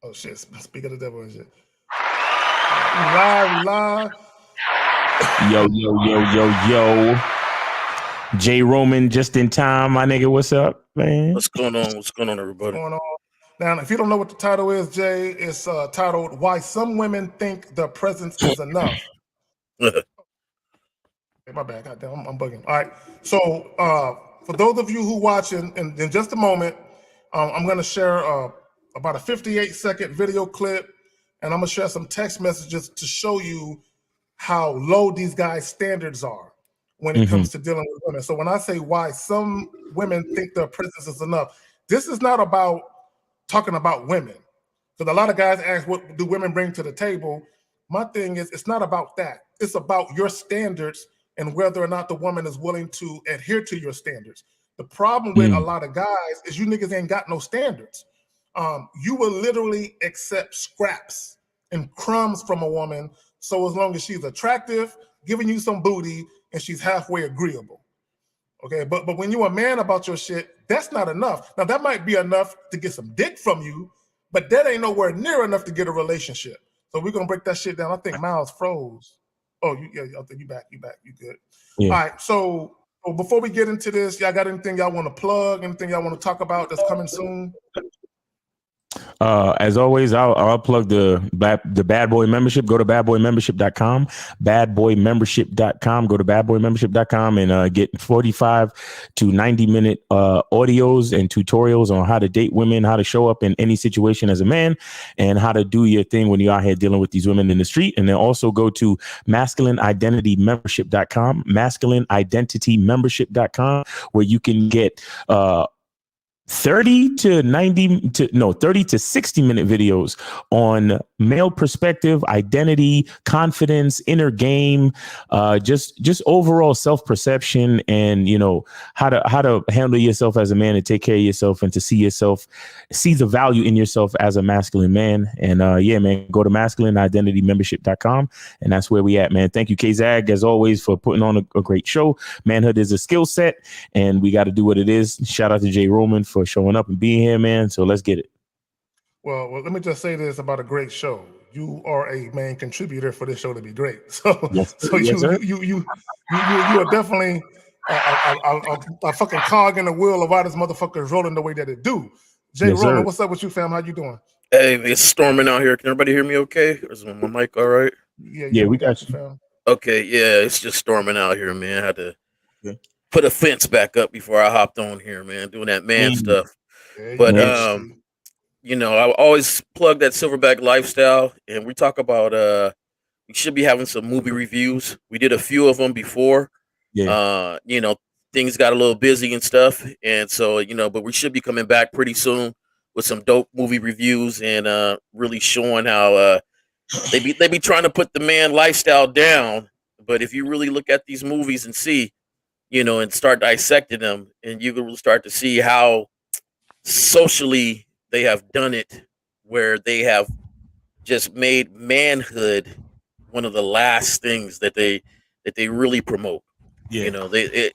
Oh shit! Speak of the devil and shit. We live. Yo. Jay Roman just in time, my nigga. What's up, man? What's going on? What's going on, everybody? What's going on? Now, if you don't know what the title is, Jay, it's titled "Why Some Women Think Their Presence Is Enough." My bad, goddamn, I'm bugging. All right, so for those of you who watch in just a moment, I'm going to share about a 58-second video clip, and I'm going to share some text messages to show you how low these guys' standards are when it comes to dealing with women. So when I say why some women think their presence is enough, this is not about talking about women. Because a lot of guys ask, what do women bring to the table? My thing is, it's not about that. It's about your standards and whether or not the woman is willing to adhere to your standards. The problem with a lot of guys is you niggas ain't got no standards. You will literally accept scraps and crumbs from a woman, so as long as she's attractive, giving you some booty, and she's halfway agreeable. Okay, but when you're a man about your shit, that's not enough. Now, that might be enough to get some dick from you, but that ain't nowhere near enough to get a relationship. So we're gonna break that shit down. I think Miles froze. Oh, I think you back. You good. Yeah. All right, so before we get into this, y'all got anything y'all want to plug? Anything y'all want to talk about that's coming soon? As always, I'll plug the Bad Boy membership. Go to badboymembership.com, badboymembership.com. Go to badboymembership.com and get 45 to 90-minute audios and tutorials on how to date women, how to show up in any situation as a man, and how to do your thing when you're out here dealing with these women in the street. And then also go to masculineidentitymembership.com, masculineidentitymembership.com, where you can get 30 to 60-minute videos on male perspective, identity, confidence, inner game, just overall self-perception, and how to handle yourself as a man and take care of yourself, and to see the value in yourself as a masculine man. And man, go to masculineidentitymembership.com, and that's where we at, man. Thank you, K-Zag, as always, for putting on a great show. Manhood is a skill set, and we got to do what it is. Shout out to Jay Roman for showing up and being here, man. So let's get it. Well, let me just say this about a great show. You are a main contributor for this show to be great. So, yes, you are definitely a fucking cog in the wheel of why this motherfucker is rolling the way that it do. Jay Roman, what's up with you, fam? How you doing? Hey, it's storming out here. Can everybody hear me okay? Is my mic all right? Yeah, we got you, fam. Okay, yeah, it's just storming out here, man. I had to put a fence back up before I hopped on here, man, doing that man stuff. But I always plug that Silverback Lifestyle, and we talk about we should be having some movie reviews. We did a few of them before. Yeah. Things got a little busy and stuff, and so but we should be coming back pretty soon with some dope movie reviews and really showing how they be trying to put the man lifestyle down. But if you really look at these movies and see, and start dissecting them, and you will start to see how socially they have done it, where they have just made manhood one of the last things that they really promote. Yeah.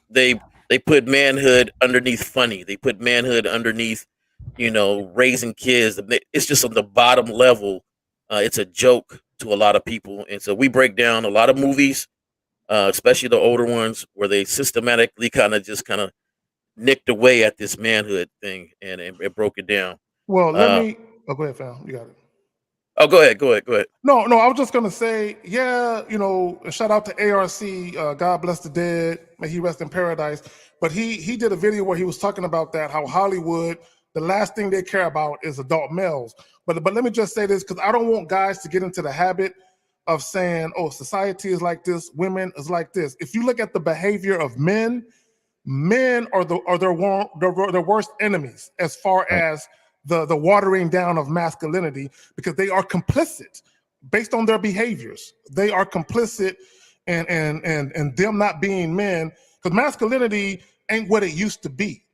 They put manhood underneath funny. They put manhood underneath, raising kids. It's just on the bottom level. It's a joke to a lot of people. And so we break down a lot of movies, especially the older ones, where they systematically kind of nicked away at this manhood thing, and it broke it down. Well, let me. Oh, go ahead, fam. You got it. Oh, go ahead. No, I was just gonna say, shout out to ARC. God bless the dead. May he rest in paradise. But he did a video where he was talking about that, how Hollywood, the last thing they care about is adult males. But let me just say this, because I don't want guys to get into the habit of saying, oh, society is like this, women is like this. If you look at the behavior of men are their worst enemies as far as the watering down of masculinity, because they are complicit based on their behaviors. They are complicit and them not being men, because masculinity ain't what it used to be.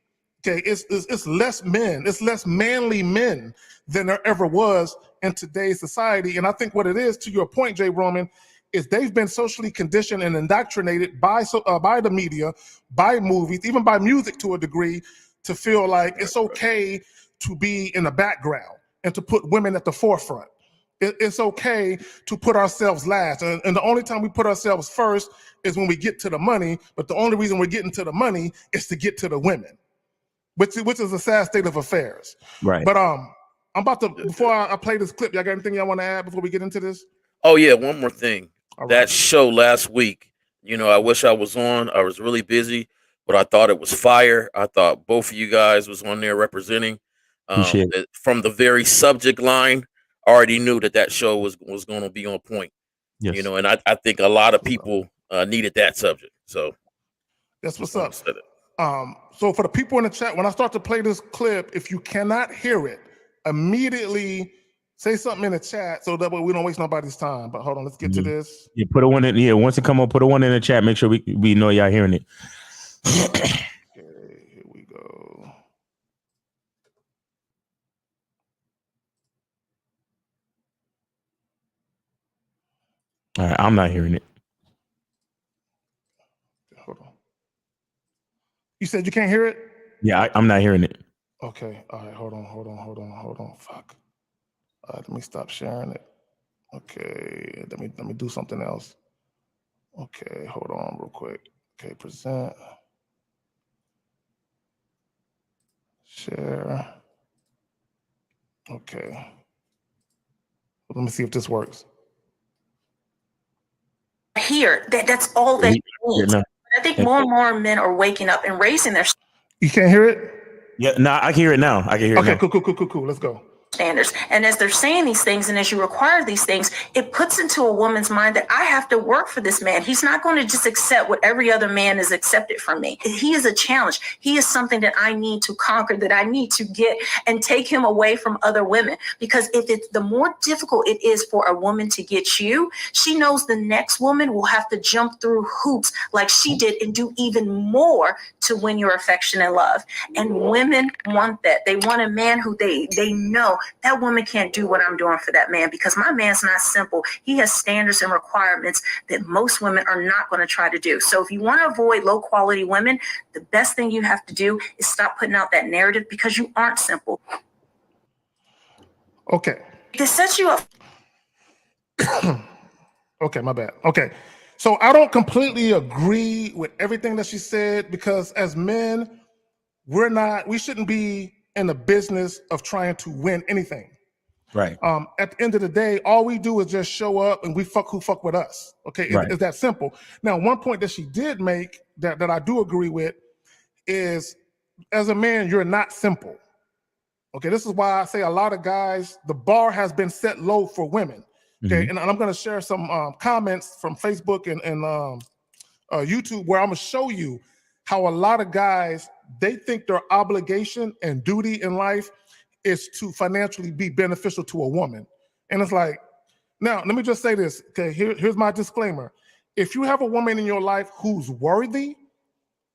Okay, it's less men, it's less manly men than there ever was in today's society. And I think what it is, to your point, Jay Roman, is they've been socially conditioned and indoctrinated by the media, by movies, even by music to a degree, to feel like it's okay to be in the background and to put women at the forefront. It's okay to put ourselves last. And the only time we put ourselves first is when we get to the money. But the only reason we're getting to the money is to get to the women, which is a sad state of affairs. Right. But I'm about to, before I play this clip, y'all got anything y'all want to add before we get into this? Oh, yeah. One more thing. All That right. show last week, I wish I was on. I was really busy, but I thought it was fire. I thought both of you guys was on there representing. From the very subject line, I already knew that show was going to be on point. Yes. And I think a lot of people needed that subject. So that's what's up. So for the people in the chat, when I start to play this clip, if you cannot hear it, immediately say something in the chat so that way we don't waste nobody's time. But hold on, let's get to this. Yeah, put a one in. Yeah, once it come up, put a one in the chat. Make sure we know y'all hearing it. Okay, here we go. All right, I'm not hearing it. Hold on. You said you can't hear it? Yeah, I'm not hearing it. Okay. All right. Hold on. Fuck. Let me stop sharing it. Okay. Let me do something else. Okay. Hold on real quick. Okay. Present. Share. Okay. Let me see if this works. Here, that's all they need. No. I think more and more men are waking up and raising their You can't hear it? Yeah, no, I can hear it now. I can hear it now. Okay, cool. Let's go. standards. And as they're saying these things and as you require these things, it puts into a woman's mind that I have to work for this man. He's not going to just accept what every other man is accepted from me. He is a challenge. He is something that I need to conquer, that I need to get and take him away from other women. Because if it's the more difficult it is for a woman to get you, she knows the next woman will have to jump through hoops like she did and do even more to win your affection and love. And women want that. They want a man who they know that woman can't do what I'm doing for that man, because my man's not simple. He has standards and requirements that most women are not going to try to do. So if you want to avoid low quality women, the best thing you have to do is stop putting out that narrative, because you aren't simple. Okay. This sets you up. Okay, my bad. Okay. So I don't completely agree with everything that she said, because as men, we shouldn't be in the business of trying to win anything. Right. At the end of the day, all we do is just show up and we fuck who fuck with us. Okay. Right. It's that simple. Now, one point that she did make that I do agree with is, as a man, you're not simple. Okay. This is why I say a lot of guys, the bar has been set low for women. Okay. Mm-hmm. And I'm going to share some comments from Facebook and YouTube where I'm going to show you how a lot of guys, they think their obligation and duty in life is to financially be beneficial to a woman. And it's like, now, let me just say this. Okay, here's my disclaimer. If you have a woman in your life who's worthy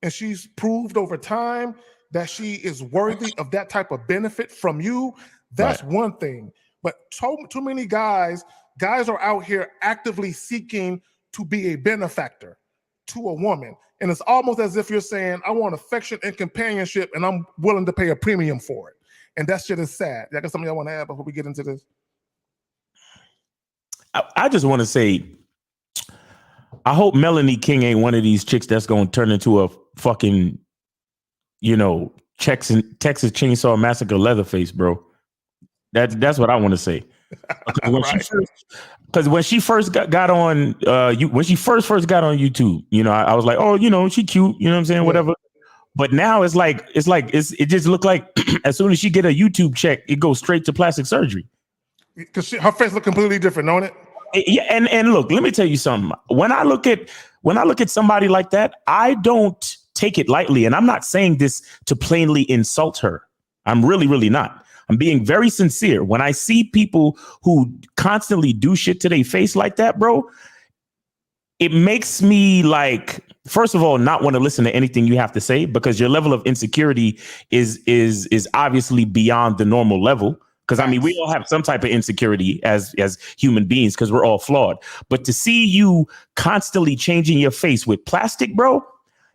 and she's proved over time that she is worthy of that type of benefit from you, that's right. One thing. But too many guys are out here actively seeking to be a benefactor to a woman. And it's almost as if you're saying, I want affection and companionship, and I'm willing to pay a premium for it. And that shit is sad. I got something y'all want to add before we get into this? I just want to say, I hope Melanie King ain't one of these chicks that's going to turn into a fucking, Texas Chainsaw Massacre Leatherface, bro. That's what I want to say. Because when she first got on, when she first got on YouTube, I was like, oh, she cute, you know what I'm saying, whatever. But now it just looked like as soon as she get a YouTube check, it goes straight to plastic surgery. Because her face look completely different, don't it? Yeah, and look, let me tell you something. When I look at somebody like that, I don't take it lightly, and I'm not saying this to plainly insult her. I'm really, really not. I'm being very sincere. When I see people who constantly do shit to their face like that, bro, it makes me first of all, not want to listen to anything you have to say, because your level of insecurity is obviously beyond the normal level. Because I mean, we all have some type of insecurity as human beings, because we're all flawed. But to see you constantly changing your face with plastic, bro,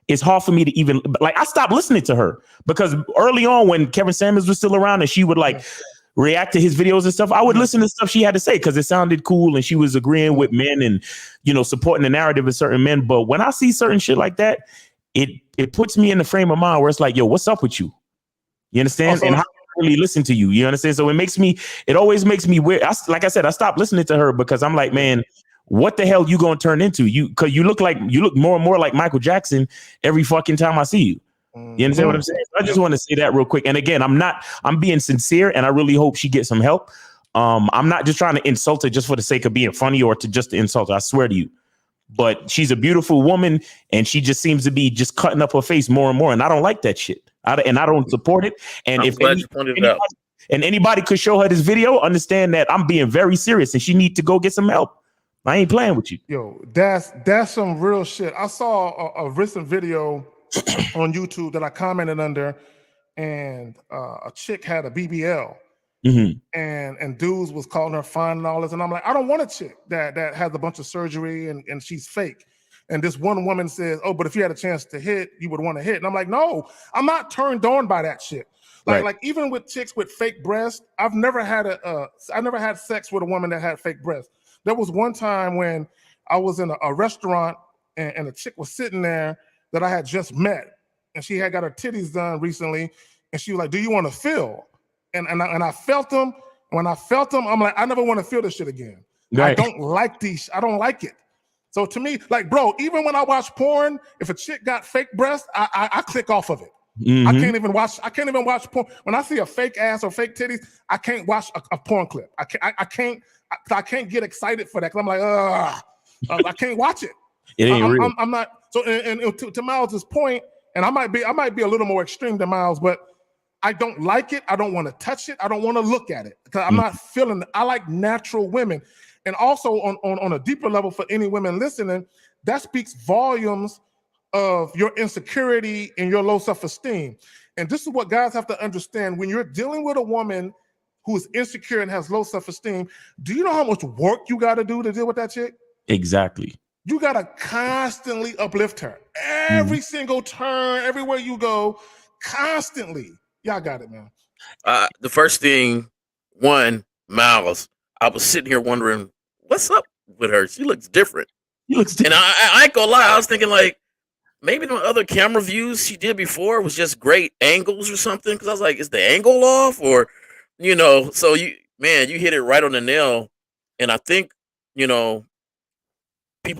it's hard for me to even I stopped listening to her, because early on when Kevin Samuels was still around and she would react to his videos and stuff, I would listen to stuff she had to say because it sounded cool and she was agreeing with men and, you know, supporting the narrative of certain men. But when I see certain shit like that, it puts me in the frame of mind where it's like, yo, what's up with you? You understand? Also, and how I really listen to you. You understand? So it always makes me weird. Like I said, I stopped listening to her because I'm like, man, what the hell you gonna turn into? Because you look more and more like Michael Jackson every fucking time I see you. You understand what I'm saying? I just want to say that real quick. And again, I'm being sincere and I really hope she gets some help. I'm not just trying to insult her just for the sake of being funny or to insult her. I swear to you. But she's a beautiful woman and she just seems to be just cutting up her face more and more. And I don't like that shit. And I don't support it. And I'm glad you pointed it out. And anybody could show her this video, understand that I'm being very serious and she need to go get some help. I ain't playing with you. Yo, that's some real shit. I saw a recent video on YouTube that I commented under, and a chick had a BBL, and dudes was calling her fine and all this, and I'm like, I don't want a chick that has a bunch of surgery and she's fake. And this one woman says, oh, but if you had a chance to hit, you would want to hit. And I'm like, no, I'm not turned on by that shit. Like even with chicks with fake breasts, I've never had sex with a woman that had fake breasts. There was one time when I was in a restaurant and a chick was sitting there that I had just met, and she had got her titties done recently, and she was like, do you want to feel? And I felt them. When I felt them, I'm like, I never want to feel this shit again. Right. I don't like these. I don't like it. So to me, like, bro, even when I watch porn, if a chick got fake breasts, I click off of it. I can't even watch porn. When I see a fake ass or fake titties, I can't watch a porn clip. I can't get excited for that because I'm like, I can't watch it. It ain't real. I'm not. So and to Miles's point, and I might be a little more extreme than Miles, but I don't like it. I don't want to touch it. I don't want to look at it because I'm not feeling it. I like natural women. And also on a deeper level for any women listening, that speaks volumes of your insecurity and your low self-esteem. And this is what guys have to understand. When you're dealing with a woman who is insecure and has low self-esteem, do you know how much work you got to do to deal with that chick? Exactly. You got to constantly uplift her. Every single turn, everywhere you go, constantly. Y'all got it, man. The first thing, Miles, I was sitting here wondering, what's up with her? She looks different. And I ain't gonna lie, I was thinking like, maybe the other camera views she did before was just great angles or something. Because I was like, is the angle off? Or, so you hit it right on the nail. And I think, people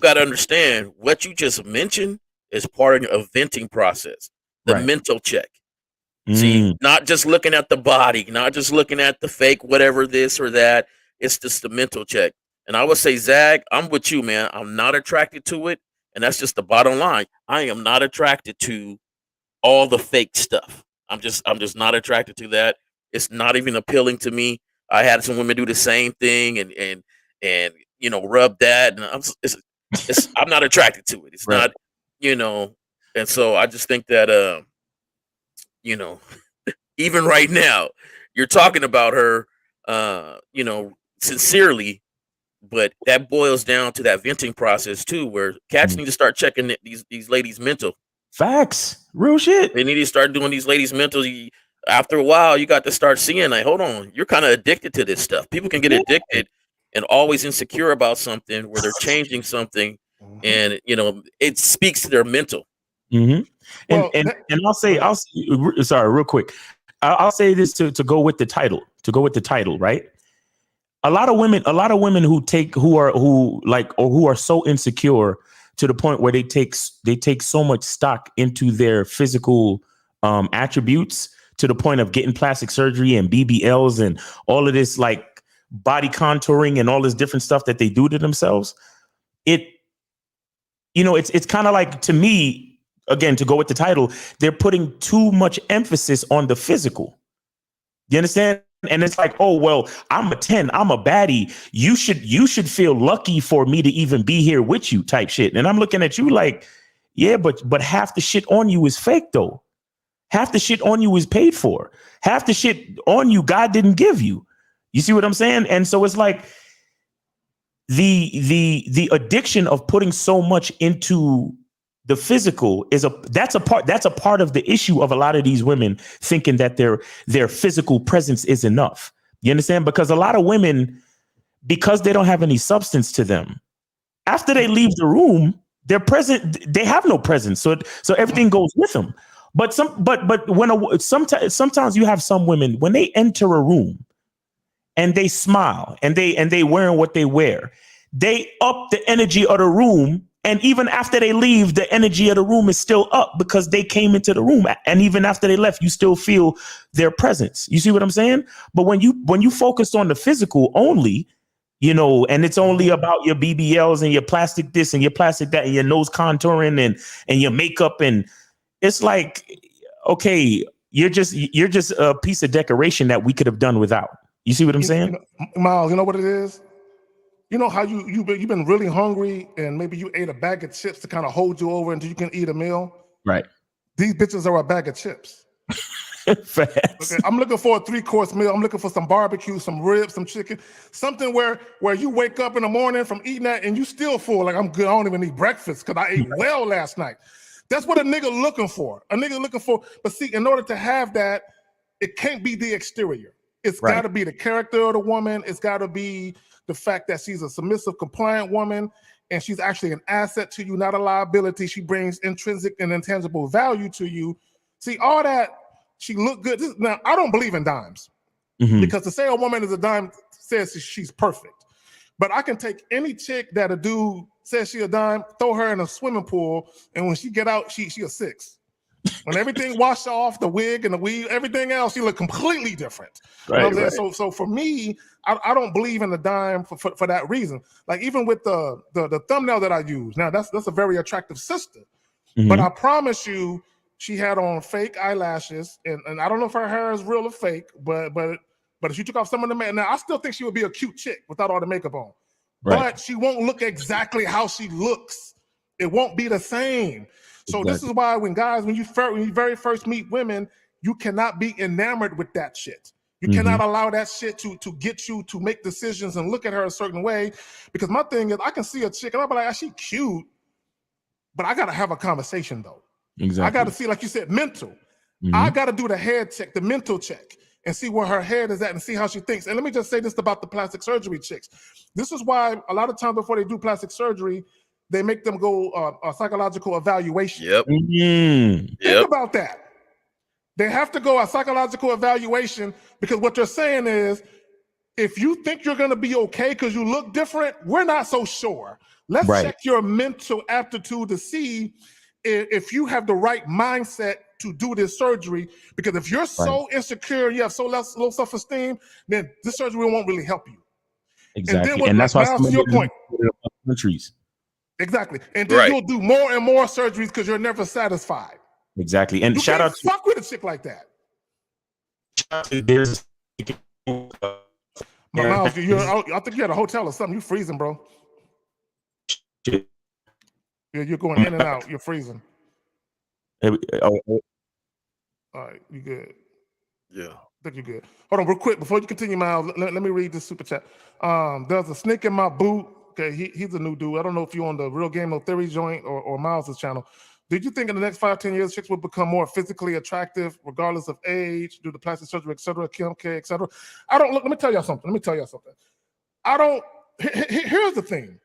got to understand what you just mentioned is part of a venting process, the mental check. See, not just looking at the body, not just looking at the fake, whatever this or that. It's just the mental check. And I would say, Zach, I'm with you, man. I'm not attracted to it. And that's just the bottom line. I am not attracted to all the fake stuff. I'm just not attracted to that. It's not even appealing to me. I had some women do the same thing and rub that. And I'm not attracted to it. It's not, and so I just think that, even right now, you're talking about her, sincerely, but that boils down to that venting process too, where cats need to start checking these ladies' mental. Facts, real shit. They need to start doing these ladies' mental. After a while, you got to start seeing like, hold on, you're kind of addicted to this stuff. People can get addicted and always insecure about something where they're changing something, and it speaks to their mental. And I'll say, sorry, real quick. I'll say this to go with the title, right? A lot of women who are so insecure to the point where they take so much stock into their physical attributes to the point of getting plastic surgery and BBLs and all of this like body contouring and all this different stuff that they do to themselves. It's kind of like, to me, again, to go with the title, they're putting too much emphasis on the physical. You understand? And it's like, oh, well, I'm a 10, I'm a baddie. You should feel lucky for me to even be here with you type shit. And I'm looking at you like, yeah, but half the shit on you is fake though. Half the shit on you is paid for. Half the shit on you, God didn't give you. You see what I'm saying? And so it's like the addiction of putting so much into the physical that's a part of the issue of a lot of these women thinking that their physical presence is enough, You understand? Because a lot of women, because they don't have any substance to them, after they leave the room, they're present. They have no presence, so everything goes with them. But sometimes you have some women when they enter a room and they smile and they wearing what they wear, they up the energy of the room. And even after they leave, the energy of the room is still up because they came into the room. And even after they left, you still feel their presence. You see what I'm saying? But when you focus on the physical only, you know, and it's only about your BBLs and your plastic this and your plastic that and your nose contouring and your makeup, and it's like, okay, you're just a piece of decoration that we could have done without. You see what I'm saying? You know, Miles, you know what it is? You know how you've been really hungry and maybe you ate a bag of chips to kind of hold you over until you can eat a meal? Right. These bitches are a bag of chips. Facts. Okay, I'm looking for a 3-course meal. I'm looking for some barbecue, some ribs, some chicken, something where you wake up in the morning from eating that and you still full. Like, I'm good. I don't even need breakfast because I ate well last night. That's what a nigga looking for. But see, in order to have that, it can't be the exterior. It's got to be the character of the woman. It's got to be the fact that she's a submissive, compliant woman, and she's actually an asset to you, not a liability. She brings intrinsic and intangible value to you. See, all that, she look good. Now, I don't believe in dimes because to say a woman is a dime says she's perfect. But I can take any chick that a dude says she a dime, throw her in a swimming pool, and when she get out, she a 6. When everything washed off, the wig and the weave, everything else, she look completely different. Right, you know what I'm saying? So for me, I don't believe in the dime for that reason. Like even with the thumbnail that I use, now that's a very attractive sister. But I promise you, she had on fake eyelashes, and I don't know if her hair is real or fake, but if she took off some of the makeup, now I still think she would be a cute chick without all the makeup on. Right. But she won't look exactly how she looks. It won't be the same. So this is why when you very first meet women, you cannot be enamored with that shit. You cannot allow that shit to get you to make decisions and look at her a certain way. Because my thing is, I can see a chick and I'll be like, she cute, but I gotta have a conversation though. Exactly. I gotta see, like you said, mental. I gotta do the head check, the mental check, and see where her head is at and see how she thinks. And let me just say this about the plastic surgery chicks. This is why a lot of times before they do plastic surgery, they make them go a psychological evaluation. Yep. Think about that. They have to go a psychological evaluation because what they're saying is, if you think you're going to be okay because you look different, we're not so sure. Let's check your mental aptitude to see if you have the right mindset to do this surgery. Because if you're so insecure, you have so low self-esteem, then this surgery won't really help you. Exactly. And that's why to your point. Countries. Exactly. And then you'll do more and more surgeries because you're never satisfied. Exactly. And you shout out to fuck with a chick like that. There's Miles, I think you're at a hotel or something. You freezing, bro. You're going in and out. You're freezing. All right, you good. Yeah. I think you're good. Hold on real quick. Before you continue, Miles, let me read this super chat. There's a snake in my boot. Okay, he's a new dude. I don't know if you're on the Real Game No Theory joint or Miles' channel. Did you think in the next 5-10 years, chicks will become more physically attractive, regardless of age, due to plastic surgery, et cetera, Kim K, et cetera? Let me tell y'all something. Here's the thing.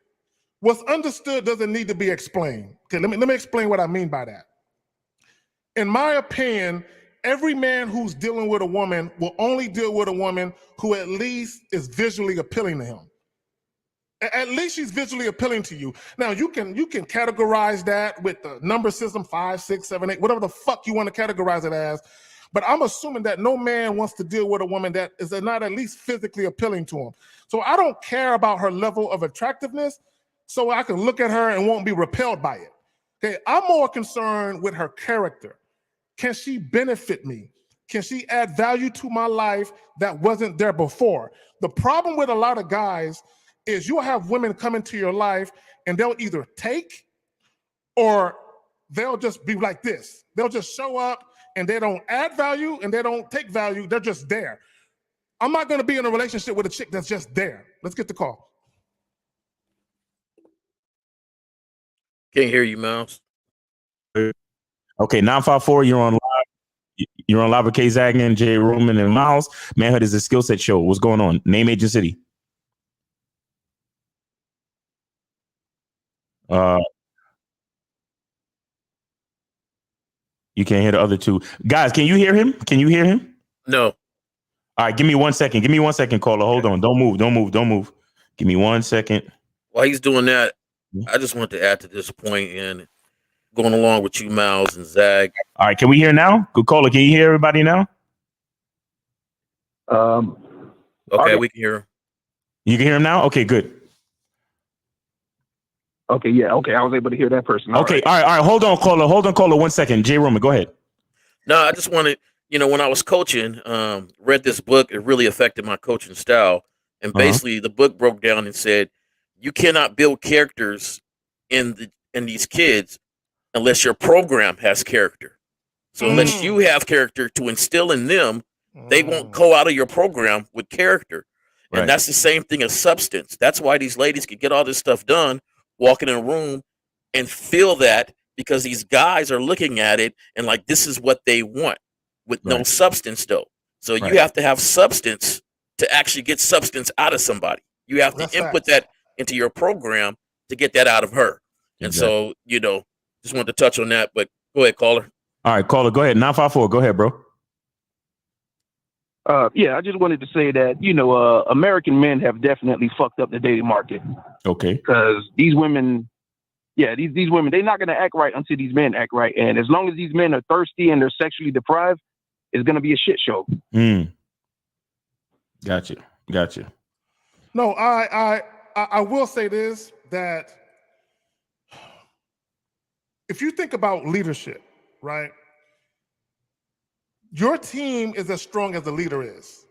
What's understood doesn't need to be explained. Okay, let me explain what I mean by that. In my opinion, every man who's dealing with a woman will only deal with a woman who at least is visually appealing to him. At least she's visually appealing to you. Now you can categorize that with the number system 5, 6, 7, 8, whatever the fuck you want to categorize it as. But I'm assuming that no man wants to deal with a woman that is not at least physically appealing to him. So I don't care about her level of attractiveness, so I can look at her and won't be repelled by it. Okay, I'm more concerned with her character. Can she benefit me? Can she add value to my life that wasn't there before? The problem with a lot of guys is you'll have women come into your life and they'll either take or they'll just be like this. They'll just show up and they don't add value and they don't take value. They're just there. I'm not going to be in a relationship with a chick that's just there. Let's get the call. Can't hear you, Mouse. Okay, 954, you're on live. You're on live with K Zagan, Jay Roman, and Miles. Manhood is a skill set show. What's going on? Name, age, and city. You can't hear the other two guys. Can you hear him? Can you hear him? No. All right, give me 1 second. Give me 1 second, caller. Hold on. Don't move. Don't move. Don't move. Give me 1 second. While he's doing that, I just want to add to this point and going along with you, Miles and Zag. All right, can we hear now? Good caller. Can you hear everybody now? Okay, we can hear him. You can hear him now? Okay, good. Okay, yeah, okay. I was able to hear that person. All right. Hold on, caller. 1 second. Jay Roman, go ahead. No, I just wanted, when I was coaching, read this book, it really affected my coaching style. And basically the book broke down and said, you cannot build characters in these kids unless your program has character. So unless you have character to instill in them, they won't go out of your program with character. And that's the same thing as substance. That's why these ladies can get all this stuff done, walking in a room and feel that, because these guys are looking at it and like, this is what they want with no substance though. So you have to have substance to actually get substance out of somebody. You have to input that into your program to get that out of her. And so, just wanted to touch on that, but go ahead, caller. All right, caller, go ahead. 954, go ahead, bro. Yeah, I just wanted to say that, American men have definitely fucked up the dating market. Okay. Because these women, these women, they're not going to act right until these men act right. And as long as these men are thirsty and they're sexually deprived, it's going to be a shit show. Gotcha. No, I will say this, that if you think about leadership, right? Your team is as strong as the leader is.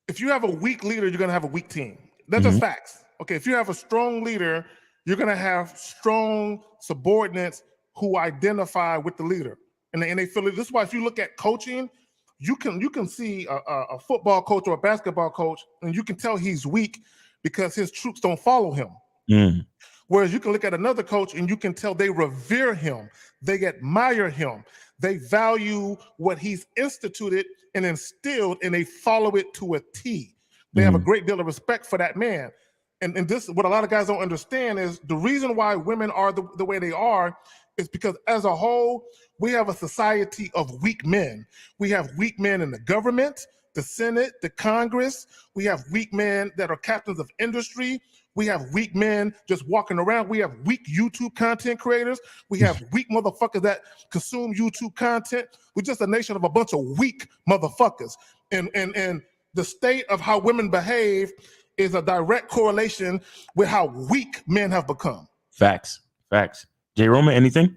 If you have a weak leader, you're going to have a weak team. That's just facts. Okay, if you have a strong leader, you're going to have strong subordinates who identify with the leader. And they feel it. This is why if you look at coaching, you can see a football coach or a basketball coach, and you can tell he's weak because his troops don't follow him. Whereas you can look at another coach and you can tell they revere him, they admire him, they value what he's instituted and instilled, and they follow it to a T. They have a great deal of respect for that man. And this, what a lot of guys don't understand is the reason why women are the way they are is because as a whole, we have a society of weak men. We have weak men in the government, the Senate, the Congress. We have weak men that are captains of industry. We have weak men just walking around. We have weak YouTube content creators. We have weak motherfuckers that consume YouTube content. We're just a nation of a bunch of weak motherfuckers. And the state of how women behave is a direct correlation with how weak men have become. Facts. Jay Roman, anything?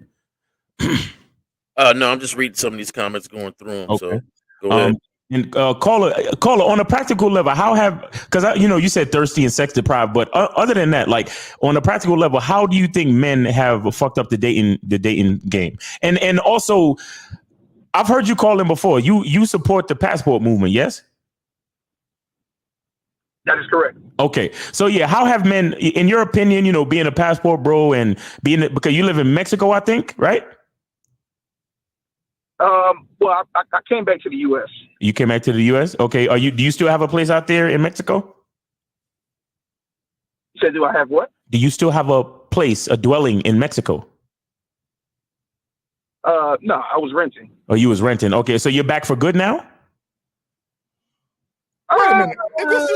No, I'm just reading some of these comments, going through them. Okay. So go ahead. And caller, on a practical level, how have, because you said thirsty and sex deprived, but other than that, like on a practical level, how do you think men have fucked up the dating game? And also, I've heard you call him before. You support the passport movement, yes? That is correct. Okay, so yeah, how have men, in your opinion, being a passport bro and because you live in Mexico, I think, right? Well, I came back to the U.S. You came back to the U.S.? Okay. Do you still have a place out there in Mexico? You said, do I have what? Do you still have a place, a dwelling in Mexico? No, I was renting. Oh, you was renting. Okay, so you're back for good now? Wait a minute. Is this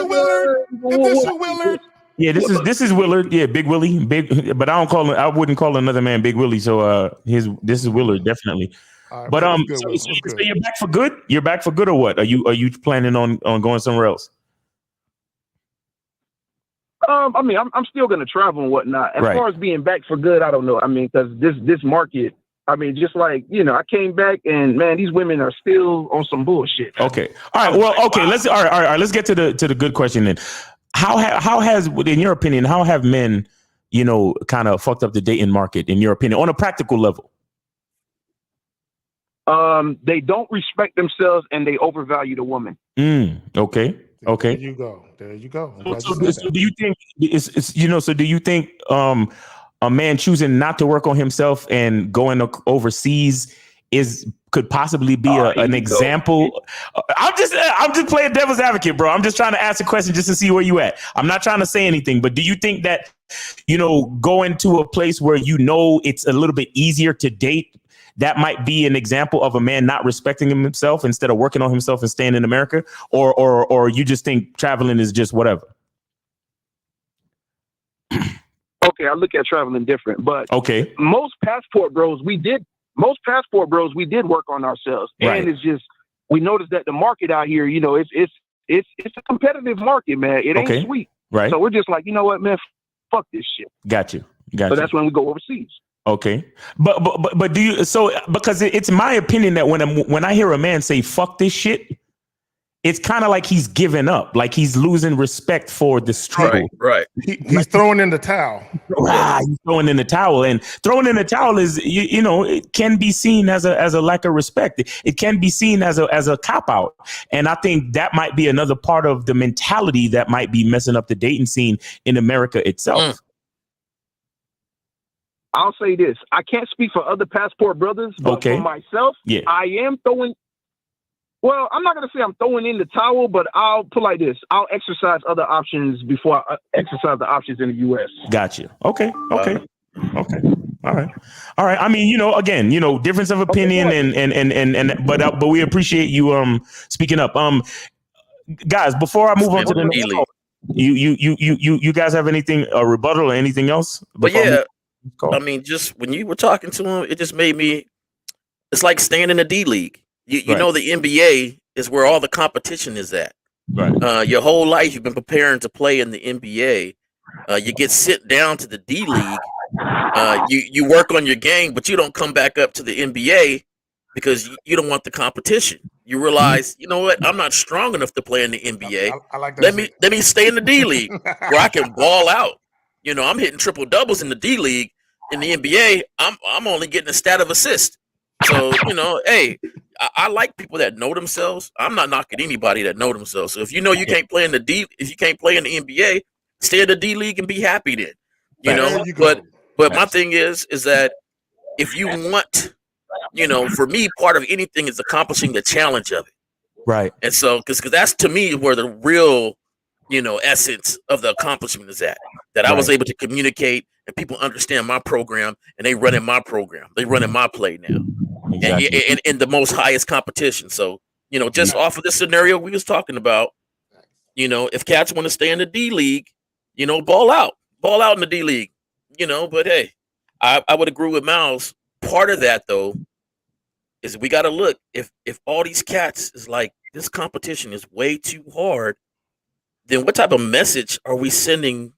you, Willard? Yeah, this is Willard. Yeah, Big Willie. But I wouldn't call another man Big Willie. So this is Willard, definitely. Right, but so you're back for good? You're back for good or what? Are you planning on going somewhere else? I mean, I'm still going to travel and whatnot. As far as being back for good, I don't know. I mean, because this market, I mean, just like, I came back and man, these women are still on some bullshit. Okay. All right. Well, okay. Wow. Let's get to the good question then. How has, in your opinion, how have men, kind of fucked up the dating market, in your opinion, on a practical level? They don't respect themselves and they overvalue the woman. Okay. There you go. So do you think so do you think a man choosing not to work on himself and going overseas is could possibly be an example. I'm just playing devil's advocate, bro. I'm just trying to ask a question just to see where you at. I'm not trying to say anything, but do you think that, going to a place where it's a little bit easier to date, that might be an example of a man not respecting himself instead of working on himself and staying in America? Or you just think traveling is just whatever? Okay, I look at traveling different, but okay, most passport bros we did work on ourselves, right. And it's just we noticed that the market out here, it's a competitive market, man. It ain't sweet, right? So we're just like, you know what, man, fuck this shit. Got you. So that's when we go overseas. Okay, but do you? So because it's my opinion that when I hear a man say "fuck this shit," it's kind of like he's giving up, like he's losing respect for the struggle. Right. He's throwing in the towel. He's throwing in the towel, and throwing in the towel is, it can be seen as a lack of respect. It can be seen as a cop out, and I think that might be another part of the mentality that might be messing up the dating scene in America itself. I'll say this: I can't speak for other passport brothers, but for myself, I am throwing. Well, I'm not going to say I'm throwing in the towel, but I'll put like this. I'll exercise other options before I exercise the options in the U.S. Got you. Okay. All right. I mean, again, difference of opinion but we appreciate you speaking up. Guys, before I move on to the next call, you guys have anything, a rebuttal or anything else? But yeah, I mean, just when you were talking to him, it just made me, it's like staying in the D League. You know, the NBA is where all the competition is at. Right. Your whole life you've been preparing to play in the NBA. You get sent down to the D League. You work on your game, but you don't come back up to the NBA because you don't want the competition. You realize, you know what? I'm not strong enough to play in the NBA. I like that. Let me stay in the D League where I can ball out. I'm hitting triple doubles in the D League. In the NBA, I'm only getting a stat of assist. So, hey, I like people that know themselves. I'm not knocking anybody that know themselves. So if you can't play in the NBA, stay in the D League and be happy then. But my thing is that if you want, for me, part of anything is accomplishing the challenge of it. Right. And so because that's to me where the real, essence of the accomplishment is at. That I was able to communicate and people understand my program and they run in my program. They run in my play now. Exactly. And in the most highest competition. So, just off of this scenario we was talking about, if cats want to stay in the D League, ball out in the D League, but hey, I would agree with Miles. Part of that though, is we got to look if all these cats is like, this competition is way too hard, then what type of message are we sending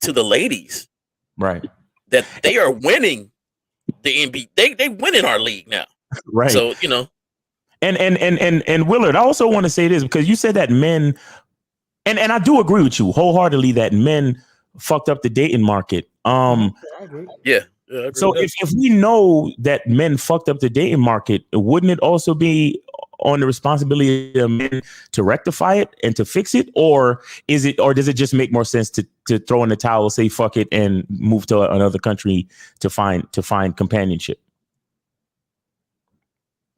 to the ladies? Right. That they are winning the NBA. They win in our league now. Right. So, And Willard, I also want to say this because you said that men, and I do agree with you wholeheartedly that men fucked up the dating market. Yeah. So if we know that men fucked up the dating market, wouldn't it also be on the responsibility of men to rectify it and to fix it? Or does it just make more sense to throw in the towel, say fuck it, and move to another country to find companionship?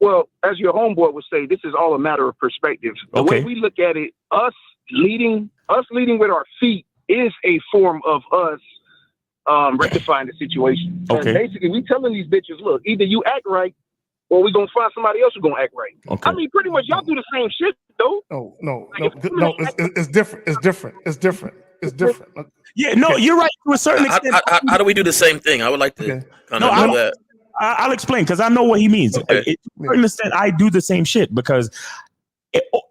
Well, as your homeboy would say, this is all a matter of perspective. The way we look at it, us leading with our feet is a form of us rectifying the situation. Okay. And basically, we telling these bitches, look, either you act right, or we gonna find somebody else who's gonna act right. Okay. I mean, pretty much y'all do the same shit, though. No. It's different. Yeah, no, you're right to a certain extent. How do we do the same thing? I would like to kind of know that. I'll explain because I know what he means. Okay. To a certain extent, I do the same shit because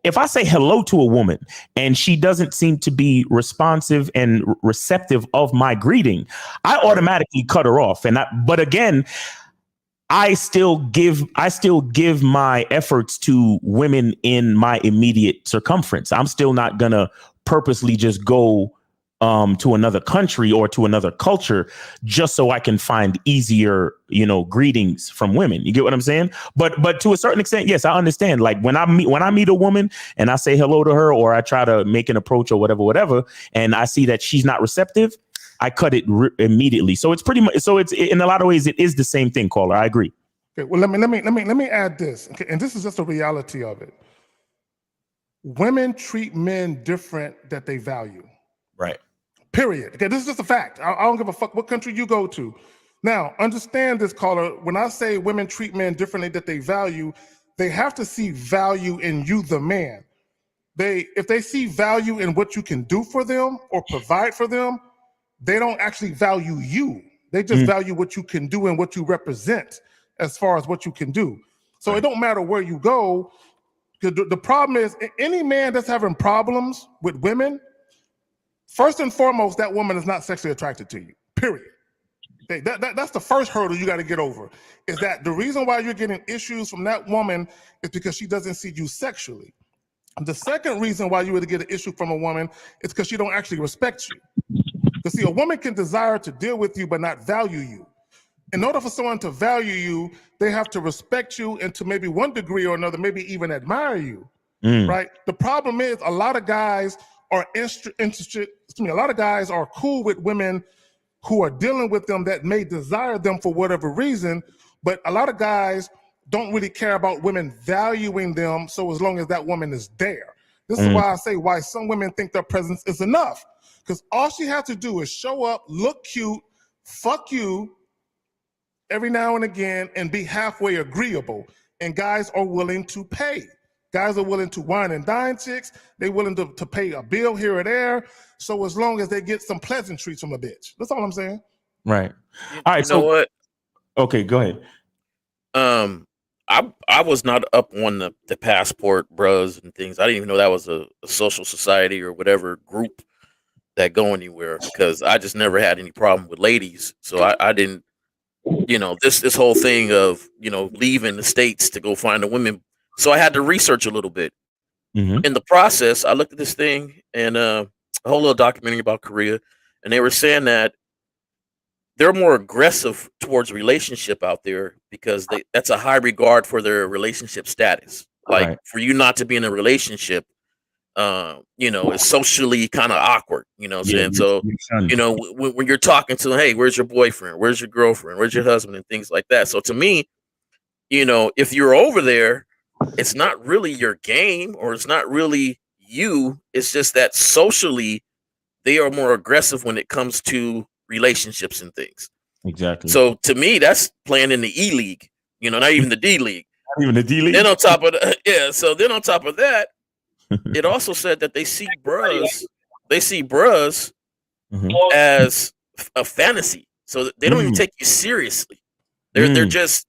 if I say hello to a woman and she doesn't seem to be responsive and receptive of my greeting, I automatically cut her off. But again, I still give my efforts to women in my immediate circumference. I'm still not gonna purposely just go to another country or to another culture just so I can find easier, greetings from women. You get what I'm saying? But to a certain extent, yes, I understand. Like when I meet a woman and I say hello to her or I try to make an approach or whatever, and I see that she's not receptive, I cut it immediately. So it's pretty much, it's in a lot of ways, it is the same thing, caller. I agree. Okay, well, let me add this, okay, and this is just a reality of it. Women treat men different that they value. Right. Period. Okay, this is just a fact. I don't give a fuck what country you go to. Now, understand this, caller. When I say women treat men differently that they value, they have to see value in you, the man. If they see value in what you can do for them or provide for them, they don't actually value you. They just value what you can do and what you represent as far as what you can do. So it don't matter where you go. The problem is any man that's having problems with women, first and foremost, that woman is not sexually attracted to you, period. Okay, that's the first hurdle you got to get over, is that the reason why you're getting issues from that woman is because she doesn't see you sexually. The second reason why you would get an issue from a woman is because she don't actually respect you. Because see, a woman can desire to deal with you but not value you. In order for someone to value you, they have to respect you and to maybe one degree or another, maybe even admire you, right? The problem is a lot of guys are interested, a lot of guys are cool with women who are dealing with them that may desire them for whatever reason, but a lot of guys don't really care about women valuing them, so as long as that woman is there. This is why I say why some women think their presence is enough, because all she has to do is show up, look cute, fuck you every now and again, and be halfway agreeable, and guys are willing to pay. Guys are willing to wine and dine chicks. They're willing to pay a bill here or there, so as long as they get some pleasantries from a bitch. That's all I'm saying. Right. All right, you know what? Okay, go ahead. I was not up on the passport bros and things. I didn't even know that was a social society or whatever group that go anywhere, because I just never had any problem with ladies. So I didn't, this whole thing of, leaving the States to go find a woman. So I had to research a little bit. In the process, I looked at this thing and a whole little documentary about Korea, and they were saying that they're more aggressive towards relationship out there because that's a high regard for their relationship status. Like for you not to be in a relationship, it's socially kind of awkward, what I'm saying? So, when you're talking to them, hey, where's your boyfriend? Where's your girlfriend? Where's your husband? And things like that. So to me, if you're over there, it's not really your game or it's not really you. It's just that socially they are more aggressive when it comes to relationships and things. Exactly. So to me, that's playing in the E League, not even the D League. Not even the D League. Then on top of that, so then on top of that, it also said that they see bros as a fantasy. So they don't even take you seriously. They're just,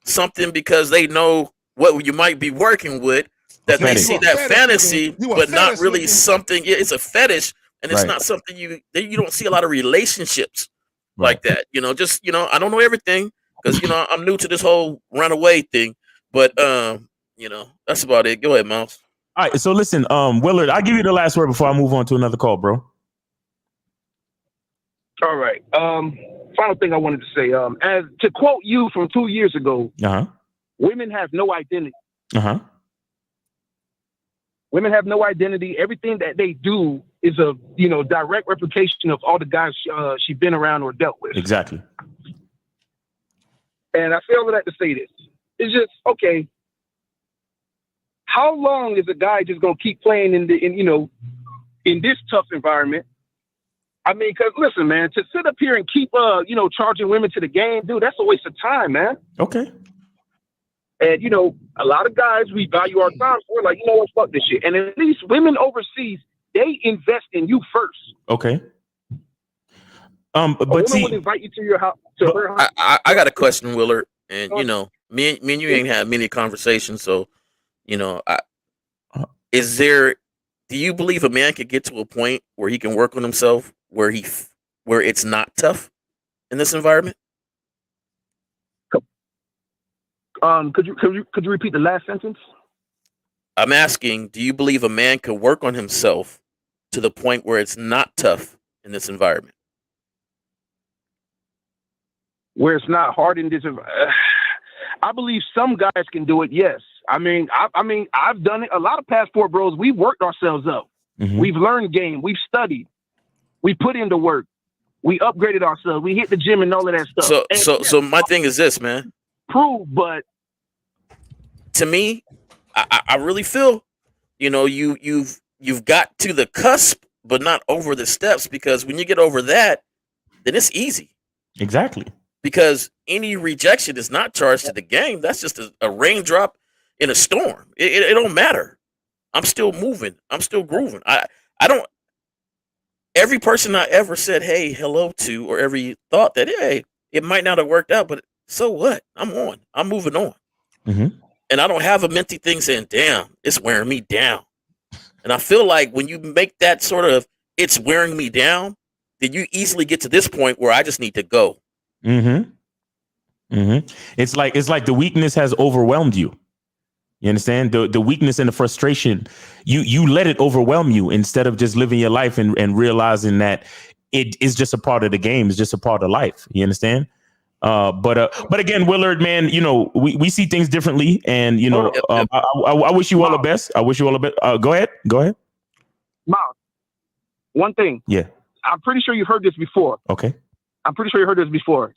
something because they know what you might be working with, that they see that fantasy, but not really something. It's a fetish. And it's not something you don't see a lot of relationships like that. I don't know everything because, I'm new to this whole runaway thing. But, that's about it. Go ahead, Mouse. All right. So listen, Willard, I'll give you the last word before I move on to another call, bro. All right. Final thing I wanted to say, as to quote you from 2 years ago, women have no identity. Women have no identity. Everything that they do is a direct replication of all the guys she's been around or dealt with. Exactly. And I say all of that to say this. It's just, okay, how long is a guy just gonna keep playing in this tough environment? I mean, because listen, man, to sit up here and keep charging women to the game, dude, that's a waste of time, man. Okay. And a lot of guys, we value our time. So we're like, what, fuck this shit. And at least women overseas, they invest in you first. Okay. But a woman would invite you to your house. Her house. I got a question, Willard, and me and you ain't had many conversations, so do you believe a man could get to a point where he can work on himself, where it's not tough in this environment? Could you repeat the last sentence? I'm asking, do you believe a man could work on himself to the point where it's not tough in this environment? Where it's not hard in this environment? I believe some guys can do it, yes. I mean, I've done it. A lot of passport bros, we worked ourselves up. We've learned game. We've studied. We put into work. We upgraded ourselves. We hit the gym and all of that stuff. So my thing is this, man. prove, but to me, I really feel, you've got to the cusp, but not over the steps, because when you get over that, then it's easy. Exactly. Because any rejection is not charged to the game. That's just a raindrop in a storm. It don't matter. I'm still moving. I'm still grooving. I don't. Every person I ever said hey, hello to, or every thought that hey, it might not have worked out, but so what? I'm on. I'm moving on. Mm-hmm. And I don't have a minty thing saying, damn, it's wearing me down. And I feel like when you make that sort of it's wearing me down, then you easily get to this point where I just need to go. Mm-hmm. Mm-hmm. It's like the weakness has overwhelmed you. You understand? The weakness and the frustration, you let it overwhelm you instead of just living your life and realizing that it is just a part of the game. It's just a part of life. You understand? But again, Willard, man, we see things differently, and I wish you all the best. I wish you all the best. Go ahead. Miles, one thing. Yeah. I'm pretty sure you've heard this before. Okay. I'm pretty sure you heard this before.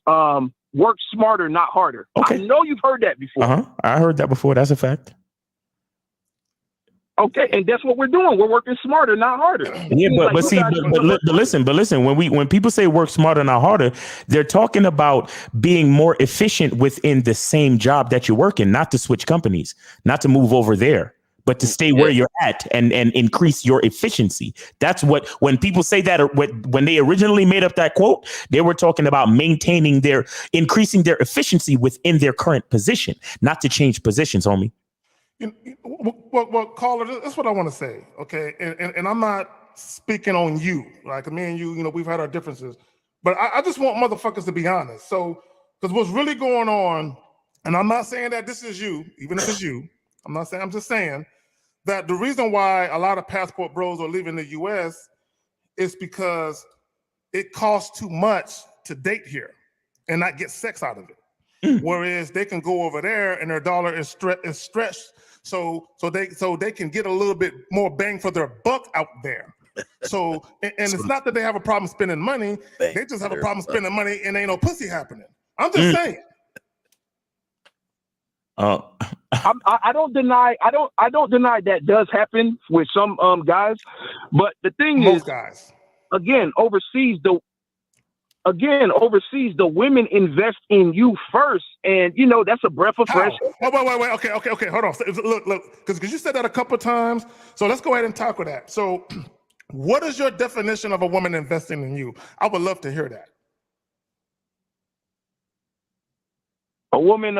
Work smarter, not harder. Okay. I know you've heard that before. I heard that before. That's a fact. Okay, and that's what we're doing. We're working smarter, not harder. Yeah, but listen. When people say work smarter, not harder, they're talking about being more efficient within the same job that you're working, not to switch companies, not to move over there, but to stay where you're at and increase your efficiency. That's what, when people say that, or when they originally made up that quote, they were talking about increasing their efficiency within their current position, not to change positions, homie. Well, caller, that's what I want to say, okay? And I'm not speaking on you. Like, me and you, we've had our differences. But I just want motherfuckers to be honest. So, because what's really going on, and I'm not saying that this is you, even if it's you, I'm just saying that the reason why a lot of passport bros are leaving the U.S. is because it costs too much to date here and not get sex out of it. Whereas they can go over there and their dollar is stretched, so they can get a little bit more bang for their buck out there. So and it's not that they have a problem spending money; they just have a problem spending money and ain't no pussy happening. I'm just saying. I don't deny that does happen with some guys, but the thing Most is, guys, again, overseas the women invest in you first, and that's a breath of fresh air. Oh, wait. Okay. Hold on. Look, because you said that a couple of times. So let's go ahead and tackle that. So, what is your definition of a woman investing in you? I would love to hear that. A woman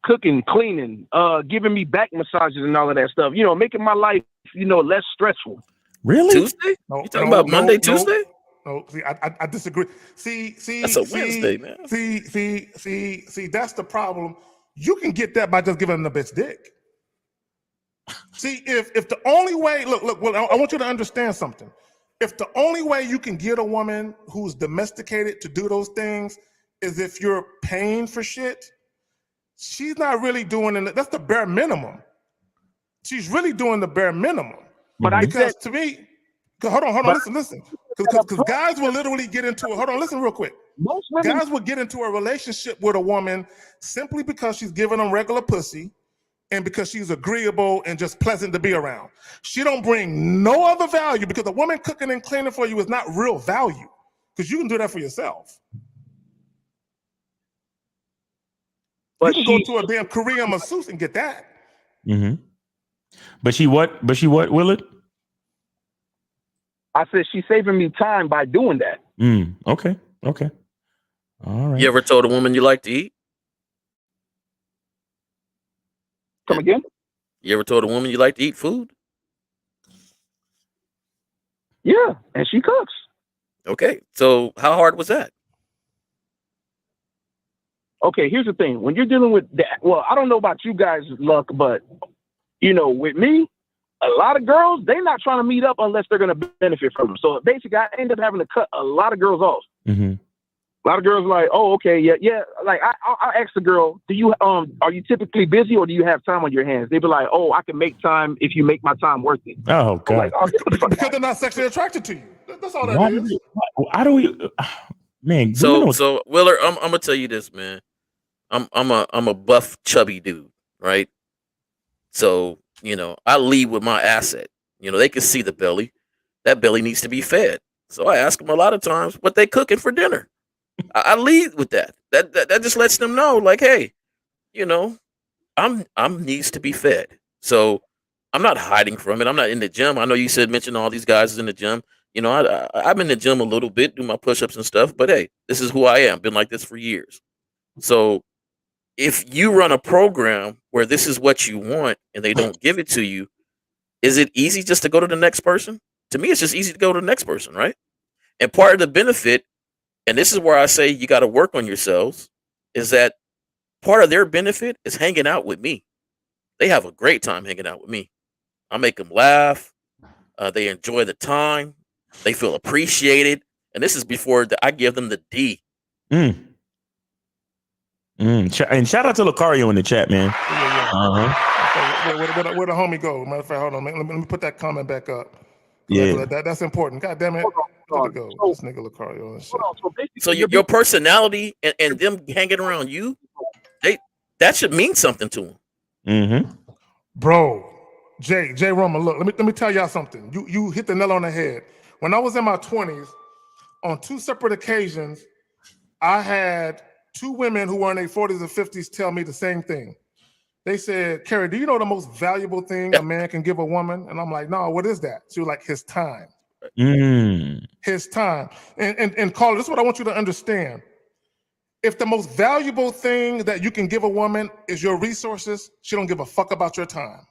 cooking, cleaning, giving me back massages and all of that stuff. Making my life less stressful. Really? Tuesday? No, you talking about Monday, Tuesday? No, see, I disagree. See, that's a Wednesday, man. See, that's the problem. You can get that by just giving them the bitch dick. See, if the only way, look, well, I want you to understand something. If the only way you can get a woman who's domesticated to do those things is if you're paying for shit, she's not really doing it. That's the bare minimum. She's really doing the bare minimum. But because to me, hold on, listen. Because guys will literally get into it. Hold on, listen real quick. Most women, guys will get into a relationship with a woman simply because she's giving them regular pussy and because she's agreeable and just pleasant to be around. She don't bring no other value, because a woman cooking and cleaning for you is not real value, because you can do that for yourself. But you can go to a damn Korean masseuse and get that. Mm-hmm. But she what, Willard? I said she's saving me time by doing that. Okay. All right. You ever told a woman you like to eat? Come again? You ever told a woman you like to eat food? Yeah, and she cooks. Okay, so how hard was that? Okay, here's the thing. When you're dealing with that, well, I don't know about you guys' luck, but with me, a lot of girls, they're not trying to meet up unless they're going to benefit from them. So basically, I end up having to cut a lot of girls off. Mm-hmm. A lot of girls are like, oh, okay, yeah. Like I'll ask the girl, do you are you typically busy, or do you have time on your hands? They be like, oh, I can make time if you make my time worth it. Oh God, like, oh, because they're not sexually attracted to you. That's all that is. How do we, man? So Willard, I'm gonna tell you this, man. I'm a buff, chubby dude, right? So, I lead with my asset. They can see the belly. That belly needs to be fed. So I ask them a lot of times what they cooking for dinner. I lead with that. That just lets them know, like, hey, I'm needs to be fed. So I'm not hiding from it. I'm not in the gym. I know you mention all these guys is in the gym. I'm in the gym a little bit, do my push-ups and stuff, but hey, this is who I am. Been like this for years. So if you run a program where this is what you want and they don't give it to you, is it easy just to go to the next person? To me, it's just easy to go to the next person, right? And part of the benefit, and this is where I say you got to work on yourselves, is that part of their benefit is hanging out with me. They have a great time hanging out with me. I make them laugh. They enjoy the time. They feel appreciated. And this is before I give them the D. And shout out to Lucario in the chat, man. Where the homie go? Matter of fact, hold on, man. Let me put that comment back up. Yeah, that's important. God damn it. Where'd it go? This nigga Lucario and shit. So your personality and them hanging around you, that should mean something to them. Bro, Jay Roman, look, let me tell y'all something. You hit the nail on the head. When I was in my 20s, on 2 separate occasions, I had 2 women who were in their 40s and 50s tell me the same thing. They said, Kerry, do you know the most valuable thing a man can give a woman? And I'm like, no, what is that? She was like, his time. His time. And Carl, this is what I want you to understand. If the most valuable thing that you can give a woman is your resources, she don't give a fuck about your time.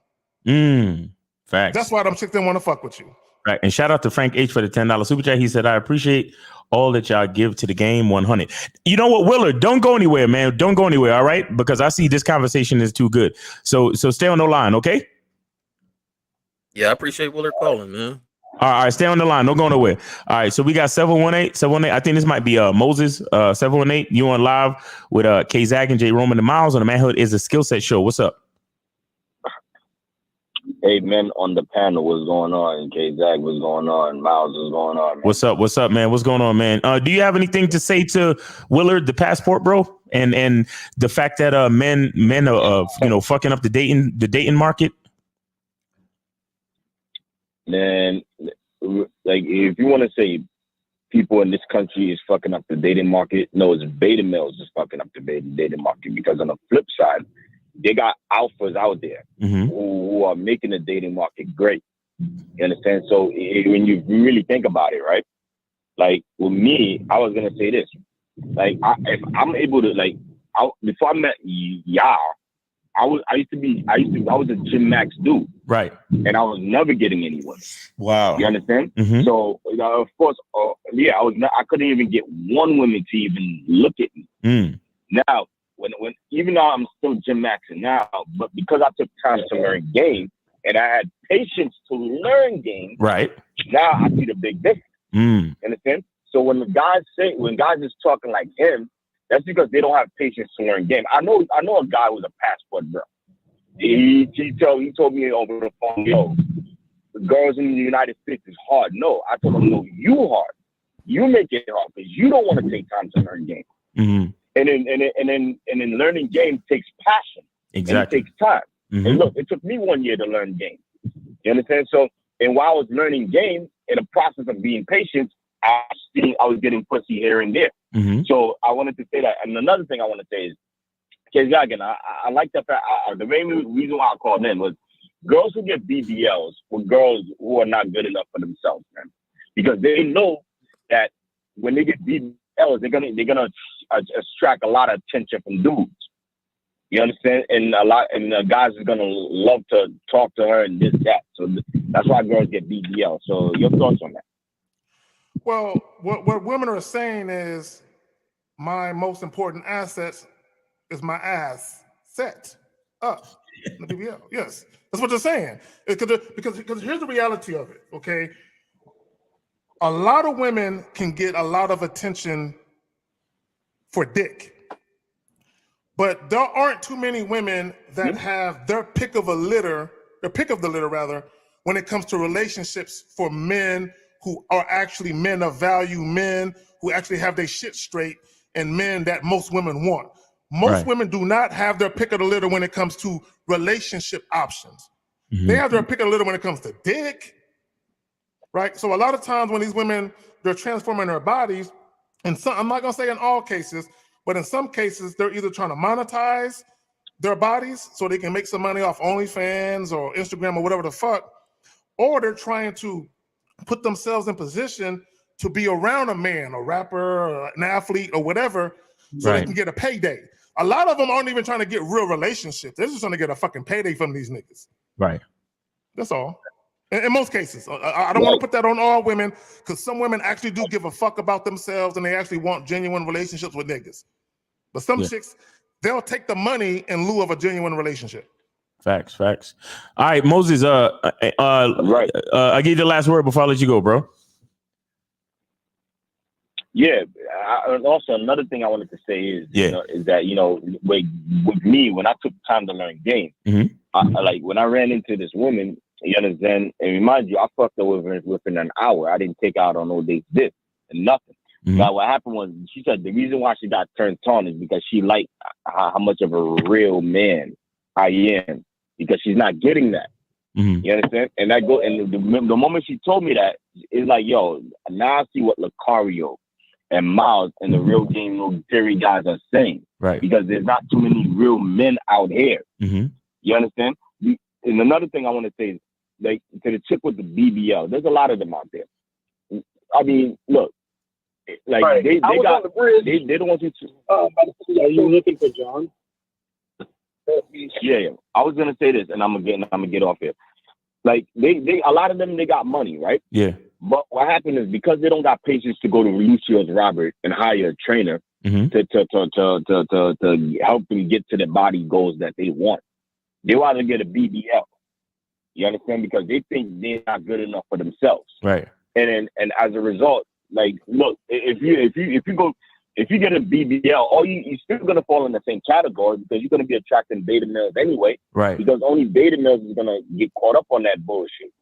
Facts. That's why them chicks didn't want to fuck with you. Right. And shout out to Frank H for the $10 super chat. He said, I appreciate all that y'all give to the game 100. You know what, Willard? Don't go anywhere, man. Don't go anywhere. All right. Because I see this conversation is too good. So stay on the line. OK. Yeah, I appreciate Willard calling, man. All right. Stay on the line. Don't go nowhere. All right. So we got 718. I think this might be Moses 718. You on live with K Zach and J Roman and Miles on the Manhood is a skill set show. What's up? Hey, men on the panel, what's going on? K-Zag, what's going on? Miles, what's going on, man? What's up, man? What's going on, man? Do you have anything to say to Willard, the passport, bro? And the fact that men are fucking up the dating market? Man, like, if you want to say people in this country is fucking up the dating market, no, it's beta males is fucking up the dating market, because on the flip side, they got alphas out there who are making the dating market great. You understand? So when you really think about it, right? Like with me, I was gonna say this. Like if I'm able to, before I met y'all, I was a Gym Max dude, right? And I was never getting anyone. Wow. You understand? So of course, I couldn't even get one woman to even look at me. Now, when even though I'm still Gym Maxing now, but because I took time to learn game and I had patience to learn game, right? Now I see the big difference. You understand? So when guys is talking like him, that's because they don't have patience to learn game. I know a guy who's a passport girl. He told me over the phone, yo, the girls in the United States is hard. No, I told him, no, you hard. You make it hard because you don't want to take time to learn game. And then learning game takes passion. Exactly. And it takes time. And look, it took me 1 year to learn game. You understand? So, and while I was learning game, in the process of being patient, I was getting pussy here and there. So I wanted to say that. And another thing I want to say is, again, I like the fact, the main reason why I called in was girls who get BBLs were girls who are not good enough for themselves, man. Because they know that when they get BBLs, they're gonna attract a lot of attention from dudes. You understand? And guys are gonna love to talk to her and this, that. So that's why girls get BBL. So your thoughts on that? Well, what women are saying is my most important assets is my ass set up. The BBL. Yes, that's what they're saying. Because here's the reality of it. Okay, a lot of women can get a lot of attention for dick, but there aren't too many women that have their pick of the litter rather, when it comes to relationships for men who are actually men of value, men who actually have their shit straight, and men that most women want. Most women do not have their pick of the litter when it comes to relationship options. Mm-hmm. They have their pick of the litter when it comes to dick, right? So a lot of times when these women, they're transforming their bodies, and some, I'm not gonna say in all cases, but in some cases, they're either trying to monetize their bodies so they can make some money off OnlyFans or Instagram or whatever the fuck, or they're trying to put themselves in position to be around a man, a rapper, or an athlete, or whatever, so they can get a payday. A lot of them aren't even trying to get real relationships. They're just trying to get a fucking payday from these niggas. Right. That's all. In most cases. I don't want to put that on all women, because some women actually do give a fuck about themselves and they actually want genuine relationships with niggas. But some chicks, they'll take the money in lieu of a genuine relationship. Facts. All right, Moses. I give you the last word before I let you go, bro. Yeah. And also another thing I wanted to say is, is that with me, when I took time to learn game, like when I ran into this woman, you understand, and remind you, I fucked her within an hour. I didn't take out on no dates, and nothing. Now what happened was, she said the reason why she got turned on is because she liked how much of a real man I am, because she's not getting that. You understand? And the moment she told me that, it's like, yo, now I see what Lucario and Miles and the real game, no theory guys are saying. Right. Because there's not too many real men out here. You understand? And another thing I want to say is, like, to the chick with the BBL, there's a lot of them out there. I mean, look, like they don't want you to. Are you looking for John? Yeah. I was gonna say this, and I'm gonna get off here. Like they a lot of them, they got money, right? Yeah. But what happened is, because they don't got patience to go to Lucio's Robert and hire a trainer to help them get to the body goals that they want, they want to get a BBL. You understand? Because they think they're not good enough for themselves. Right. And as a result, like, look, if you get a BBL, you're still gonna fall in the same category, because you're gonna be attracting beta males anyway. Right. Because only beta males is gonna get caught up on that bullshit.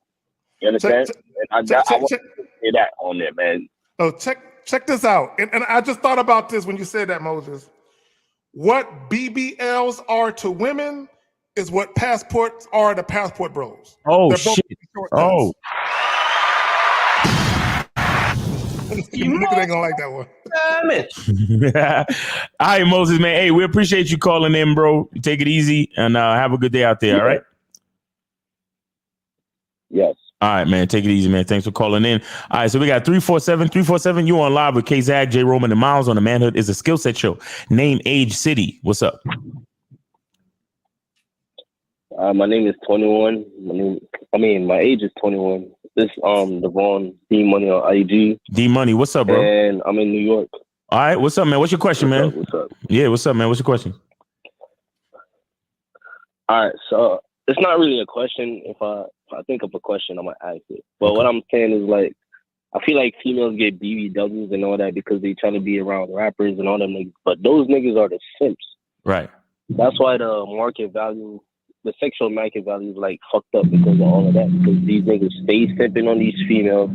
You understand? I want to say that on there, man. Oh, check this out. And I just thought about this when you said that, Moses. What BBLs are to women is what passports are to passport bros. Oh, shit. Oh. You niggas ain't gonna like that one. Damn it. All right, Moses, man. Hey, we appreciate you calling in, bro. Take it easy and have a good day out there. All right. Yes. All right, man. Take it easy, man. Thanks for calling in. All right, so we got 347. You on live with K-Zag, J. Roman, and Miles on the Manhood is a Skill Set Show. Name, age, city. What's up? My name is 21. My age is 21. This Devon D Money on IG. D Money, what's up, bro? And I'm in New York. All right, what's up, man? What's your question, man? What's up? Yeah, what's up, man? What's your question? All right, so it's not really a question. If I think of a question, I'm gonna ask it. But what I'm saying is, like, I feel like females get BBWs and all that because they try to be around rappers and all them niggas. But those niggas are the simps. Right. That's why the market value, the sexual market value is like fucked up because of all of that. Because these niggas stay simping on these females,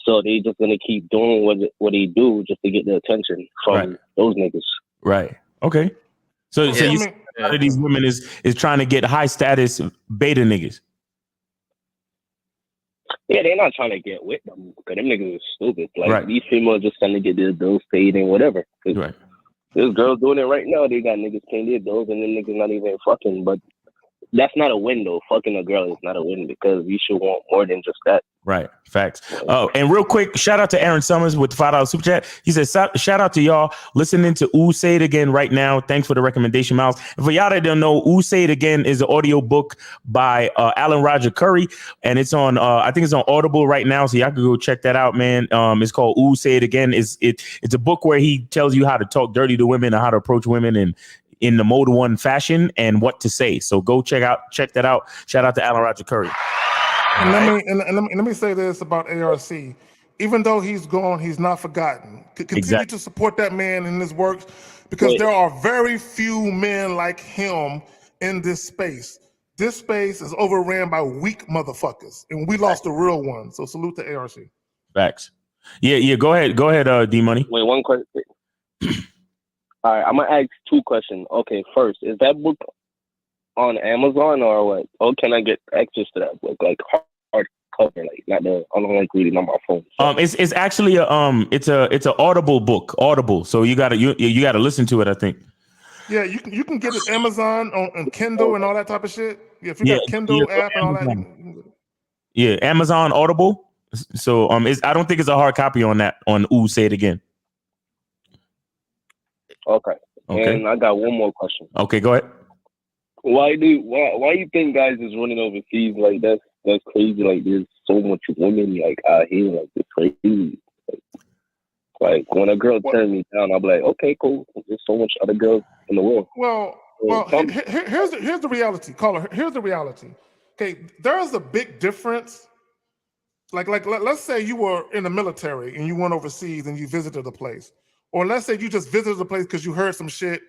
so they just gonna keep doing what they do just to get the attention from those niggas. Right. Okay. So you see, a lot of these women is trying to get high status beta niggas. Yeah, they're not trying to get with them because them niggas are stupid. Like these females just trying to get their bills paid and whatever. Right. There's girls doing it right now. They got niggas paying their bills and them niggas not even fucking. But that's not a win, though. Fucking a girl is not a win because you should want more than just that. Right. Facts. Oh, and real quick, shout out to Aaron Summers with the $5 super chat. He says, shout out to y'all listening to Ooh Say It Again right now. Thanks for the recommendation, Miles. And for y'all that don't know, Ooh Say It Again is an audio book by Alan Roger Curry. And it's on, I think it's on Audible right now. So y'all can go check that out, man. It's called Ooh Say It Again. It's a book where he tells you how to talk dirty to women and how to approach women and in the Mode 1 fashion and what to say. So go check that out. Shout out to Alan Roger Curry. And let me say this about ARC. Even though he's gone, he's not forgotten. Continue to support that man in his work, because there are very few men like him in this space. This space is overran by weak motherfuckers, and we lost the real one. So salute to ARC. Facts. Yeah. Go ahead, D Money. Wait, one question. All right, I'm gonna ask 2 questions. Okay, first, is that book on Amazon or what? Or can I get access to that book, like hard cover, like not the I don't like reading on my phone? So. It's actually it's an Audible book, Audible. So you gotta listen to it, I think. Yeah, you can get it Amazon on Kindle and all that type of shit. Yeah, if you got Kindle app and all that. Yeah, Amazon Audible. So I don't think it's a hard copy on that on Ooh, Say It Again. Okay. And I got one more question. Okay, go ahead. Why you think guys is running overseas like that? That's crazy. Like there's so much women like out here, like it's crazy. Like when a girl turns me down, I'll be like, okay, cool. There's so much other girls in the world. Well, here's the reality, caller. Here's the reality. Okay, there is a big difference. Like let's say you were in the military and you went overseas and you visited a place, or let's say you just visited a place because you heard some shit,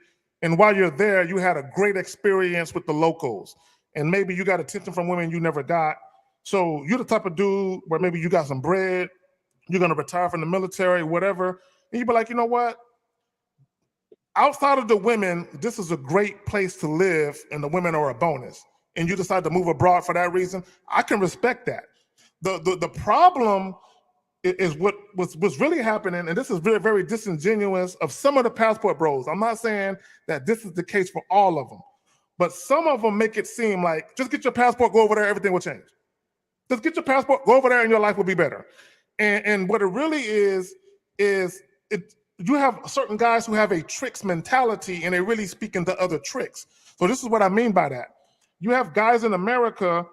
and while you're there, you had a great experience with the locals, and maybe you got attention from women you never got. So you're the type of dude where maybe you got some bread, you're gonna retire from the military, whatever, and you be like, you know what? Outside of the women, this is a great place to live, and the women are a bonus. And you decide to move abroad for that reason. I can respect that. The problem is what's really happening, and this is very, very disingenuous of some of the passport bros. I'm not saying that this is the case for all of them, but some of them make it seem like just get your passport, go over there, everything will change. Just get your passport, go over there, and your life will be better. And what it really is you have certain guys who have a tricks mentality, and they're really speaking to other tricks. So this is what I mean by that. You have guys in America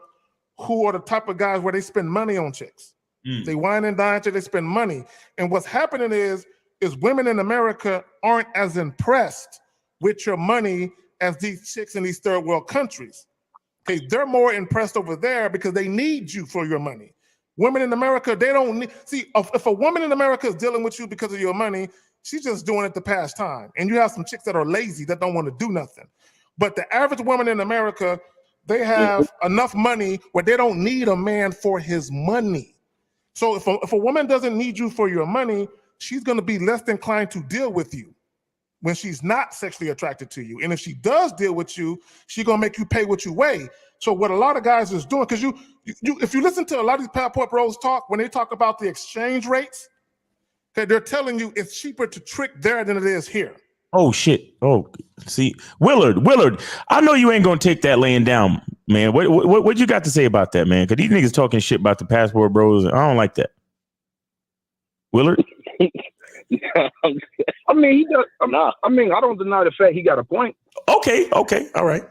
who are the type of guys where they spend money on chicks. They wine and dine till they spend money. And what's happening is women in America aren't as impressed with your money as these chicks in these third world countries. Okay, they're more impressed over there because they need you for your money. Women in America, they don't need, see, if a woman in America is dealing with you because of your money, she's just doing it to pass time. And you have some chicks that are lazy that don't want to do nothing. But the average woman in America, they have enough money where they don't need a man for his money. So if a woman doesn't need you for your money, she's going to be less inclined to deal with you when she's not sexually attracted to you. And if she does deal with you, she's going to make you pay what you weigh. So what a lot of guys is doing, because you if you listen to a lot of these passport bros talk, when they talk about the exchange rates, okay, they're telling you it's cheaper to trick there than it is here. Oh shit! Oh, see, Willard, I know you ain't gonna take that laying down, man. What you got to say about that, man? Because these niggas talking shit about the passport bros. I don't like that. Willard. I mean, he does. I mean, I don't deny the fact he got a point. Okay, all right.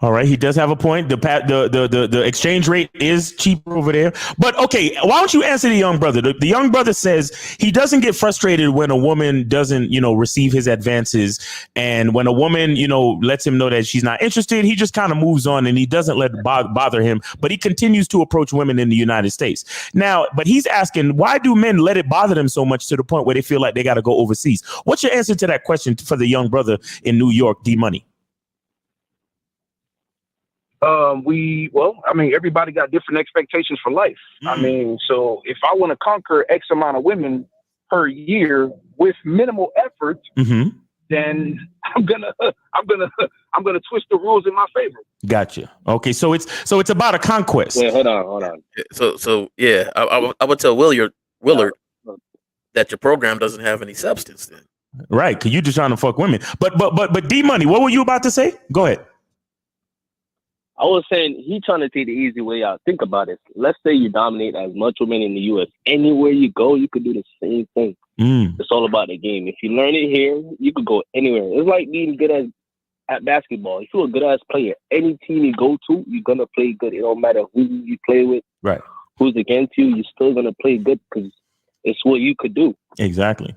All right, he does have a point. The exchange rate is cheaper over there. But okay, why don't you answer the young brother? The young brother says he doesn't get frustrated when a woman doesn't, receive his advances, and when a woman, lets him know that she's not interested, he just kind of moves on and he doesn't let it bother him. But he continues to approach women in the United States now. But he's asking, why do men let it bother them so much to the point where they feel like they got to go overseas? What's your answer to that question for the young brother in New York, D Money? Everybody got different expectations for life. I mean, so if I want to conquer X amount of women per year with minimal effort, then I'm gonna twist the rules in my favor. Gotcha. Okay, so it's about a conquest. Wait, hold on. So yeah, I would tell Willard that your program doesn't have any substance then. Right, because you're just trying to fuck women. But D Money, what were you about to say? Go ahead. I was saying he trying to take the easy way out. Think about it. Let's say you dominate as much women in the U.S. Anywhere you go, you could do the same thing. It's all about the game. If you learn it here, you could go anywhere. It's like being good at basketball. If you're a good ass player, any team you go to, you're gonna play good. It don't matter who you play with, right? Who's against you, you're still gonna play good because it's what you could do. Exactly.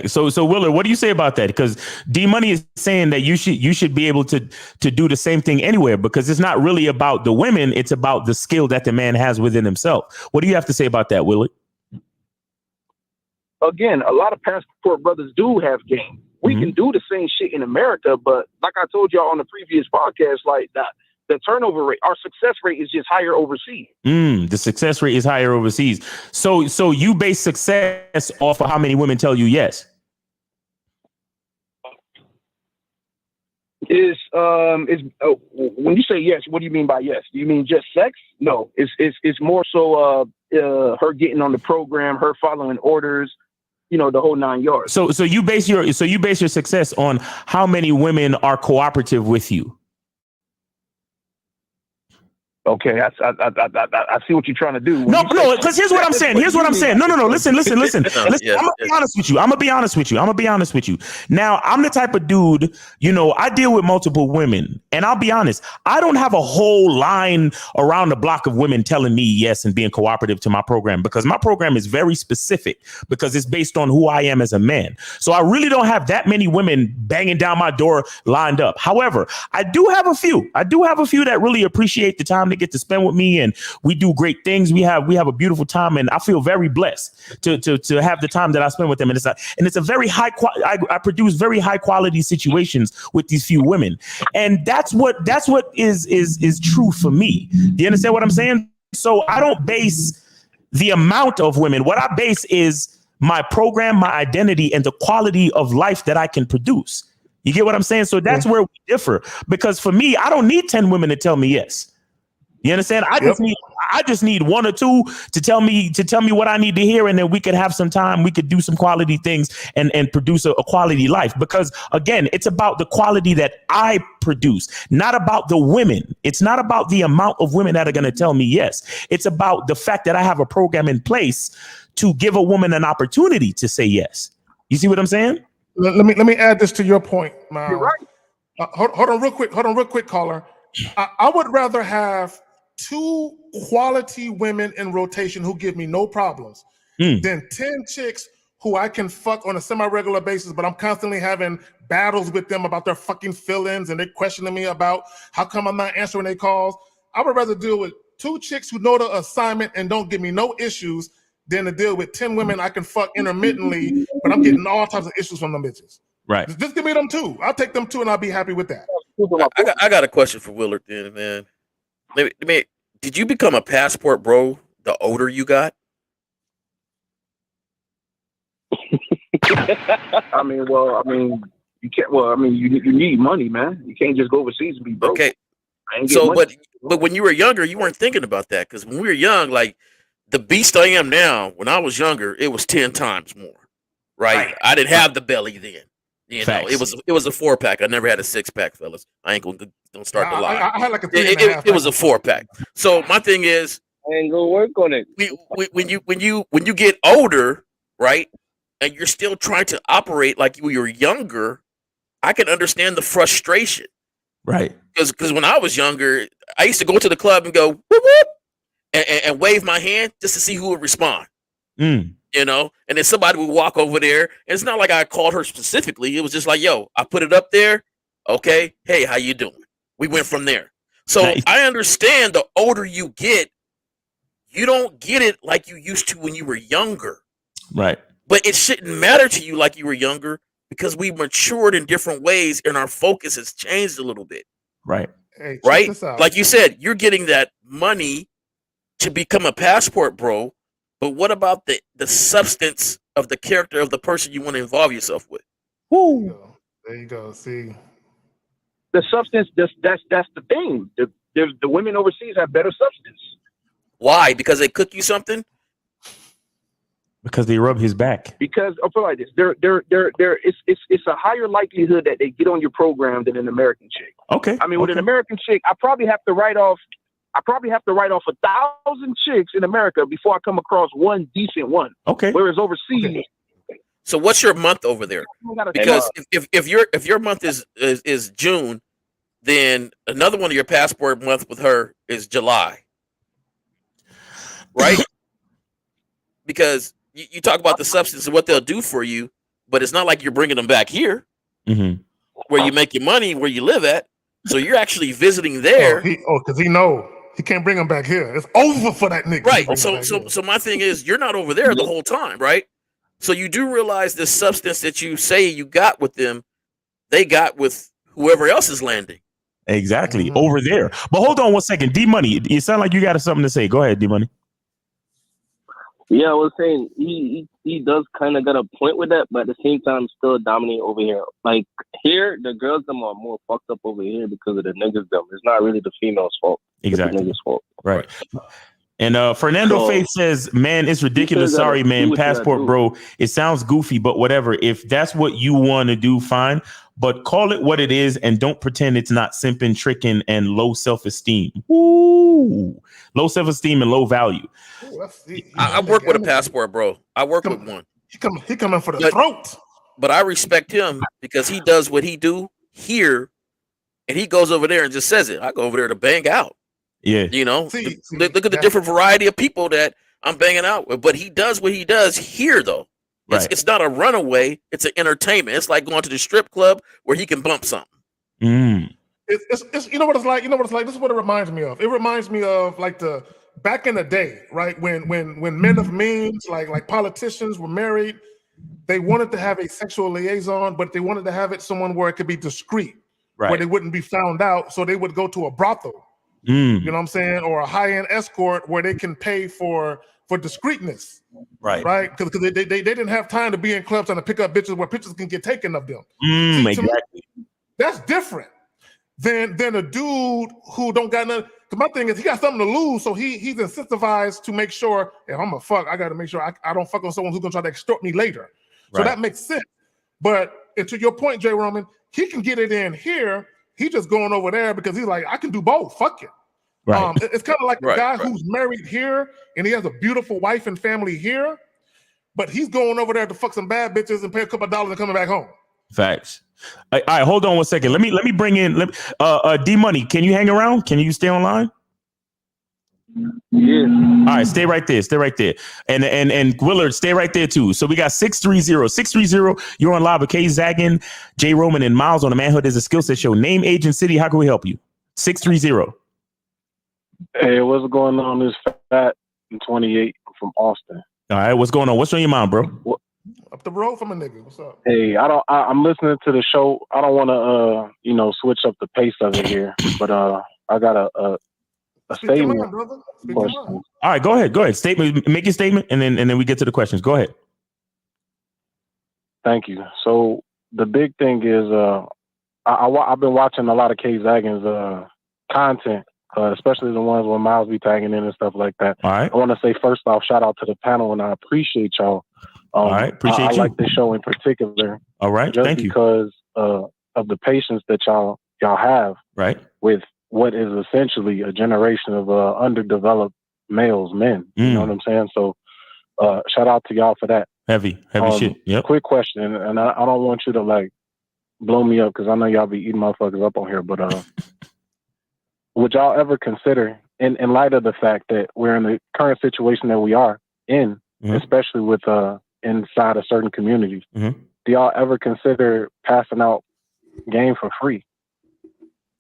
So Willard, what do you say about that? Because D Money is saying that you should be able to do the same thing anywhere, because it's not really about the women, it's about the skill that the man has within himself. What do you have to say about that, Willard? Again, a lot of passport brothers do have game. We can do the same shit in America, but like I told y'all on the previous podcast, like the turnover rate, our success rate is just higher overseas. The success rate is higher overseas. So you base success off of how many women tell you yes. When you say yes, what do you mean by yes? Do you mean just sex? No, it's more so her getting on the program, her following orders, the whole 9 yards. So you base your success on how many women are cooperative with you. Okay, I see what you're trying to do. No, because here's what I'm saying. No. Listen. I'm gonna be honest with you. Now, I'm the type of dude, I deal with multiple women, and I'll be honest, I don't have a whole line around the block of women telling me yes and being cooperative to my program, because my program is very specific because it's based on who I am as a man. So I really don't have that many women banging down my door lined up. However, I do have a few that really appreciate the time to get to spend with me, and we do great things. We have a beautiful time, and I feel very blessed to have the time that I spend with them. And it's a very high I produce very high quality situations with these few women, and that's what is true for me. Do you understand what I'm saying? So I don't base the amount of women. What I base is my program, my identity, and the quality of life that I can produce. You get what I'm saying? So that's where we differ, because for me, I don't need 10 women to tell me yes. You understand? I just need one or two to tell me what I need to hear, and then we could have some time. We could do some quality things and produce a quality life. Because again, it's about the quality that I produce, not about the women. It's not about the amount of women that are going to tell me yes. It's about the fact that I have a program in place to give a woman an opportunity to say yes. You see what I'm saying? Let me add this to your point, Miles. You're right. Hold on real quick, caller. I would rather have 2 quality women in rotation who give me no problems than 10 chicks who I can fuck on a semi-regular basis, but I'm constantly having battles with them about their fucking feelings, and they're questioning me about how come I'm not answering their calls. I would rather deal with 2 chicks who know the assignment and don't give me no issues than to deal with 10 women I can fuck intermittently, but I'm getting all types of issues from them bitches. Right. Just give me them 2. I'll take them 2 and I'll be happy with that. I got a question for Willard then, man. Did you become a passport bro the older you got? You can't. Well, you need money, man. You can't just go overseas and be broke. Okay. So, but when you were younger, you weren't thinking about that, because when we were young, like the beast I am now, when I was younger, it was 10 times more. Right? I didn't have the belly then. It was a 4-pack. I never had a 6-pack, fellas. I ain't gonna start the lie. I had like a 3.5. It was a 4-pack. So my thing is, I ain't gonna work on it. When you get older, right, and you're still trying to operate like you were younger, I can understand the frustration. Right. Because when I was younger, I used to go to the club and go whoop whoop and wave my hand just to see who would respond. And then somebody would walk over there, and it's not like I called her specifically. It was just like, yo, I put it up there. Okay. Hey, how you doing? We went from there. So nice. I understand the older you get, you don't get it like you used to when you were younger. Right. But it shouldn't matter to you like you were younger, because we matured in different ways and our focus has changed a little bit. Right. Hey, right. Like you said, you're getting that money to become a passport bro. But what about the substance of the character of the person you want to involve yourself with? Woo. There you go. See, the substance. That's the thing. The women overseas have better substance. Why? Because they cook you something? Because they rub his back. Because I'll put it like this: it's a higher likelihood that they get on your program than an American chick. Okay. I mean, with an American chick, I probably have to write off 1,000 chicks in America before I come across one decent one. Okay. Whereas overseas. So what's your month over there? Because if your month is June, then another one of your passport month with her is July. Right? Because you talk about the substance and what they'll do for you, but it's not like you're bringing them back here, where you make your money, where you live at. So you're actually visiting there. Because he know he can't bring them back here. It's over for that nigga. Right. So my thing is, you're not over there the whole time, right? So you do realize the substance that you say you got with them, they got with whoever else is landing. Exactly. Over there. But hold on 1 second. D Money, you sound like you got something to say. Go ahead, D Money. Yeah, I was saying he does kind of got a point with that, but at the same time, still dominating over here. Like here, the girls them are more fucked up over here because of the niggas them. It's not really the female's fault. Exactly. It's the niggas' fault. Right. And Fernando Faith says, man, it's ridiculous. Sorry, man. Passport, bro. It sounds goofy, but whatever. If that's what you want to do, fine. But call it what it is and don't pretend it's not simping, tricking, and low self-esteem. Ooh. Low self-esteem and low value. Ooh, I work with a passport, bro. I work with one. He coming for the throat. But I respect him because he does what he do here, and he goes over there and just says it. I go over there to bang out. Yeah. You know, look at the different variety of people that I'm banging out with. But he does what he does here, though. It's not a runaway. It's an entertainment. It's like going to the strip club where he can bump something. It's you know what it's like. You know what it's like. This is what it reminds me of. It reminds me of like the back in the day, right? When men of means, like politicians, were married, they wanted to have a sexual liaison, but they wanted to have it someone where it could be discreet, where they wouldn't be found out. So they would go to a brothel. You know what I'm saying? Or a high-end escort where they can pay for discreetness. Right? Because they didn't have time to be in clubs and to pick up bitches where pictures can get taken of them. Exactly. That's different than a dude who don't got nothing. Because my thing is he got something to lose, so he's incentivized to make sure if I'm gonna fuck, I got to make sure I don't fuck on someone who's gonna try to extort me later. So that makes sense. But and to your point, Jay Roman, he can get it in here. He just going over there because he's like, I can do both. Fuck it. It's kind of like the guy who's married here and he has a beautiful wife and family here, but he's going over there to fuck some bad bitches and pay a couple of dollars and coming back home. Facts. All right, hold on 1 second. Let me bring in D Money. Can you hang around? Can you stay online? Yeah. All right, stay right there. Stay right there. And Willard, stay right there too. So we got 630. You're on live with K Zaggin, Jay Roman, and Miles on the Manhood is a Skill Set Show. Name, age, and city. How can we help you? 630. Hey, what's going on? This Fat 28 from Austin. All right, what's going on? What's on your mind, bro? Up the road from a nigga. What's up? Hey, I'm listening to the show. I don't want to switch up the pace of it here, but I got a statement. All right, go ahead. Statement. Make your statement, and then we get to the questions. Go ahead. Thank you. So the big thing is, I've been watching a lot of K Zaggin's content, especially the ones where Miles be tagging in and stuff like that. All right. I want to say first off, shout out to the panel, and I appreciate y'all. All right, appreciate I you. like this show in particular. All right, just thank you. Because of the patience that y'all have with what is essentially a generation of underdeveloped men. You know what I'm saying? So shout out to y'all for that. Heavy shit. Yep. Quick question, and I don't want you to like blow me up because I know y'all be eating motherfuckers up on here, but would y'all ever consider, in light of the fact that we're in the current situation that we are in, especially with inside of certain communities, do y'all ever consider passing out game for free?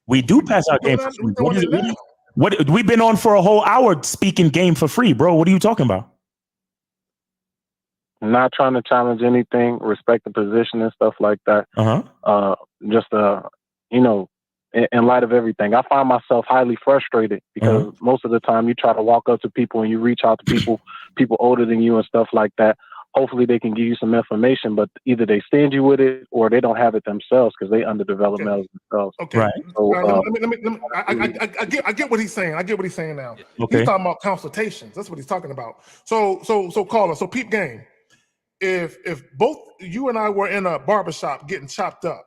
We do pass out game for free. What we've been on for a whole hour speaking game for free, bro. What are you talking about? Not trying to challenge anything, respect the position and stuff like that. Just in light of everything, I find myself highly frustrated because most of the time you try to walk up to people and you reach out to people older than you and stuff like that. Hopefully they can give you some information, but either they send you with it or they don't have it themselves because they underdeveloped males themselves. Okay. Right. So, I get what he's saying. I get what he's saying now. Okay. He's talking about consultations. That's what he's talking about. So caller. So peep game. If both you and I were in a barbershop getting chopped up,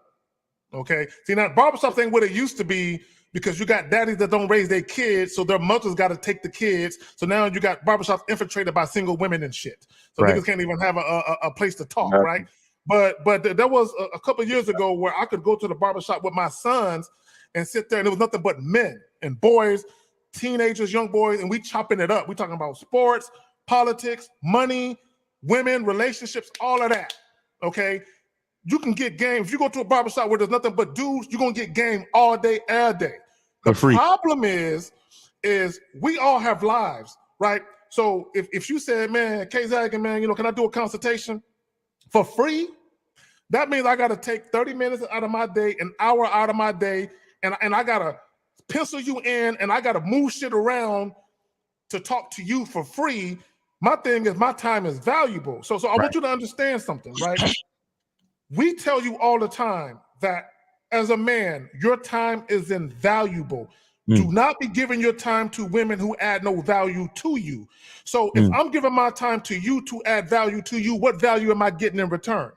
okay. See, now barbershops ain't what it used to be because you got daddies that don't raise their kids, so their mothers got to take the kids. So now you got barbershops infiltrated by single women and shit. So niggas can't even have a place to talk, right? But there was a couple of years ago where I could go to the barbershop with my sons and sit there, and it was nothing but men and boys, teenagers, young boys, and we chopping it up. We talking about sports, politics, money, women, relationships, all of that. Okay. You can get game. If you go to a barbershop where there's nothing but dudes, you're gonna get game all day, every day. The problem is we all have lives, right? So if you said, man, K Zaggin, man, can I do a consultation for free? That means I gotta take 30 minutes out of my day, an hour out of my day, and I gotta pencil you in and I gotta move shit around to talk to you for free. my thing is my time is valuable. So I want you to understand something, right? We tell you all the time that as a man, your time is invaluable. Do not be giving your time to women who add no value to you. So if I'm giving my time to you to add value to you, what value am I getting in return?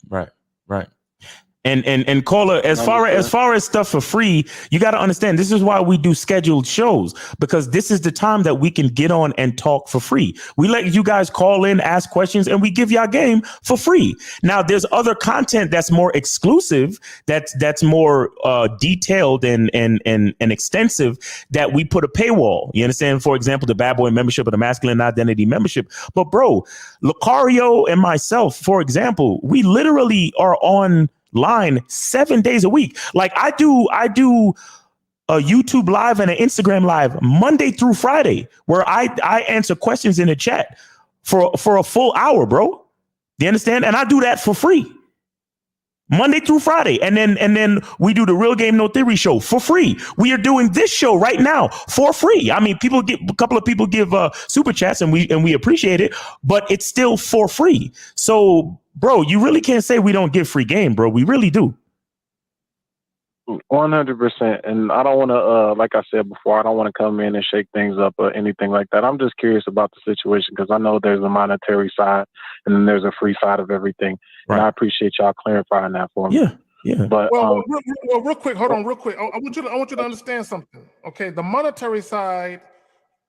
Right. And caller, as far as stuff for free, you got to understand this is why we do scheduled shows, because this is the time that we can get on and talk for free. We let you guys call in, ask questions, and we give y'all game for free. Now, there's other content that's more exclusive, that's more detailed and extensive, that we put a paywall. You understand? For example, the Bad Boy membership or the Masculine Identity membership. But bro, Lucario and myself, for example, we literally are on line 7 days a week. Like I do a YouTube live and an Instagram live Monday through Friday, where I answer questions in the chat for a full hour, bro. Do you understand? And I do that for free Monday through Friday. And then we do the Real Game No Theory show for free. We are doing this show right now for free. I mean, a couple of people give super chats and we appreciate it, but it's still for free. So bro, you really can't say we don't give free game, bro. We really do. 100%. And I don't want to, like I said before, I don't want to come in and shake things up or anything like that. I'm just curious about the situation because I know there's a monetary side and then there's a free side of everything. Right. And I appreciate y'all clarifying that for me. Yeah. But real quick, hold on, real quick. I want you to understand something. Okay, the monetary side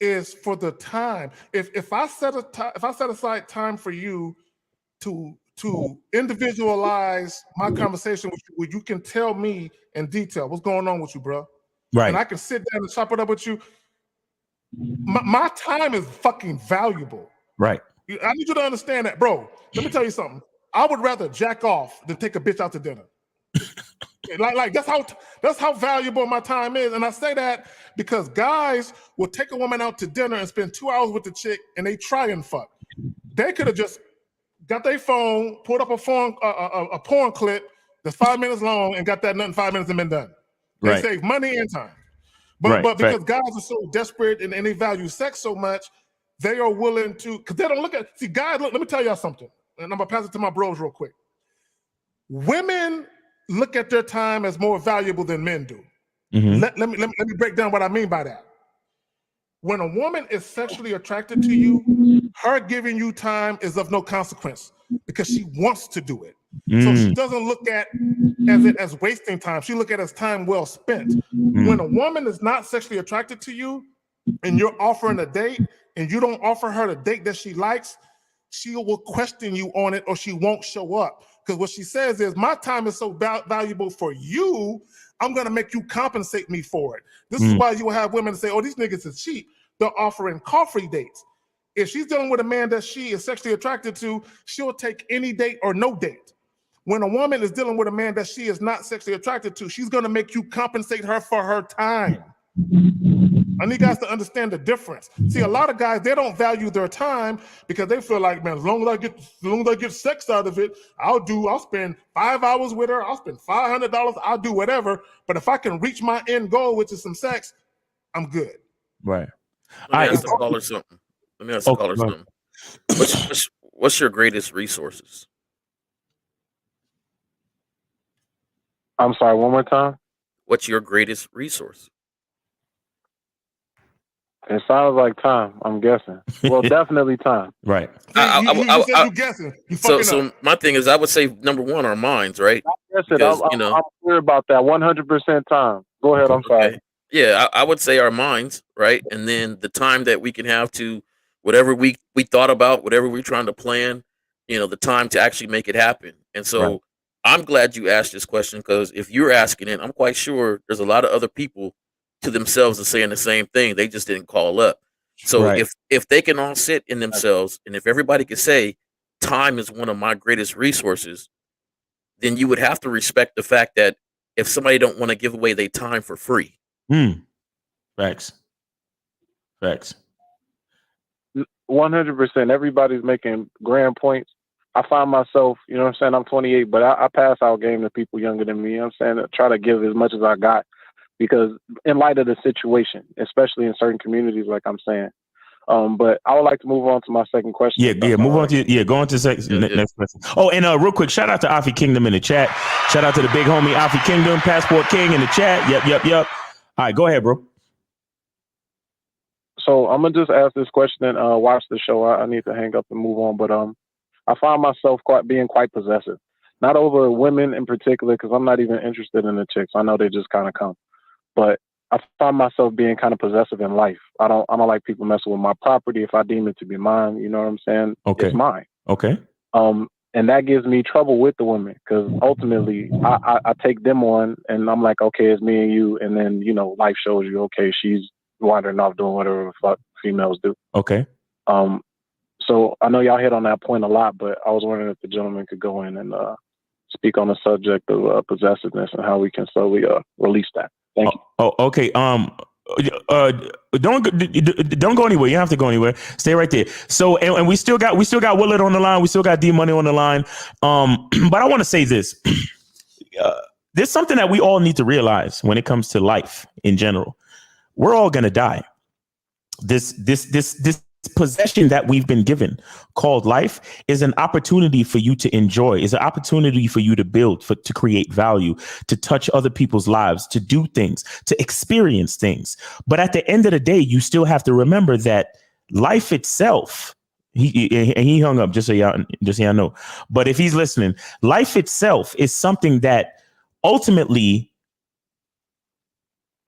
is for the time. If I set aside time for you to individualize my conversation with you, where you can tell me in detail what's going on with you, bro. Right. And I can sit down and chop it up with you. My time is fucking valuable. Right. I need you to understand that, bro. Let me tell you something. I would rather jack off than take a bitch out to dinner. like that's how valuable my time is. And I say that because guys will take a woman out to dinner and spend 2 hours with the chick and they try and fuck. They could have just got their phone, pulled up a porn clip that's 5 minutes long and got that nut in 5 minutes and been done. They save money and time. But because guys are so desperate and they value sex so much, they are willing to, because they don't guys, look, let me tell y'all something. And I'm gonna pass it to my bros real quick. Women look at their time as more valuable than men do. Let me break down what I mean by that. When a woman is sexually attracted to you, her giving you time is of no consequence because she wants to do it. So she doesn't look at it as wasting time. She look at it as time well spent. When a woman is not sexually attracted to you and you're offering a date and you don't offer her the date that she likes, she will question you on it or she won't show up. Because what she says is, my time is so valuable for you, I'm going to make you compensate me for it. This is why you will have women say, oh, these niggas is cheap. They're offering coffee dates. If she's dealing with a man that she is sexually attracted to, she'll take any date or no date. When a woman is dealing with a man that she is not sexually attracted to, she's going to make you compensate her for her time. I need guys to understand the difference. See, a lot of guys, they don't value their time because they feel like, man, as long as I get sex out of it, I'll spend 5 hours with her, I'll spend $500, I'll do whatever. But if I can reach my end goal, which is some sex, I'm good. Right. Let me ask the caller something. What's your greatest resources? I'm sorry, one more time. What's your greatest resource? It sounds like time, I'm guessing. Well, definitely time. Right. You said you guessing. So my thing is, I would say number one, our minds, right? I'm clear about that. 100% time. Go ahead, I'm sorry. Okay. Yeah, I would say our minds, right? And then the time that we can have to whatever we thought about, whatever we're trying to plan, the time to actually make it happen. And so I'm glad you asked this question, because if you're asking it, I'm quite sure there's a lot of other people to themselves are saying the same thing. They just didn't call up. So if they can all sit in themselves, and if everybody could say time is one of my greatest resources, then you would have to respect the fact that if somebody don't want to give away their time for free. Facts. 100%. Everybody's making grand points. I find myself, I'm 28, but I pass out game to people younger than me. I try to give as much as I got, because in light of the situation, especially in certain communities, like I'm saying, But I would like to move on to my second question. Yeah. Move on to go on to next question. Oh, and real quick, shout out to Afi Kingdom in the chat. Shout out to the big homie Afi Kingdom, Passport King in the chat. Yep. All right, go ahead, bro. So I'm gonna just ask this question and watch the show. I need to hang up and move on. But I find myself being quite possessive, not over women in particular, because I'm not even interested in the chicks. I know they just kind of come, but I find myself being kind of possessive in life. I don't like people messing with my property if I deem it to be mine. You know what I'm saying? Okay. It's mine. Okay. And that gives me trouble with the women because ultimately I take them on and I'm like, okay, it's me and you. And then, you know, life shows you, okay, she's wandering off doing whatever the fuck females do. Okay. So I know y'all hit on that point a lot, but I was wondering if the gentleman could go in and speak on the subject of possessiveness and how we can slowly release that. Thank you. Oh, okay. Don't go anywhere. You don't have to go anywhere. Stay right there. So, and we still got Willard on the line. We still got D Money on the line. But I want to say this. There's something that we all need to realize when it comes to life in general. We're all gonna die. This possession that we've been given called life is an opportunity for you to enjoy, is an opportunity for you to build, to create value, to touch other people's lives, to do things, to experience things. But at the end of the day, you still have to remember that life itself, he hung up just so y'all know. But if he's listening, life itself is something that ultimately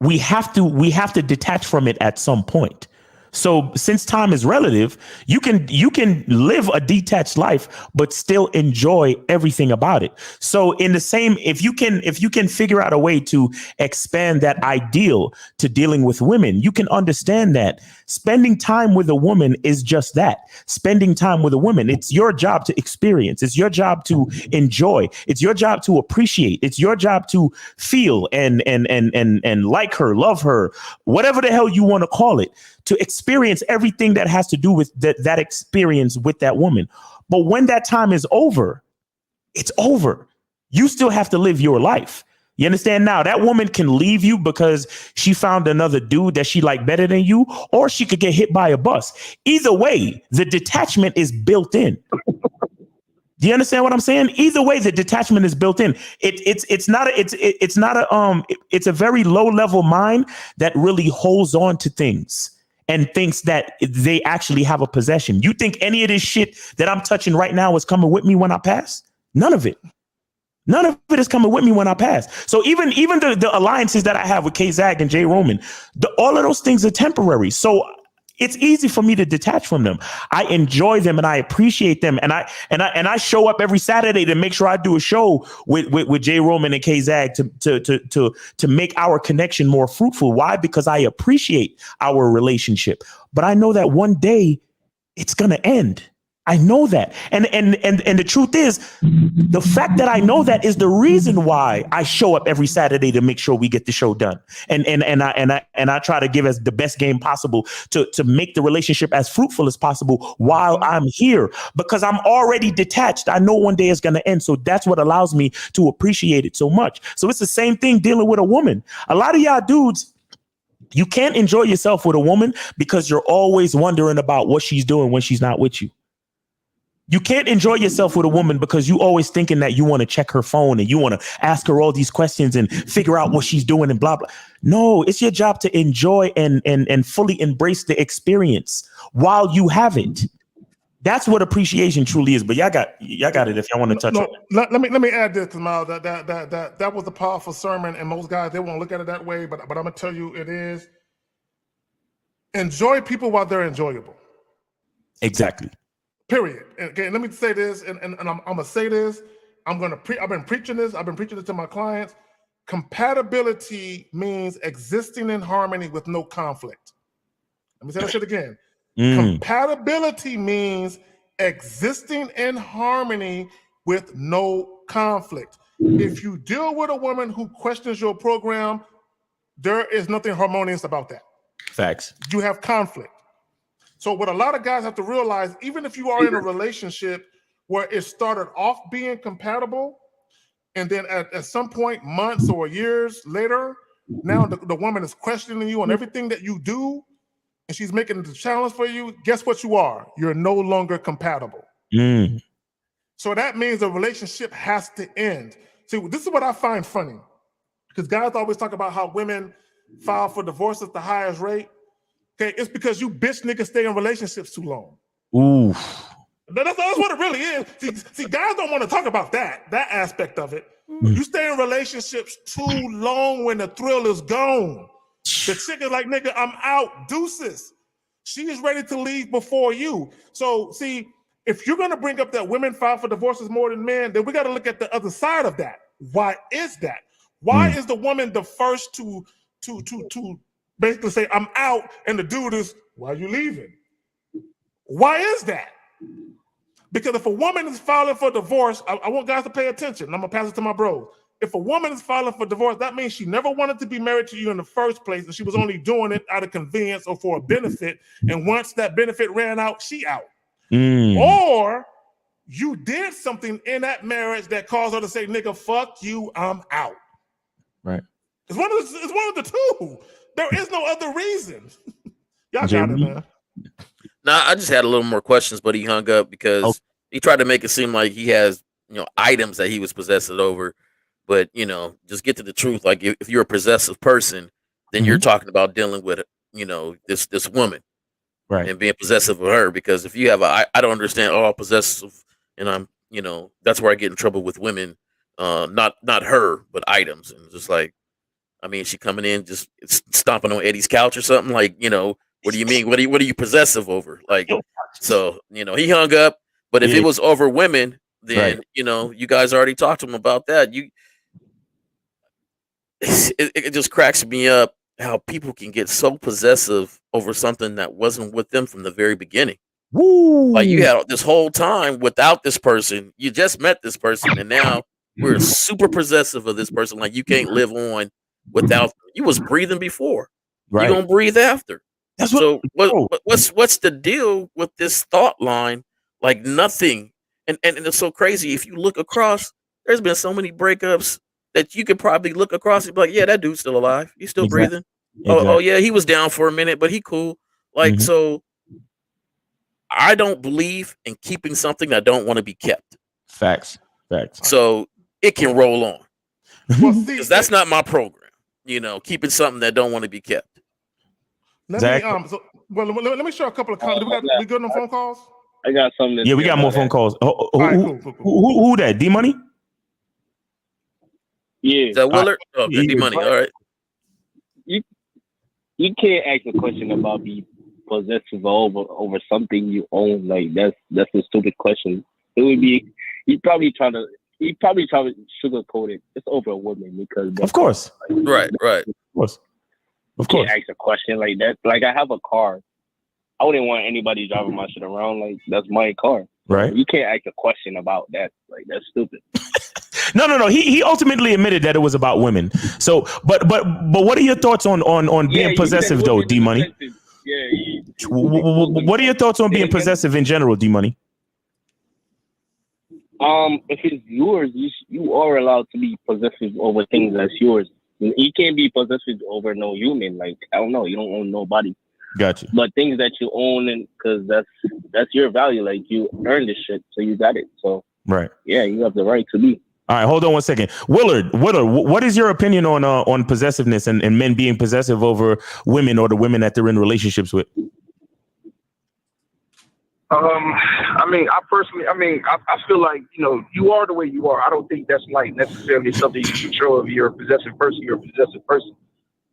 we have to detach from it at some point. So since time is relative, you can live a detached life, but still enjoy everything about it. So in the same, if you can figure out a way to expand that ideal to dealing with women, you can understand that spending time with a woman is just that. Spending time with a woman. It's your job to experience. It's your job to enjoy. It's your job to appreciate. It's your job to feel and like her, love her, whatever the hell you want to call it, to experience everything that has to do with that experience with that woman. But when that time is over, it's over. You still have to live your life. You understand? Now that woman can leave you because she found another dude that she liked better than you, or she could get hit by a bus. Either way, the detachment is built in. Do you understand what I'm saying? Either way, the detachment is built in. It's a very low level mind that really holds on to things and thinks that they actually have a possession. You think any of this shit that I'm touching right now is coming with me when I pass? None of it. None of it is coming with me when I pass. So even the alliances that I have with K-Zag and Jay Roman, all of those things are temporary. So it's easy for me to detach from them. I enjoy them and I appreciate them. And I show up every Saturday to make sure I do a show with Jay Roman and K-Zag to make our connection more fruitful. Why? Because I appreciate our relationship. But I know that one day it's gonna end. I know that. And the truth is, the fact that I know that is the reason why I show up every Saturday to make sure we get the show done. And I try to give us the best game possible to make the relationship as fruitful as possible while I'm here, because I'm already detached. I know one day it's going to end. So that's what allows me to appreciate it so much. So it's the same thing dealing with a woman. A lot of y'all dudes, you can't enjoy yourself with a woman because you're always wondering about what she's doing when she's not with you. You can't enjoy yourself with a woman because you always thinking that you want to check her phone and you want to ask her all these questions and figure out what she's doing and blah, blah. No, it's your job to enjoy and fully embrace the experience while you have it. That's what appreciation truly is. But y'all got it if y'all want to touch on it. Let me add this, Kamal. That was a powerful sermon, and most guys, they won't look at it that way, but I'm gonna tell you it is. Enjoy people while they're enjoyable. Exactly. Period. Okay, let me say this, and I'm gonna say this. I've been preaching this. I've been preaching this to my clients. Compatibility means existing in harmony with no conflict. Let me say that shit again. Compatibility means existing in harmony with no conflict. If you deal with a woman who questions your program, there is nothing harmonious about that. Facts. You have conflict. So what a lot of guys have to realize, even if you are in a relationship where it started off being compatible, and then at some point, months or years later, now the woman is questioning you on everything that you do, and she's making it a challenge for you, guess what you are? You're no longer compatible. So that means the relationship has to end. See, this is what I find funny, because guys always talk about how women file for divorce at the highest rate. Okay, it's because you bitch niggas stay in relationships too long. Ooh. That's what it really is. See, guys don't want to talk about that aspect of it. You stay in relationships too long when the thrill is gone. The chick is like, nigga, I'm out, deuces. She is ready to leave before you. So, see, if you're going to bring up that women file for divorces more than men, then we got to look at the other side of that. Why is that? Why is the woman the first to basically say, I'm out, and the dude is, why are you leaving? Why is that? Because if a woman is filing for divorce, I want guys to pay attention. I'm going to pass it to my bros. If a woman is filing for divorce, that means she never wanted to be married to you in the first place, and she was only doing it out of convenience or for a benefit. And once that benefit ran out, she out. Or you did something in that marriage that caused her to say, nigga, fuck you, I'm out. Right. It's one of the two. There is no other reason. Y'all got it, man. Nah, I just had a little more questions, but he hung up because he tried to make it seem like he has, items that he was possessed over. But, just get to the truth. Like, if you're a possessive person, then you're talking about dealing with, this woman. Right. And being possessive of her. Because if you have I don't understand possessive, and I'm, that's where I get in trouble with women. Not her, but items. And just like, I mean, she coming in just stomping on Eddie's couch or something. Like, what do you mean? What are you possessive over? Like, so, he hung up. But if it was over women, then, you guys already talked to him about that. It just cracks me up how people can get so possessive over something that wasn't with them from the very beginning. Woo. Like, you had this whole time without this person. You just met this person, and now we're super possessive of this person. Like, you can't live on without them. You was breathing before. Right. You're gonna breathe after. That's what's the deal with this thought line? Like, nothing. And it's so crazy. If you look across, there's been so many breakups that you could probably look across and be like, yeah, that dude's still alive. He's still breathing. Oh yeah, he was down for a minute, but he cool. Like, so I don't believe in keeping something that don't want to be kept. Facts. So it can roll on. Because that's not my program. Keeping something that don't want to be kept. Let me show a couple of comments. We good on phone calls? I got something. Yeah, we got more phone calls. Cool. Who that? D Money? Yeah. Is that Willard? D Money. All right. You can't ask a question about being possessive over something you own. Like, that's a stupid question. It would be he probably try to sugarcoat it. It's over a woman because of course. Right. Of course. Can't ask a question like that. Like, I have a car. I wouldn't want anybody driving my shit around. Like, that's my car. Right. You can't ask a question about that. Like, that's stupid. No. He ultimately admitted that it was about women. So, but what are your thoughts on being possessive though, D Money? Yeah. What are your thoughts on being possessive in general, D Money? If it's yours, you are allowed to be possessive over things that's yours. You can't be possessive over no human. Like, I don't know, you don't own nobody. Gotcha. But things that you own, and because that's your value. Like, you earned this shit, so you got it. So right. Yeah, you have the right to be. All right, hold on one second. Willard, what is your opinion on possessiveness and men being possessive over women or the women that they're in relationships with? I feel like, you are the way you are. I don't think that's like necessarily something you control. If you're a possessive person, you're a possessive person.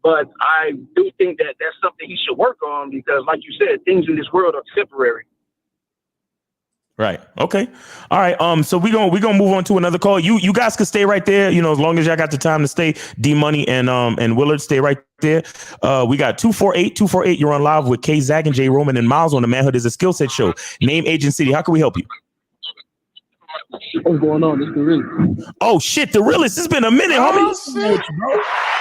But I do think that that's something he should work on because, like you said, things in this world are temporary. Right. Okay. All right. So we're gonna move on to another call. You guys can stay right there. As long as y'all got the time to stay. D Money and Willard, stay right there. We got 248. You're on live with K Zag and J Roman and Miles on the Manhood is a Skill Set show. Name, age, and city. How can we help you? What's going on? This is the realist. Oh shit, the realist. It's been a minute, homie. Shit.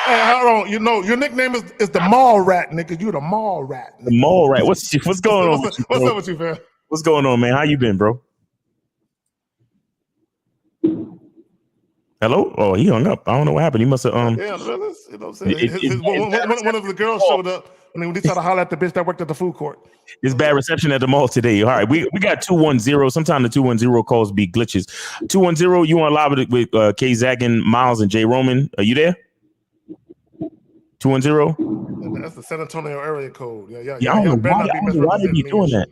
Hey, hold on. Your nickname is the mall rat, nigga. You the mall rat. The mall rat. What's going on? What's up with you, man? What's going on, man? How you been, bro? Hello? Oh, he hung up. I don't know what happened. He must have Yeah, fellas. You know what I'm saying? One of the girls showed up. when they try to holler at the bitch that worked at the food court. It's bad reception at the mall today. All right, we got 210. Sometimes the 210 calls be glitches. 210, you on live with K Zaggin, Miles, and Jay Roman. Are you there? 210. That's the San Antonio area code. Yeah. I don't know why they be doing that.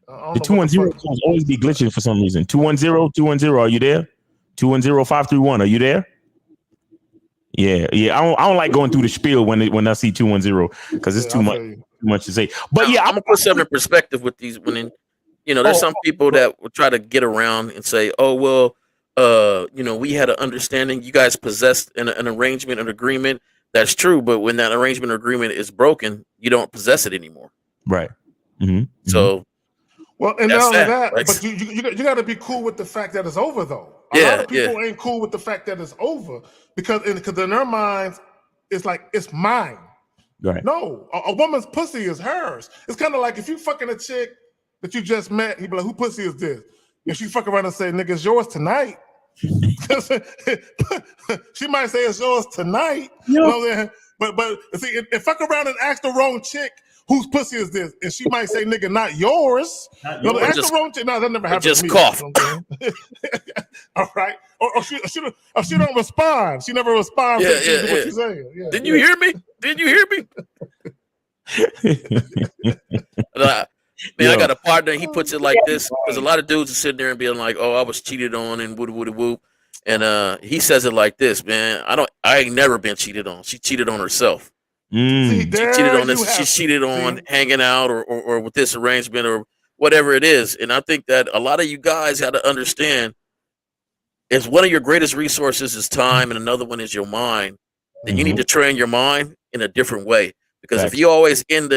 The 210 calls always be glitching for some reason. 210, are you there? 210-531, are you there? Yeah. I don't like going through the spiel when I see 210 because it's too much to say. But I'm gonna put something in perspective with these. There's some people that will try to get around and say, "Oh well, we had an understanding. You guys possessed an arrangement, an agreement." That's true, but when that arrangement or agreement is broken, you don't possess it anymore. Right. Mm-hmm. So. Well, and not only that, right? But you got to be cool with the fact that it's over, though. A lot of people ain't cool with the fact that it's over because in their minds, it's like it's mine. Right. No, a woman's pussy is hers. It's kind of like if you fucking a chick that you just met, he'd be like, "Who pussy is this?" And she fuck around and say, "Nigga, it's yours tonight." She might say it's yours tonight. Yep. You know what I'm saying? But see, if fuck around and ask the wrong chick, whose pussy is this? And she might say, "Nigga, not yours." Ask the wrong chick. No, that never happened. Just to me. cough. All right. Or she don't respond. She never responds to what she's saying. Yeah, Didn't you hear me? Didn't you hear me? I got a partner. He puts it like this because a lot of dudes are sitting there and being like, "Oh, I was cheated on," and whoop. And he says it like this, man. I ain't never been cheated on. She cheated on herself. She cheated on this. She cheated on hanging out or with this arrangement or whatever it is. And I think that a lot of you guys got to understand, if one of your greatest resources is time and another one is your mind, then you need to train your mind in a different way. Because if you always end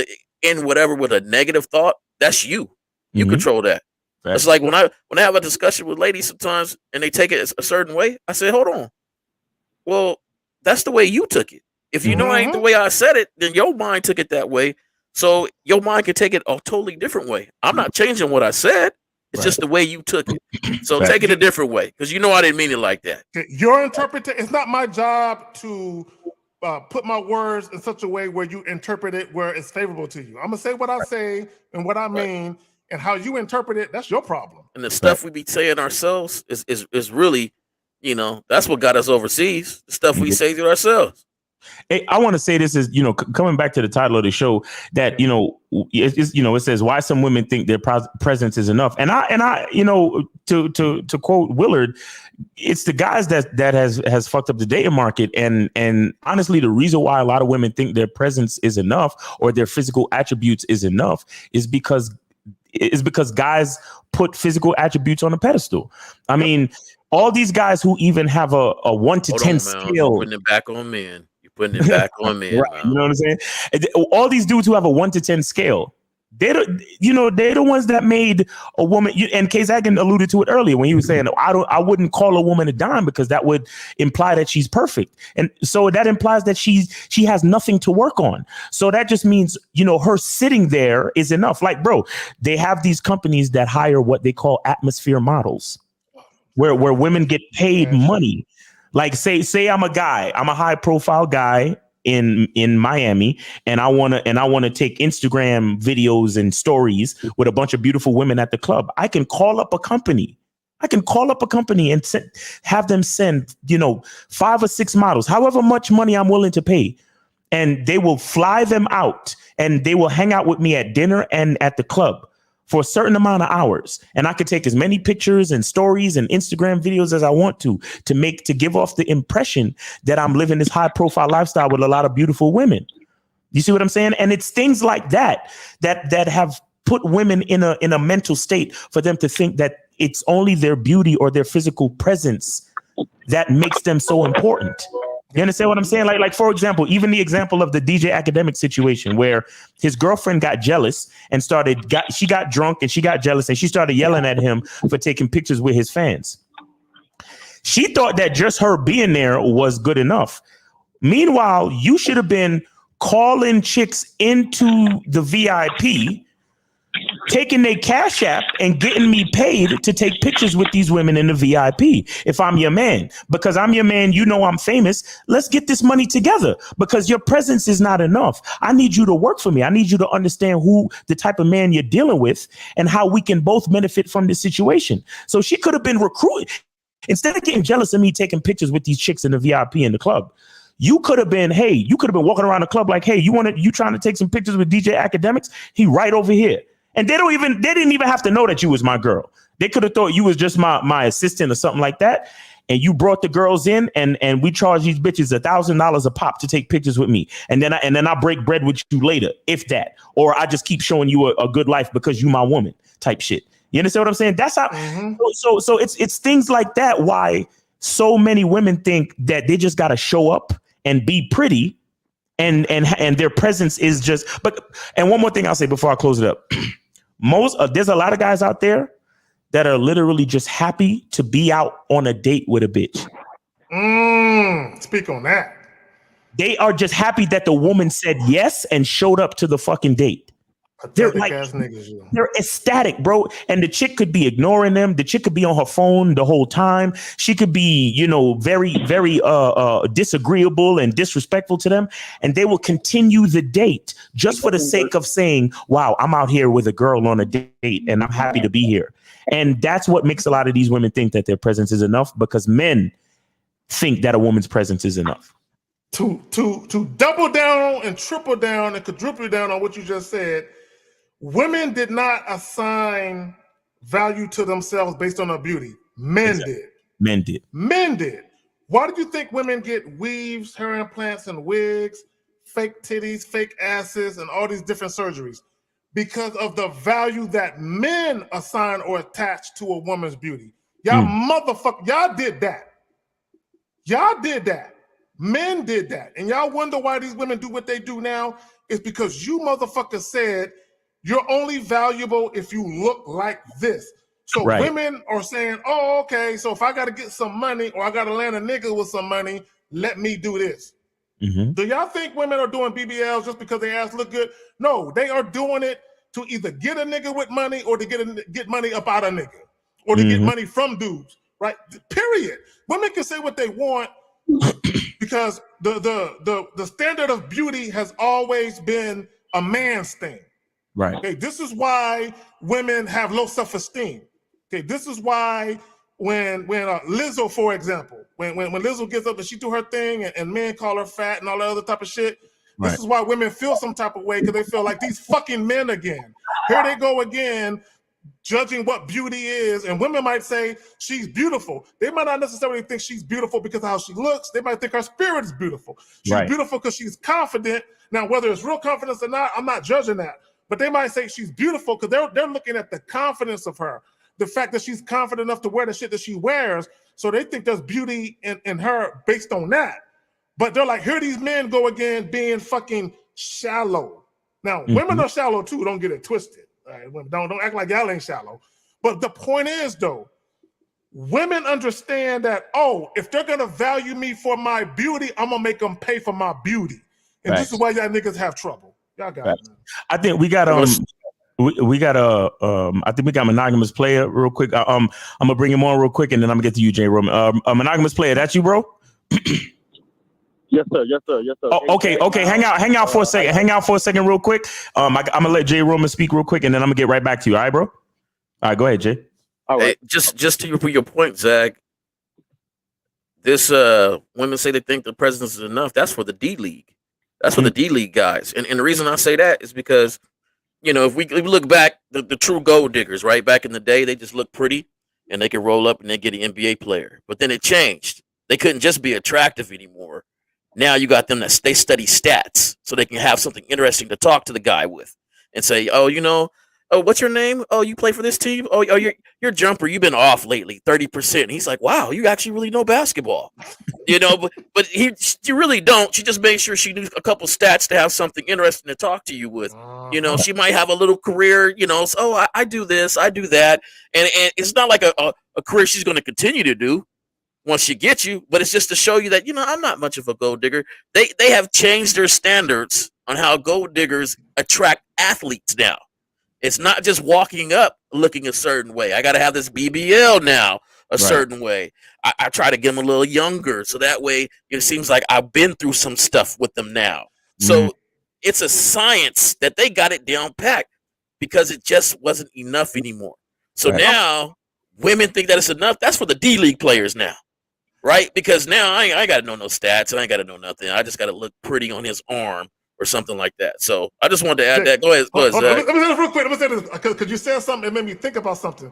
whatever with a negative thought, that's you. You control that. It's like when I have a discussion with ladies sometimes and they take it a certain way, I say, hold on. Well, that's the way you took it. If you know ain't the way I said it, then your mind took it that way. So your mind can take it a totally different way. I'm not changing what I said. It's just the way you took it. So take it a different way because I didn't mean it like that. Your interpretation. It's not my job to put my words in such a way where you interpret it where it's favorable to you. I'm gonna say what I say and what I mean, and how you interpret it. That's your problem. And the stuff we be saying ourselves is really, that's what got us overseas. The stuff we say to ourselves. Hey, I want to say this is, coming back to the title of the show that, it says why some women think their presence is enough. And I, to quote Willard, it's the guys that has fucked up the dating market. And honestly, the reason why a lot of women think their presence is enough or their physical attributes is enough is because guys put physical attributes on a pedestal. I mean, all these guys who even have a 1 to 10 scale. Putting it back on men. Putting it back on me. Right. You know what I'm saying? All these dudes who have a 1 to 10 scale, they're the ones that made a woman. And K Zaggin alluded to it earlier when he was saying, I wouldn't call a woman a dime because that would imply that she's perfect. And so that implies that she has nothing to work on. So that just means, her sitting there is enough. Like, bro, they have these companies that hire what they call atmosphere models, where women get paid money. Like say I'm a high profile guy in Miami and I want to take Instagram videos and stories with a bunch of beautiful women at the club. I can call up a company. And have them send, 5 or 6 models, however much money I'm willing to pay. And they will fly them out and they will hang out with me at dinner and at the club for a certain amount of hours. And I could take as many pictures and stories and Instagram videos as I want to give off the impression that I'm living this high profile lifestyle with a lot of beautiful women. You see what I'm saying? And it's things like that have put women in a mental state for them to think that it's only their beauty or their physical presence that makes them so important. You understand what I'm saying? Like for example, even the example of the DJ Academic situation where his girlfriend got jealous and she got drunk and she got jealous and she started yelling at him for taking pictures with his fans. She thought that just her being there was good enough. Meanwhile, you should have been calling chicks into the VIP taking their Cash App and getting me paid to take pictures with these women in the VIP if I'm your man. Because I'm your man, you know I'm famous. Let's get this money together because your presence is not enough. I need you to work for me. I need you to understand who the type of man you're dealing with and how we can both benefit from this situation. So she could have been recruited. Instead of getting jealous of me taking pictures with these chicks in the VIP in the club, you could have been walking around the club like, hey, you trying to take some pictures with DJ Academics? He right over here. And they didn't even have to know that you was my girl. They could have thought you was just my assistant or something like that. And you brought the girls in and we charge these bitches $1,000 a pop to take pictures with me. And then I break bread with you later, if that. Or I just keep showing you a good life because you my woman type shit. You understand what I'm saying? That's how. So it's things like that. Why so many women think that they just got to show up and be pretty, and their presence is just. And one more thing I'll say before I close it up. There's a lot of guys out there that are literally just happy to be out on a date with a bitch. Speak on that. They are just happy that the woman said yes and showed up to the fucking date. They're like, they're ecstatic, bro. And the chick could be ignoring them. The chick could be on her phone the whole time. She could be, very, very disagreeable and disrespectful to them. And they will continue the date just for the sake of saying, wow, I'm out here with a girl on a date and I'm happy to be here. And that's what makes a lot of these women think that their presence is enough, because men think that a woman's presence is enough. To double down and triple down and quadruple down on what you just said, women did not assign value to themselves based on their beauty. Men did. Men did. Why do you think women get weaves, hair implants, and wigs, fake titties, fake asses, and all these different surgeries? Because of the value that men assign or attach to a woman's beauty. Y'all y'all did that. Y'all did that. Men did that. And y'all wonder why these women do what they do now? It's because you motherfuckers said you're only valuable if you look like this. So women are saying, oh, okay, so if I got to get some money or I got to land a nigga with some money, let me do this. Do y'all think women are doing BBLs just because their ass look good? No, they are doing it to either get a nigga with money or to get money up out of nigga or to get money from dudes, right? Period. Women can say what they want because the standard of beauty has always been a man's thing. Right. Okay, this is why women have low self-esteem. Okay, this is why when Lizzo, for example, when Lizzo gets up and she do her thing and men call her fat and all that other type of shit, this is why women feel some type of way, because they feel like these fucking men again. Here they go again, judging what beauty is. And women might say she's beautiful. They might not necessarily think she's beautiful because of how she looks. They might think her spirit is beautiful. She's beautiful because she's confident. Now, whether it's real confidence or not, I'm not judging that. But they might say she's beautiful because they're looking at the confidence of her, the fact that she's confident enough to wear the shit that she wears. So they think there's beauty in her based on that. But they're like, here these men go again being fucking shallow. Now, women are shallow too. Don't get it twisted. Right? Don't act like y'all ain't shallow. But the point is, though, women understand that, oh, if they're going to value me for my beauty, I'm going to make them pay for my beauty. And this is why y'all niggas have trouble. Y'all got it, man. I think we got we got I think we got Monogamous Player real quick. I'm gonna bring him on real quick, and then I'm gonna get to you, J. Roman. Monogamous Player, that's you, bro? Yes, sir. Yes, sir. Yes, sir. Oh, okay. Hang out for a second. Hang out for a second, real quick. I'm gonna let J. Roman speak real quick, and then I'm gonna get right back to you. All right, bro. All right, go ahead, Jay. All right. Hey, just to your point, Zach. This women say they think the presence is enough. That's for the D League. That's for the D League guys. And the reason I say that is because, if we look back, the true gold diggers, right? Back in the day, they just looked pretty and they could roll up and they get an NBA player. But then it changed. They couldn't just be attractive anymore. Now you got them that they study stats so they can have something interesting to talk to the guy with and say, oh, what's your name? Oh, you play for this team? Oh, your jumper, you've been off lately, 30%. And he's like, wow, you actually really know basketball. But you really don't. She just made sure she knew a couple stats to have something interesting to talk to you with. She might have a little career, so I do this, I do that. And it's not like a career she's going to continue to do once she gets you, but it's just to show you that, I'm not much of a gold digger. They have changed their standards on how gold diggers attract athletes now. It's not just walking up looking a certain way. I got to have this BBL now a certain way. I try to get them a little younger, so that way it seems like I've been through some stuff with them now. So it's a science that they got it down packed because it just wasn't enough anymore. So now women think that it's enough. That's for the D-League players now, right? Because now I ain't got to know no stats. I ain't got to know nothing. I just got to look pretty on his arm or something like that. So I just wanted to add that. Go ahead, Zach. Let me say this real quick. Let me say this because you said something that made me think about something.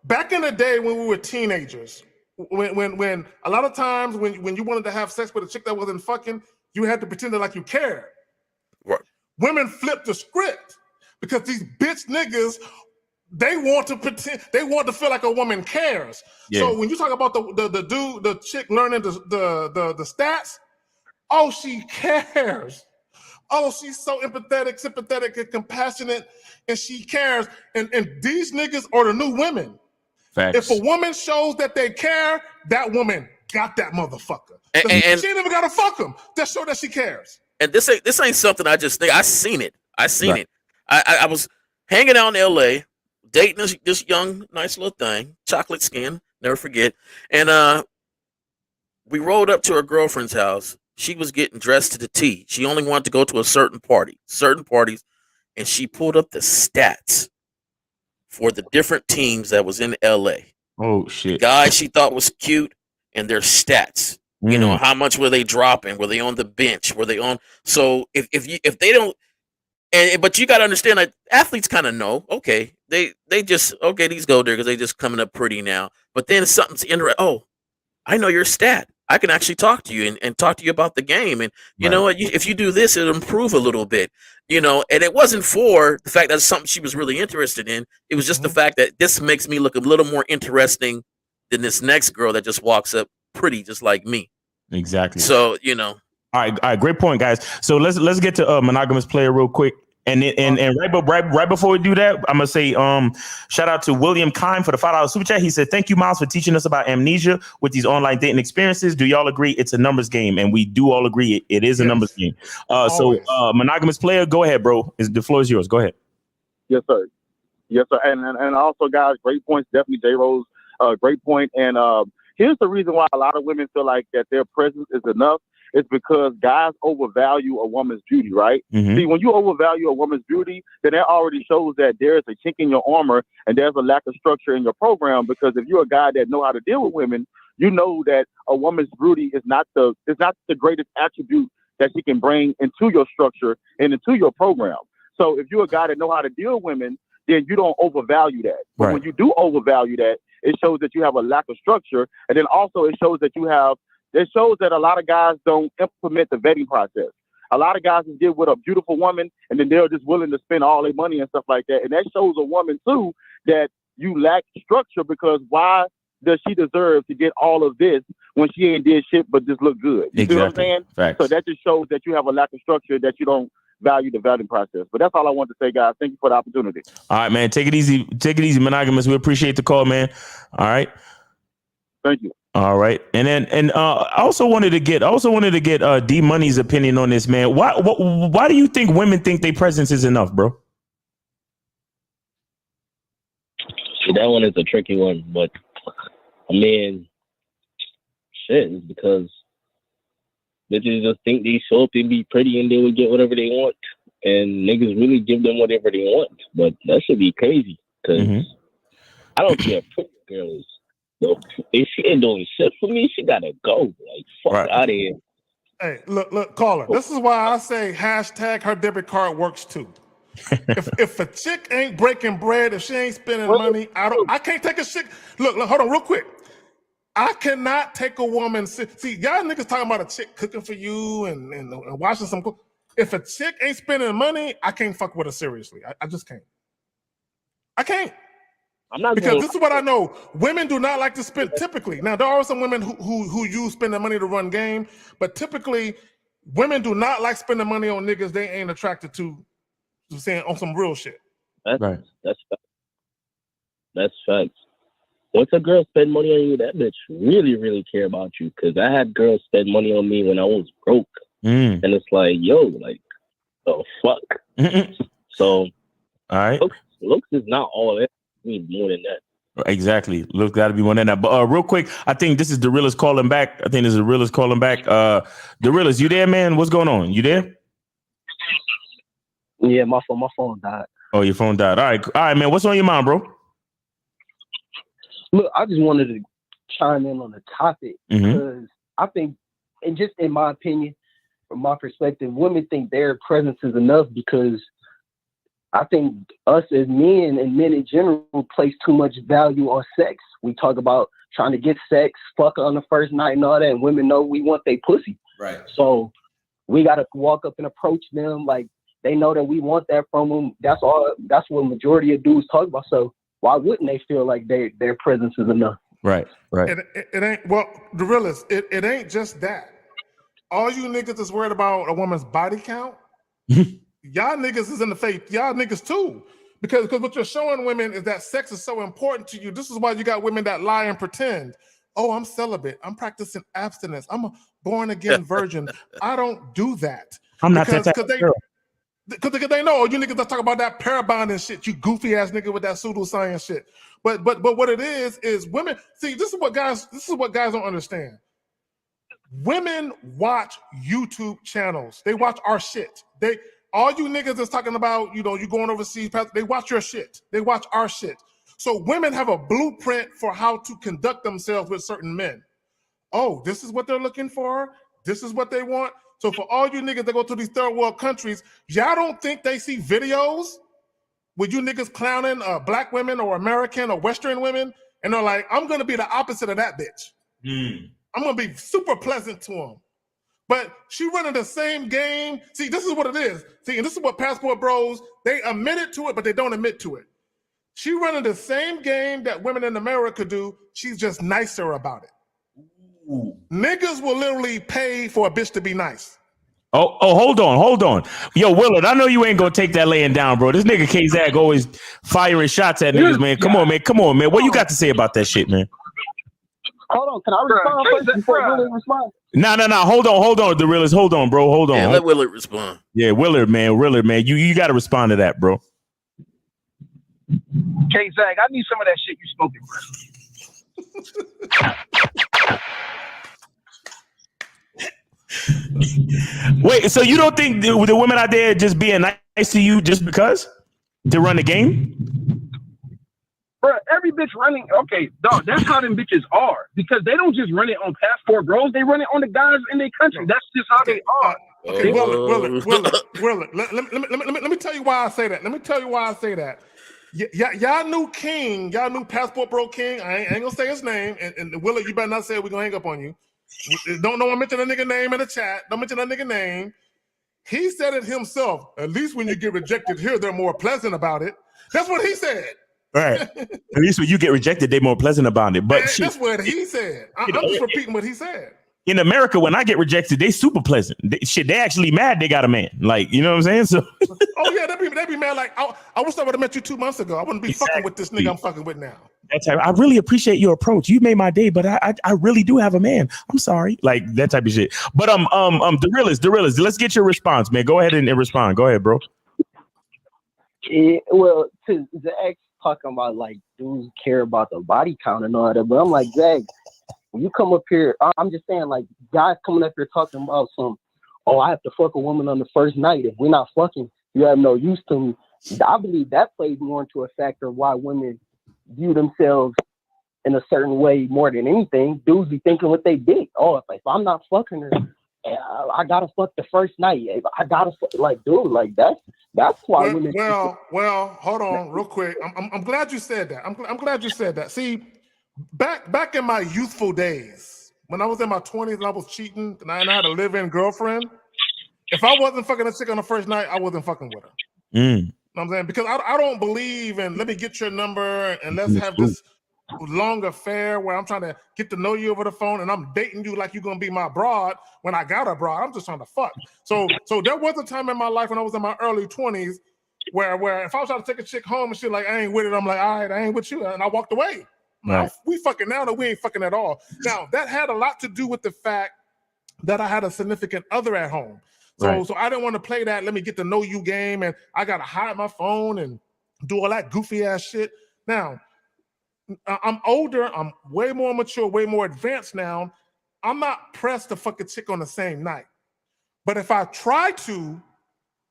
Back in the day when we were teenagers, when a lot of times when you wanted to have sex with a chick that wasn't fucking, you had to pretend like you cared. Right. Women flipped the script because these bitch niggas, they want to pretend, they want to feel like a woman cares. Yeah. So when you talk about the chick learning the stats, oh, she cares. Oh, she's so empathetic, sympathetic, and compassionate, and she cares. And these niggas are the new women. Facts. If a woman shows that they care, that woman got that motherfucker. And she ain't even gotta fuck him. Just show that she cares. And this ain't something I just think. I seen it. I was hanging out in LA, dating this young, nice little thing, chocolate skin, never forget. And we rolled up to her girlfriend's house. She was getting dressed to the T. She only wanted to go to certain parties, and she pulled up the stats for the different teams that was in LA. Oh shit. The guys she thought was cute and their stats. You know, how much were they dropping? Were they on the bench? Were they on? So if they don't, but you got to understand, like, athletes kind of know. Okay, they just these go there because they just coming up pretty now. But then something's interesting. Oh, I know your stat. I can actually talk to you and talk to you about the game. And you know what? If you do this, it'll improve a little bit. You know, and it wasn't for the fact that it's something she was really interested in. It was just the fact that this makes me look a little more interesting than this next girl that just walks up pretty just like me. Exactly. So, you know. All right, great point, guys. So let's get to monogamous player real quick. And right before we do that, I'm gonna say shout out to William Kime for the $5 super chat. He said, "Thank you, Miles, for teaching us about amnesia with these online dating experiences. Do y'all agree it's a numbers game?" And we do all agree it is a numbers game. So monogamous player, go ahead, bro. The floor is yours. Go ahead. Yes, sir. And also, guys, great points. Definitely, J Rose, great point. And here's the reason why a lot of women feel like that their presence is enough. It's because guys overvalue a woman's beauty, right? Mm-hmm. See, when you overvalue a woman's beauty, then that already shows that there's a chink in your armor and there's a lack of structure in your program. Because if you're a guy that know how to deal with women, you know that a woman's beauty is not the greatest attribute that she can bring into your structure and into your program. So if you're a guy that know how to deal with women, then you don't overvalue that. But when you do overvalue that, it shows that you have a lack of structure. And then also it shows that a lot of guys don't implement the vetting process. A lot of guys just get with a beautiful woman and then they're just willing to spend all their money and stuff like that. And that shows a woman too that you lack structure, because why does she deserve to get all of this when she ain't did shit but just look good? You see what I'm saying? Facts. So that just shows that you have a lack of structure, that you don't value the vetting process. But that's all I want to say, guys. Thank you for the opportunity. All right, man. Take it easy. Take it easy, monogamous. We appreciate the call, man. All right. Thank you. All right, and I also wanted to get D Money's opinion on this, man. Why do you think women think their presence is enough, bro? That one is a tricky one, but I mean, shit, it's because bitches just think they show up and be pretty and they will get whatever they want, and niggas really give them whatever they want. But that should be crazy, because I don't care if pretty girl is. If she ain't doing shit for me, she gotta go. Like, fuck out of here. Hey, look, caller. This is why I say hashtag her debit card works too. if a chick ain't breaking bread, if she ain't spending money, I can't take a shit. Look, hold on real quick. I cannot take a woman. See, y'all niggas talking about a chick cooking for you and watching some. If a chick ain't spending money, I can't fuck with her seriously. I just can't. I can't. I'm not, because this is what I know. Women do not like to spend typically. Now, there are some women who use spending money to run game, but typically women do not like spending money on niggas they ain't attracted to saying on some real shit. That's facts. Once a girl spend money on you, that bitch really, really care about you. Because I had girls spend money on me when I was broke. And it's like, yo, like, oh, fuck. So, all right. Looks is not all that. Need more than that. Exactly. Looks got to be more than that. But real quick, I think this is Darilla's calling back. Darilla's, you there, man? What's going on? You there? Yeah, my phone died. Oh, your phone died. All right, man. What's on your mind, bro? Look, I just wanted to chime in on the topic because I think, and just in my opinion, from my perspective, women think their presence is enough because I think us as men and men in general place too much value on sex. We talk about trying to get sex, fuck on the first night and all that, and women know we want their pussy. Right. So we got to walk up and approach them like they know that we want that from them. That's all. That's what majority of dudes talk about. So why wouldn't they feel like their presence is enough? Right. It ain't, well, the realist, it ain't just that. All you niggas is worried about a woman's body count. Y'all niggas is in the faith. Y'all niggas too. Because what you're showing women is that sex is so important to you. This is why you got women that lie and pretend. Oh, I'm celibate. I'm practicing abstinence. I'm a born again virgin. I don't do that. I'm not that type of girl. Because they know you niggas that talk about that parabon and shit. You goofy ass nigga with that pseudoscience shit. But what it is women. See, this is what guys don't understand. Women watch YouTube channels. They watch our shit. All you niggas that's talking about, you going overseas, they watch your shit. They watch our shit. So women have a blueprint for how to conduct themselves with certain men. Oh, this is what they're looking for. This is what they want. So for all you niggas that go to these third world countries, y'all don't think they see videos with you niggas clowning black women or American or Western women? And they're like, I'm going to be the opposite of that bitch. I'm going to be super pleasant to them. But she running the same game. See, this is what it is. See, and this is what Passport Bros, they admitted to it, but they don't admit to it. She running the same game that women in America do. She's just nicer about it. Ooh. Niggas will literally pay for a bitch to be nice. Oh, hold on. Yo, Willard, I know you ain't gonna take that laying down, bro. This nigga K-Zag always firing shots at niggas, man. Come on, man. What you got to say about that shit, man? Hold on, can I respond first before Willard responds? No. Hold on, the realist. Hold on, bro. Hold on. Yeah, let Willard respond. Yeah, Willard, man. You got to respond to that, bro. K-Zag, I need some of that shit you smoking, bro. Wait, so you don't think the women out there just being nice to you just because to run the game? Bro, every bitch running, okay, dog, that's how them bitches are. Because they don't just run it on Passport Bros, they run it on the guys in their country. That's just how they are. Okay, Willard, let me tell you why I say that. Y'all knew King, y'all knew Passport Bro King. I ain't gonna say his name. And Willard, you better not say it. We're gonna hang up on you. Don't mention a nigga name in the chat. Don't mention that nigga name. He said it himself. At least when you get rejected here, they're more pleasant about it. That's what he said. Right. At least when you get rejected, they're more pleasant about it. But that's what he said. I'm just repeating what he said. In America, when I get rejected, they super pleasant. They actually mad they got a man. Like, you know what I'm saying? So. Oh yeah, they be mad. Like I wish I would have met you 2 months ago. I wouldn't be fucking with this nigga I'm fucking with now. That's how, I really appreciate your approach. You made my day, but I really do have a man. I'm sorry, like that type of shit. But the realist. Let's get your response, man. Go ahead and respond. Go ahead, bro. Yeah, well, to the ex talking about like dudes care about the body count and all that, but I'm like, Zach, when you come up here, I'm just saying, like, guys coming up here talking about I have to fuck a woman on the first night. If we're not fucking, you have no use to me. I believe that plays more into a factor of why women view themselves in a certain way more than anything. Dudes be thinking what they did. Oh, if I'm not fucking her, I gotta fuck the first night. I gotta fuck, like, dude, like that's why women. Well, hold on, real quick. I'm glad you said that. I'm glad you said that. See, back in my youthful days, when I was in my 20s and I was cheating and I had a live-in girlfriend, if I wasn't fucking a chick on the first night, I wasn't fucking with her. You know what I'm saying? Because I don't believe in let me get your number and let's have this long affair where I'm trying to get to know you over the phone and I'm dating you like you're gonna be my broad when I got a broad. I'm just trying to fuck. So there was a time in my life when I was in my early 20s where if I was trying to take a chick home and shit like I ain't with it, I'm like, all right, I ain't with you, and I walked away. Right. We fucking now, that we ain't fucking at all. Now that had a lot to do with the fact that I had a significant other at home. So I didn't want to play that let me get to know you game and I gotta hide my phone and do all that goofy ass shit. Now, I'm older, I'm way more mature, way more advanced now. I'm not pressed to fuck a chick on the same night. But if I try to,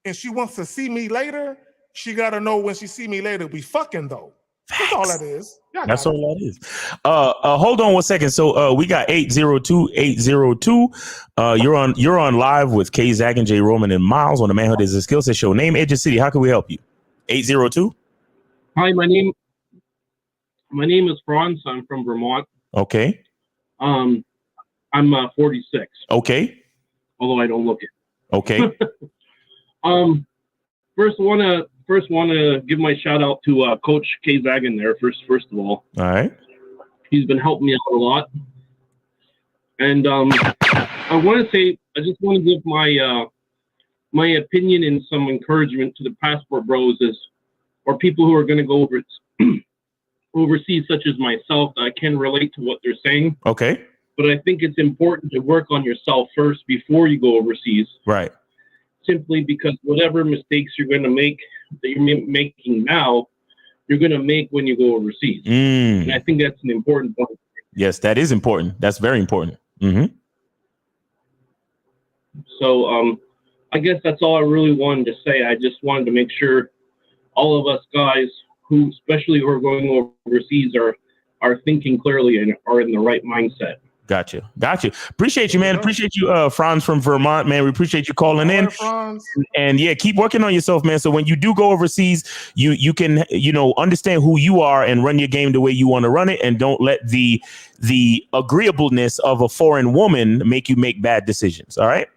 and she wants to see me later, she gotta know when she see me later, we fucking though. That's all that is. That's all that is. Hold on 1 second. So we got 802. You're on live with K Zach and J Roman and Miles on the Manhood is a Skill Set Show. Name, age, and city. How can we help you? 802. Hi, my name is Franz. I'm from Vermont. Okay. I'm 46. Okay. Although I don't look it. Okay. First want to give my shout out to Coach K Zagan there. First of all. All right. He's been helping me out a lot. And I want to say I just want to give my opinion and some encouragement to the passport bros or people who are going to go overseas, such as myself. I can relate to what they're saying. Okay. But I think it's important to work on yourself first before you go overseas. Right. Simply because whatever mistakes you're going to make that you're making now, you're going to make when you go overseas. And I think that's an important point. Yes, that is important. That's very important. Mm-hmm. So I guess that's all I really wanted to say. I just wanted to make sure all of us guys who, especially who are going overseas, are thinking clearly and are in the right mindset. Gotcha. Appreciate you, man. Appreciate you, Franz from Vermont, man. We appreciate you calling in. And yeah, keep working on yourself, man. So when you do go overseas, you can, understand who you are and run your game the way you want to run it, and don't let the agreeableness of a foreign woman make you make bad decisions. All right.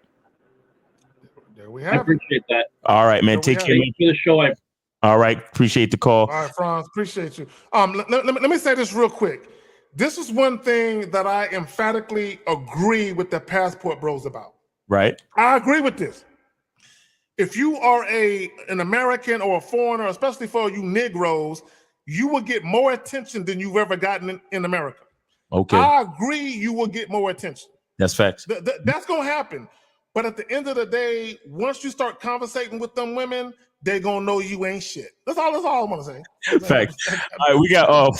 There we have. I appreciate that. All right, man. Take care. Thank you for the show. All right. Appreciate the call. All right, Franz. Appreciate you. Let me say this real quick. This is one thing that I emphatically agree with the passport bros about. Right. I agree with this. If you are an American or a foreigner, especially for you Negroes, you will get more attention than you've ever gotten in America. Okay. I agree you will get more attention. That's facts. That's going to happen. But at the end of the day, once you start conversating with them women, they're going to know you ain't shit. That's all I want to say. Facts. All right, we got,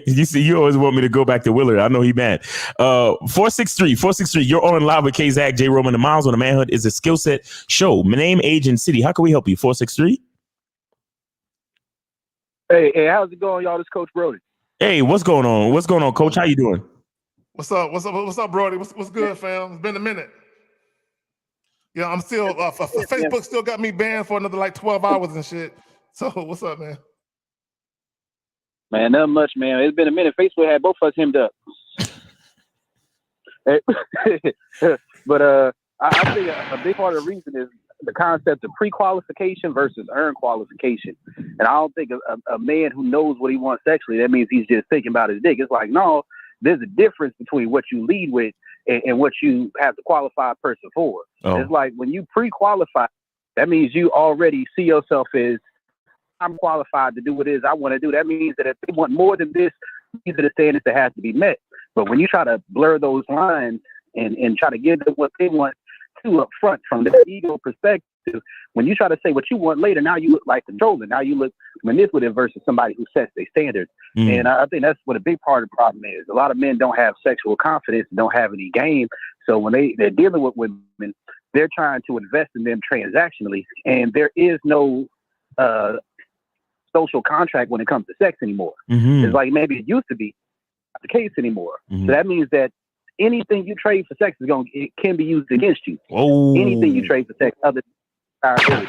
you see, you always want me to go back to Willard. I know he mad. 463, you're on live with K Zach, J Roman, and Miles on the Manhood is a Skill Set Show. Name, age, and city. How can we help you? 463. Hey, how's it going, y'all? This Coach Brody. Hey, what's going on, Coach? How you doing? What's up, Brody? What's good, fam? It's been a minute. Yeah, I'm still Facebook still got me banned for another like 12 hours and shit. So what's up, man? Man, not much, man. It's been a minute. Facebook had both of us hemmed up. But I think a big part of the reason is the concept of pre-qualification versus earned qualification. And I don't think a man who knows what he wants sexually, that means he's just thinking about his dick. It's like, no, there's a difference between what you lead with and what you have to qualify a person for. Oh. It's like when you pre-qualify, that means you already see yourself as, I'm qualified to do what it is I want to do. That means that if they want more than this, these are the standards that have to be met. But when you try to blur those lines and try to give them what they want to up front from the ego perspective, when you try to say what you want later, now you look like controlling. Now you look manipulative versus somebody who sets their standards. And I think that's what a big part of the problem is. A lot of men don't have sexual confidence and don't have any game. So when they're dealing with women, they're trying to invest in them transactionally. And there is no social contract when it comes to sex anymore. It's like maybe it used to be not the case anymore. So that means that anything you trade for sex it can be used against you. Anything you trade for sex other than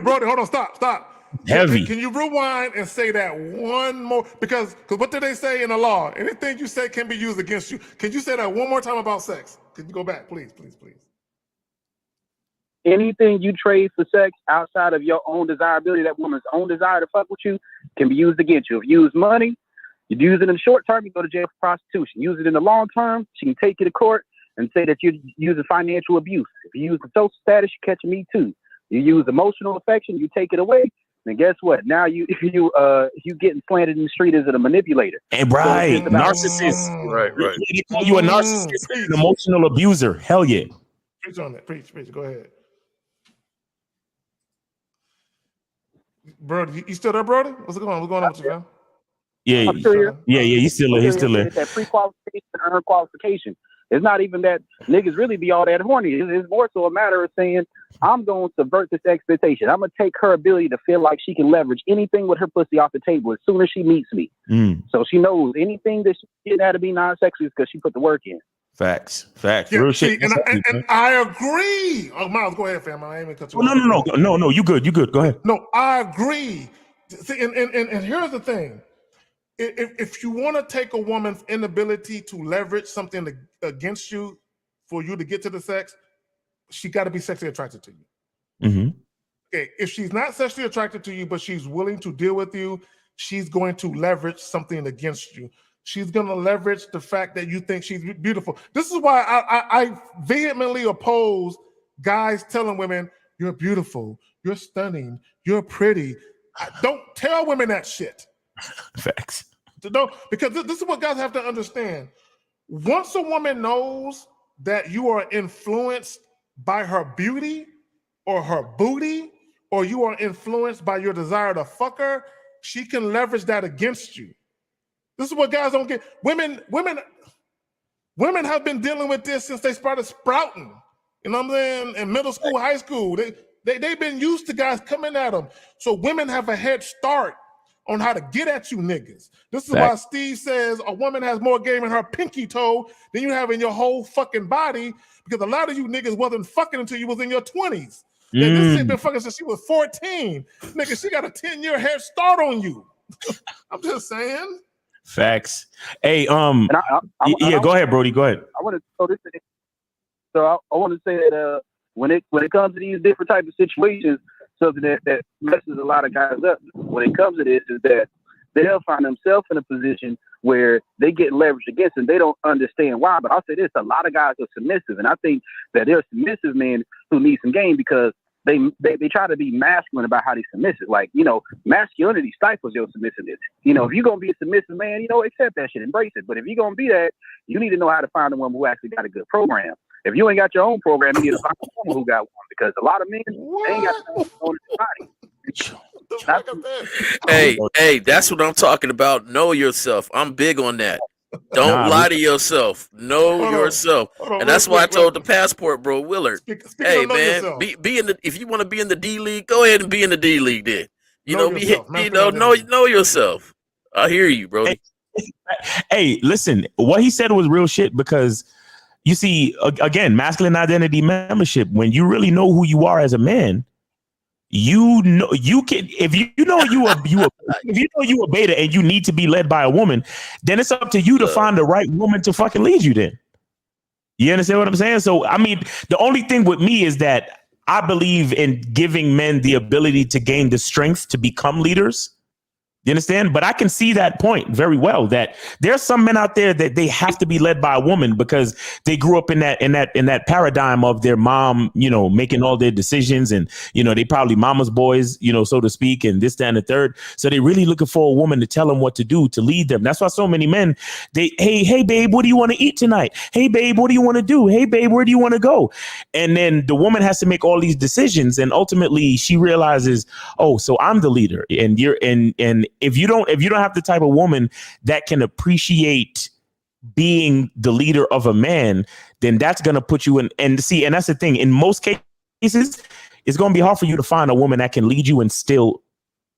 Brody, hold on, stop. Heavy. Can you rewind and say that one more? Because what did they say in the law? Anything you say can be used against you. Can you say that one more time about sex? Can you go back, please? Anything you trade for sex outside of your own desirability, that woman's own desire to fuck with you, can be used against you. If you use money, you use it in the short term, you go to jail for prostitution. Use it in the long term, she can take you to court and say that you're using financial abuse. If you use the social status, you catch Me Too. You use emotional affection, you take it away. And guess what? Now you getting slanted in the street as a manipulator. And right, so narcissist. Right. They call you a narcissist, an emotional abuser. Hell yeah. Preach on that. Preach. Go ahead. Brody, you still there, Brody? What's going on? What's going on with you, man? Yeah, I'm still here. Yeah, he's still there. He's still there. It's that pre-qualification and earned qualification. It's not even that niggas really be all that horny. It's more so a matter of saying, I'm going to subvert this expectation. I'm going to take her ability to feel like she can leverage anything with her pussy off the table as soon as she meets me. So she knows anything that she's getting at to be non-sexual is because she put the work in. Facts. Yeah, Real see, shit. and I agree. Oh, Miles, go ahead, fam. I ain't even cut you off. No. You good. Go ahead. No, I agree. See, and here's the thing. If you want to take a woman's inability to leverage something against you for you to get to the sex, she got to be sexually attracted to you. Okay, if she's not sexually attracted to you, but she's willing to deal with you, she's going to leverage something against you. She's going to leverage the fact that you think she's beautiful. This is why I vehemently oppose guys telling women, you're beautiful, you're stunning, you're pretty. Don't tell women that shit. Facts. Because this is what guys have to understand. Once a woman knows that you are influenced by her beauty or her booty, or you are influenced by your desire to fuck her, she can leverage that against you. This is what guys don't get. Women have been dealing with this since they started sprouting. You know what I'm saying? In middle school, high school, they've been used to guys coming at them. So women have a head start on how to get at you niggas. This is why Steve says a woman has more game in her pinky toe than you have in your whole fucking body, because a lot of you niggas wasn't fucking until you was in your 20s. This shit been fucking since she was 14. Nigga, she got a 10-year head start on you. I'm just saying. Facts. Hey, go ahead, Brody. Go ahead. I want to throw this in. So I want to say that when it comes to these different types of situations, something that messes a lot of guys up when it comes to this is that they'll find themselves in a position where they get leveraged against and they don't understand why. But I'll say this, a lot of guys are submissive. And I think that there are submissive men who need some game because they try to be masculine about how they submissive. Like, masculinity stifles your submissiveness. If you're going to be a submissive man, accept that shit, embrace it. But if you're going to be that, you need to know how to find a woman who actually got a good program. If you ain't got your own program, you need to find a woman who got one, because a lot of men ain't got their own body. Hey, that's what I'm talking about. Know yourself. I'm big on that. Don't lie to yourself. Know yourself. And that's why I told the passport bro Willard, hey man, be in the, if you want to be in the D League, go ahead and be in the D League then. Know yourself. I hear you, bro. Hey, listen, what he said was real shit, because you see, again, masculine identity membership, when you really know who you are as a man, you can, if you know you a beta and you need to be led by a woman, then it's up to you to find the right woman to fucking lead you then. You understand what I'm saying? So, I mean, the only thing with me is that I believe in giving men the ability to gain the strength to become leaders. You understand? But I can see that point very well, that there's some men out there that they have to be led by a woman because they grew up in that paradigm of their mom, making all their decisions, and, they probably mama's boys, so to speak, and this, that, and the third. So they're really looking for a woman to tell them what to do, to lead them. That's why so many men, hey, babe, what do you want to eat tonight? Hey, babe, what do you want to do? Hey, babe, where do you want to go? And then the woman has to make all these decisions. And ultimately she realizes, oh, so I'm the leader, and if you don't have the type of woman that can appreciate being the leader of a man, then that's going to put you in. And that's the thing. In most cases, it's going to be hard for you to find a woman that can lead you and still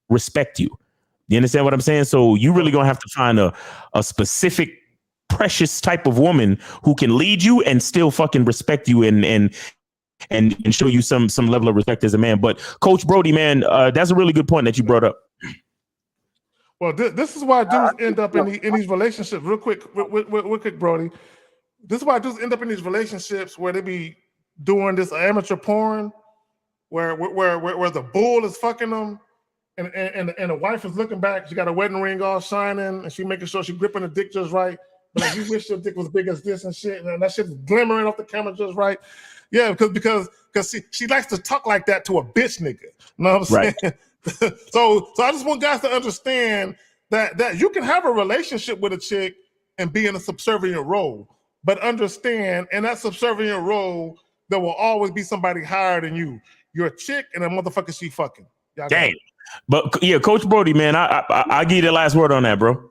respect you. You understand what I'm saying? So you really going to have to find a specific, precious type of woman who can lead you and still fucking respect you and show you some level of respect as a man. But Coach Brody, man, that's a really good point that you brought up. Well, this is why dudes end up in these relationships. Real quick, Brody. This is why dudes end up in these relationships where they be doing this amateur porn, where the bull is fucking them, and the wife is looking back. She got a wedding ring all shining, and she making sure she gripping the dick just right. But like, you wish your dick was big as this and shit, and that shit's glimmering off the camera just right. Yeah, because she likes to talk like that to a bitch nigga. You know what I'm saying? Right. So I just want guys to understand that you can have a relationship with a chick and be in a subservient role, but understand in that subservient role there will always be somebody higher than you. You're a chick and a motherfucker she fucking. Dang. But yeah, Coach Brody, man, I give you the last word on that, bro.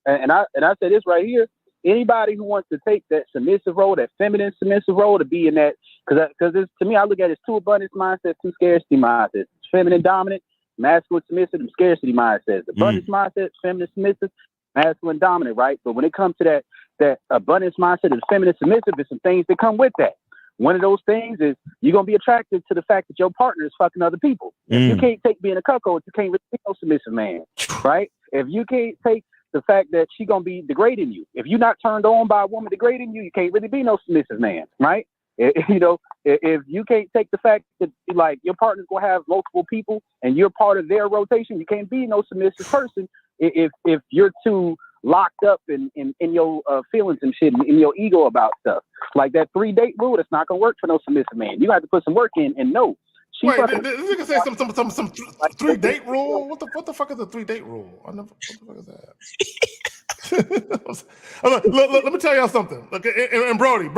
And I say this right here. Anybody who wants to take that submissive role, that feminine submissive role, to be in that, because to me, I look at it as two abundance mindsets, two scarcity mindsets. Feminine dominant, masculine submissive, and scarcity mindsets. Abundance mindset, feminine submissive, masculine dominant, right? But when it comes to that abundance mindset and feminine submissive, there's some things that come with that. One of those things is you're going to be attracted to the fact that your partner is fucking other people. If you can't take being a cuckold, you can't really be no submissive man, right? If you can't take the fact that she's going to be degrading you, if you're not turned on by a woman degrading you, you can't really be no submissive man, right? If you can't take the fact that like your partner's going to have multiple people and you're part of their rotation, you can't be no submissive person if you're too locked up in your feelings and shit, in your ego about stuff. Like that 3-date rule, that's not gonna work for no submissive man. You got to put some work in and know. Wait, this nigga say some 3-date rule? What the fuck is a 3-date rule? What the fuck is that? Let me tell y'all something. Look, and Brody,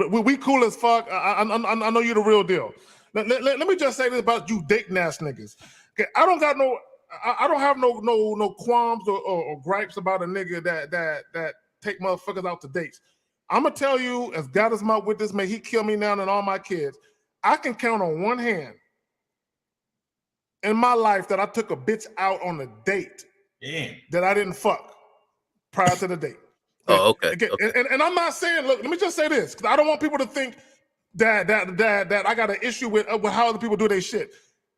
we cool as fuck. I know you're the real deal. Let me just say this about you dating ass niggas. Okay, I don't have no qualms or gripes about a nigga that take motherfuckers out to dates. I'm gonna tell you, as God is my witness, may he kill me now and all my kids. I can count on one hand in my life that I took a bitch out on a date that I didn't fuck prior to the date. Oh, okay. And I'm not saying, look, let me just say this, because I don't want people to think that I got an issue with how other people do their shit.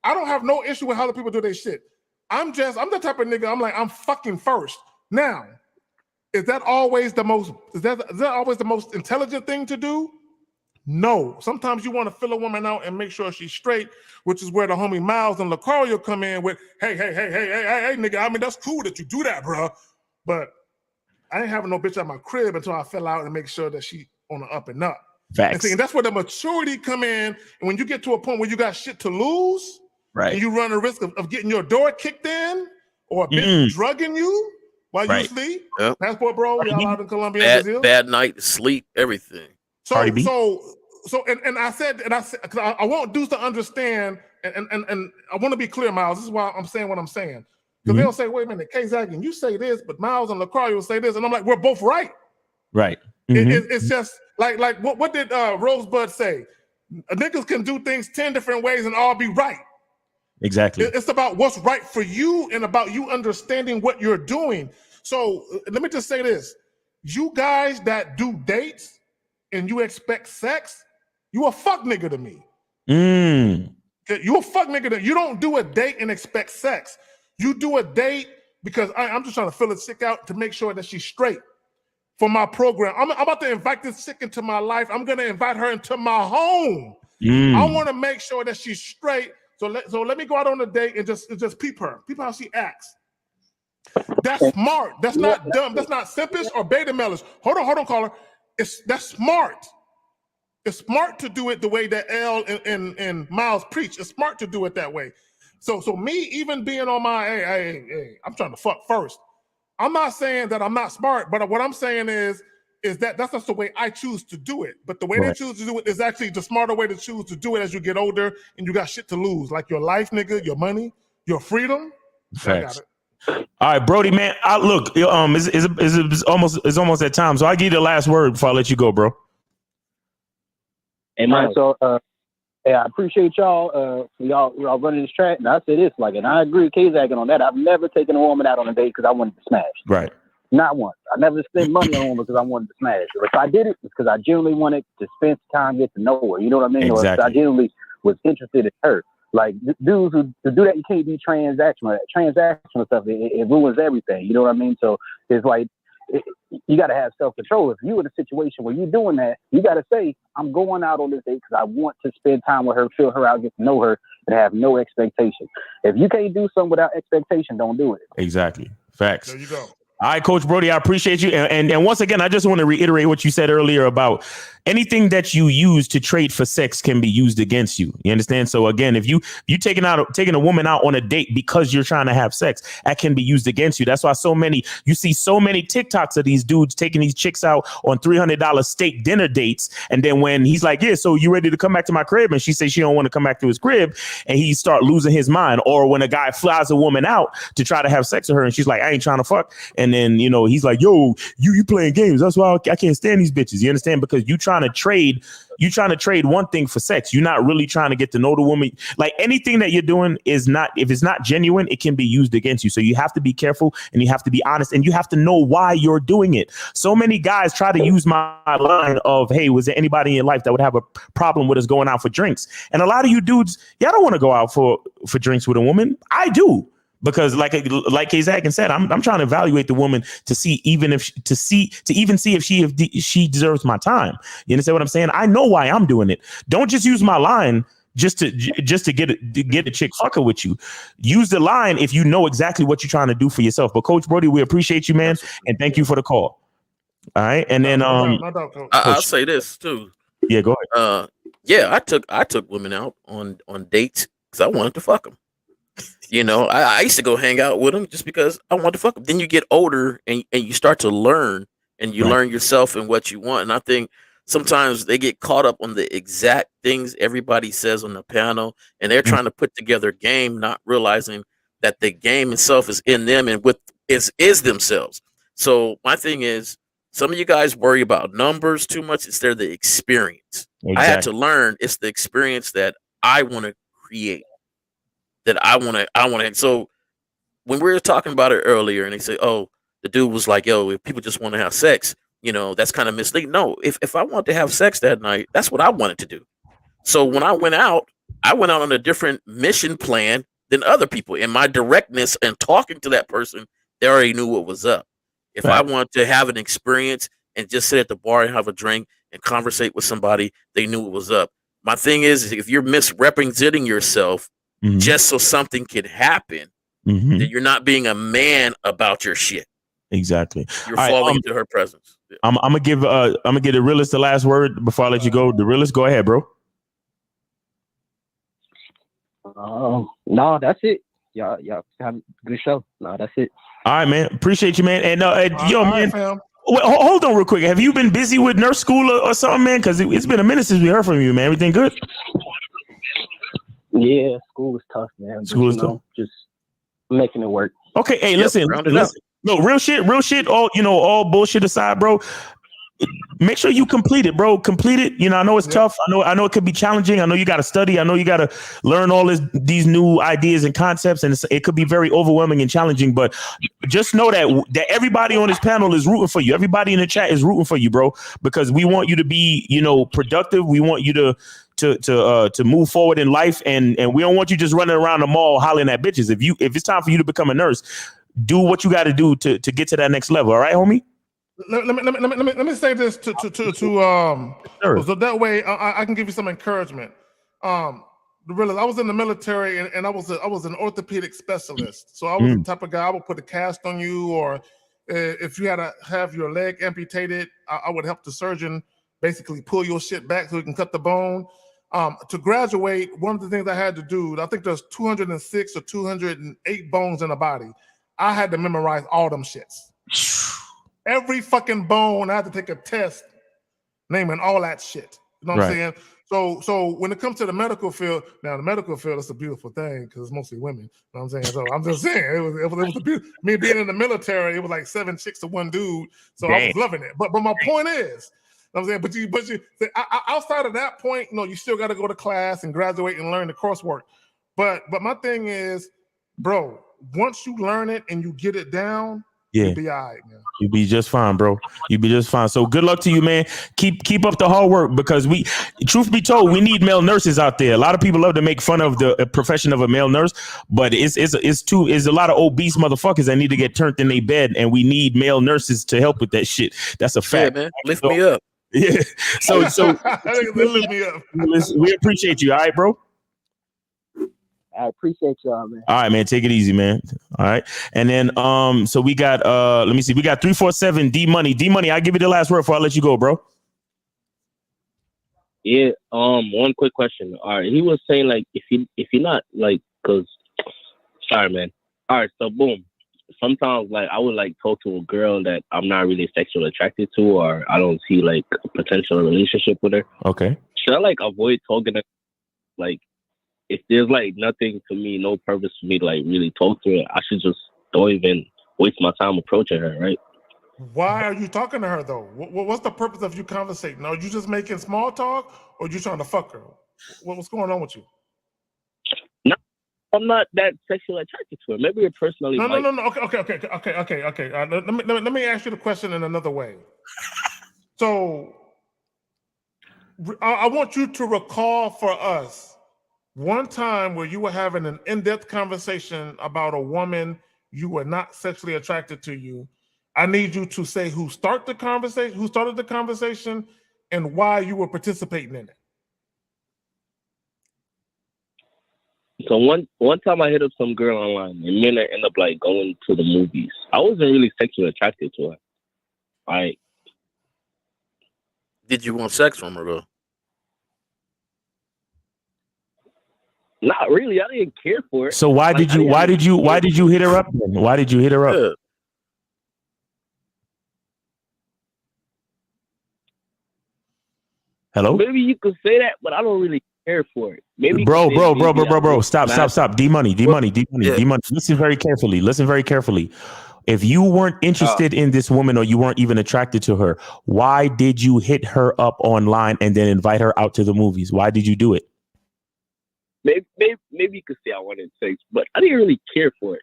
I don't have no issue with how other people do their shit. I'm the type of nigga, I'm fucking first. Now, is that always the most intelligent thing to do? No. Sometimes you want to fill a woman out and make sure she's straight, which is where the homie Miles and Lucario come in with, hey, nigga, I mean, that's cool that you do that, bro. But I ain't having no bitch at my crib until I fill out and make sure that she on the up and up. Facts. And that's where the maturity come in. And when you get to a point where you got shit to lose, right, and you run the risk of getting your door kicked in or a bitch drugging you while you sleep. Yep. Passport bro, y'all out in Colombia and Brazil. Bad night to sleep, everything. So I said, because I want dudes to understand, and I want to be clear, Miles. This is why I'm saying what I'm saying. Because they'll say, wait a minute, K-Zag, and you say this, but Miles and Lucario will say this. And I'm like, we're both right. Right. It's just like what did Rosebud say? Niggas can do things 10 different ways and all be right. Exactly. It's about what's right for you and about you understanding what you're doing. So let me just say this. You guys that do dates and you expect sex, you a fuck nigga to me. You a fuck nigga. You don't do a date and expect sex. You do a date because I'm just trying to fill a chick out to make sure that she's straight for my program. I'm about to invite this chick into my life. I'm going to invite her into my home. I want to make sure that she's straight. So let me go out on a date and just peep her. Peep how she acts. That's smart. That's not dumb. That's not simpish or beta malice. Hold on, caller. That's smart. It's smart to do it the way that L and Miles preach. It's smart to do it that way. So me even being on my hey, I'm trying to fuck first. I'm not saying that I'm not smart, but what I'm saying is that's just the way I choose to do it. But the way they choose to do it is actually the smarter way to choose to do it as you get older and you got shit to lose, like your life, nigga, your money, your freedom. Facts. All right, Brody, man. Look, it's almost that time, so I give you the last word before I let you go, bro. Hey, man. So, I appreciate y'all. Y'all running this track, and I say this, and I agree with K-Zag on that. I've never taken a woman out on a date because I wanted to smash. Right. Not once. I never spent money on a woman because I wanted to smash her. If I did it, it's because I genuinely wanted to spend time, get to know her. You know what I mean? Exactly. Or if I genuinely was interested in her. Like dudes who do that, you can't be transactional. Transactional stuff, it ruins everything. You know what I mean? So it's like you got to have self-control. If you're in a situation where you're doing that, you got to say, I'm going out on this date because I want to spend time with her, feel her out, get to know her, and have no expectation. If you can't do something without expectation, don't do it. Exactly. Facts. There you go. All right, Coach Brody, I appreciate you. And once again, I just want to reiterate what you said earlier about anything that you use to trade for sex can be used against you. You understand? So again, if you taking a woman out on a date because you're trying to have sex, that can be used against you. That's why you see so many TikToks of these dudes taking these chicks out on $300 steak dinner dates. And then when he's like, yeah, so you ready to come back to my crib? And she says she don't want to come back to his crib, and he start losing his mind. Or when a guy flies a woman out to try to have sex with her and she's like, I ain't trying to fuck. And then, he's like, yo, you playing games. That's why I can't stand these bitches. You understand? Because you're trying to trade one thing for sex. You're not really trying to get to know the woman. Like anything that you're doing if it's not genuine, it can be used against you. So you have to be careful and you have to be honest and you have to know why you're doing it. So many guys try to use my line of, hey, was there anybody in your life that would have a problem with us going out for drinks? And a lot of you dudes, y'all don't want to go out for drinks with a woman. I do. Because like Kazak said, I'm trying to evaluate the woman to see if she deserves my time. You understand what I'm saying? I know why I'm doing it. Don't just use my line just to get a chick fucker with you. Use the line if you know exactly what you're trying to do for yourself. But Coach Brody, we appreciate you, man, and thank you for the call. All right, and then I'll say this too. Yeah, go ahead. Yeah, I took women out on dates because I wanted to fuck them. I used to go hang out with them just because I wanted to fuck them. Then you get older and you start to learn and you learn yourself and what you want. And I think sometimes they get caught up on the exact things everybody says on the panel, and they're trying to put together a game, not realizing that the game itself is in them and is themselves. So my thing is, some of you guys worry about numbers too much instead of the experience. Exactly. I had to learn it's the experience that I want to create. That I want to. So when we were talking about it earlier, and they say, "Oh, the dude was like, yo, if people just want to have sex, that's kind of misleading." No, if I want to have sex that night, that's what I wanted to do. So when I went out on a different mission plan than other people. In my directness and talking to that person, they already knew what was up. If I want to have an experience and just sit at the bar and have a drink and conversate with somebody, they knew what was up. My thing is if you're misrepresenting yourself. Mm-hmm. Just so something can happen, then you're not being a man about your shit. Exactly. You're falling into her presence. Yeah. I'm gonna give the realist the last word before I let you go. The realist, go ahead, bro. No, that's it. Y'all have a good show. No, that's it. All right, man. Appreciate you, man. And yo, man. Right, hold on real quick. Have you been busy with nurse school or something, man? Because it's been a minute since we heard from you, man. Everything good? Yeah, school was tough, man. School was tough. Just making it work. Okay, hey, listen. No, real shit. All bullshit aside, bro. Make sure you complete it, bro. Complete it. I know it's tough. I know it could be challenging. I know you got to study. I know you got to learn all these new ideas and concepts, and it could be very overwhelming and challenging. But just know that everybody on this panel is rooting for you. Everybody in the chat is rooting for you, bro, because we want you to be, productive. We want you to move forward in life, and we don't want you just running around the mall hollering at bitches. If it's time for you to become a nurse, do what you got to do to get to that next level. All right, homie. Let me say this to so that way I can give you some encouragement. I was in the military and I was an orthopedic specialist. So I was the type of guy I would put a cast on you, or if you had to have your leg amputated, I would help the surgeon basically pull your shit back so he can cut the bone. To graduate, one of the things I had to do, I think there's 206 or 208 bones in the body. I had to memorize all them shits. Every fucking bone, I had to take a test naming all that shit. You know what I'm saying? So when it comes to the medical field, now the medical field is a beautiful thing because it's mostly women. You know what I'm saying? So I'm just saying, it was a beautiful. Me being in the military, it was like 7 chicks to 1 dude. So I was loving it. But my point is, you know what I'm saying, but you outside of that point, you still got to go to class and graduate and learn the coursework. But my thing is, bro, once you learn it and you get it down, you'll be all right, man. You'll be just fine, bro. You'll be just fine. So good luck to you, man. Keep up the hard work, because truth be told, we need male nurses out there. A lot of people love to make fun of the profession of a male nurse, but it's a lot of obese motherfuckers that need to get turned in their bed, and we need male nurses to help with that shit. That's a fact. Yeah, man. Lift me up. Yeah. So lift me up. We appreciate you. All right, bro. All I appreciate y'all, man. All right, man. Take it easy, man. All right. And then so we got let me see. We got 347 D Money. D Money, I'll give you the last word before I let you go, bro. Yeah. One quick question. All right. He was saying like if you're not like, cause sorry, man. All right. So boom. Sometimes like I would like talk to a girl that I'm not really sexually attracted to, or I don't see like a potential relationship with her. Okay. Should I like avoid talking to her? Like if there's like nothing to me, no purpose for me to like really talk to her, I should just don't even waste my time approaching her, right? Why are you talking to her though? What's the purpose of you conversating? Are you just making small talk, or you trying to fuck her? What's going on with you? No, I'm not that sexually attracted to her. Maybe you're personally. No. Okay. Let me ask you the question in another way. So, I want you to recall for us one time where you were having an in-depth conversation about a woman you were not sexually attracted to you. I need you to say who started the conversation, and why you were participating in it. So one time I hit up some girl online, and then I end up like going to the movies. I wasn't really sexually attracted to her. Did you want sex from her though? Not really. I didn't care for it. So why did you hit her up then? Why did you hit her up? Yeah. Hello? Maybe you could say that, but I don't really care for it. Maybe Bro. Stop. D Money. Listen very carefully. If you weren't interested in this woman, or you weren't even attracted to her, why did you hit her up online and then invite her out to the movies? Why did you do it? Maybe you could say I wanted sex, but I didn't really care for it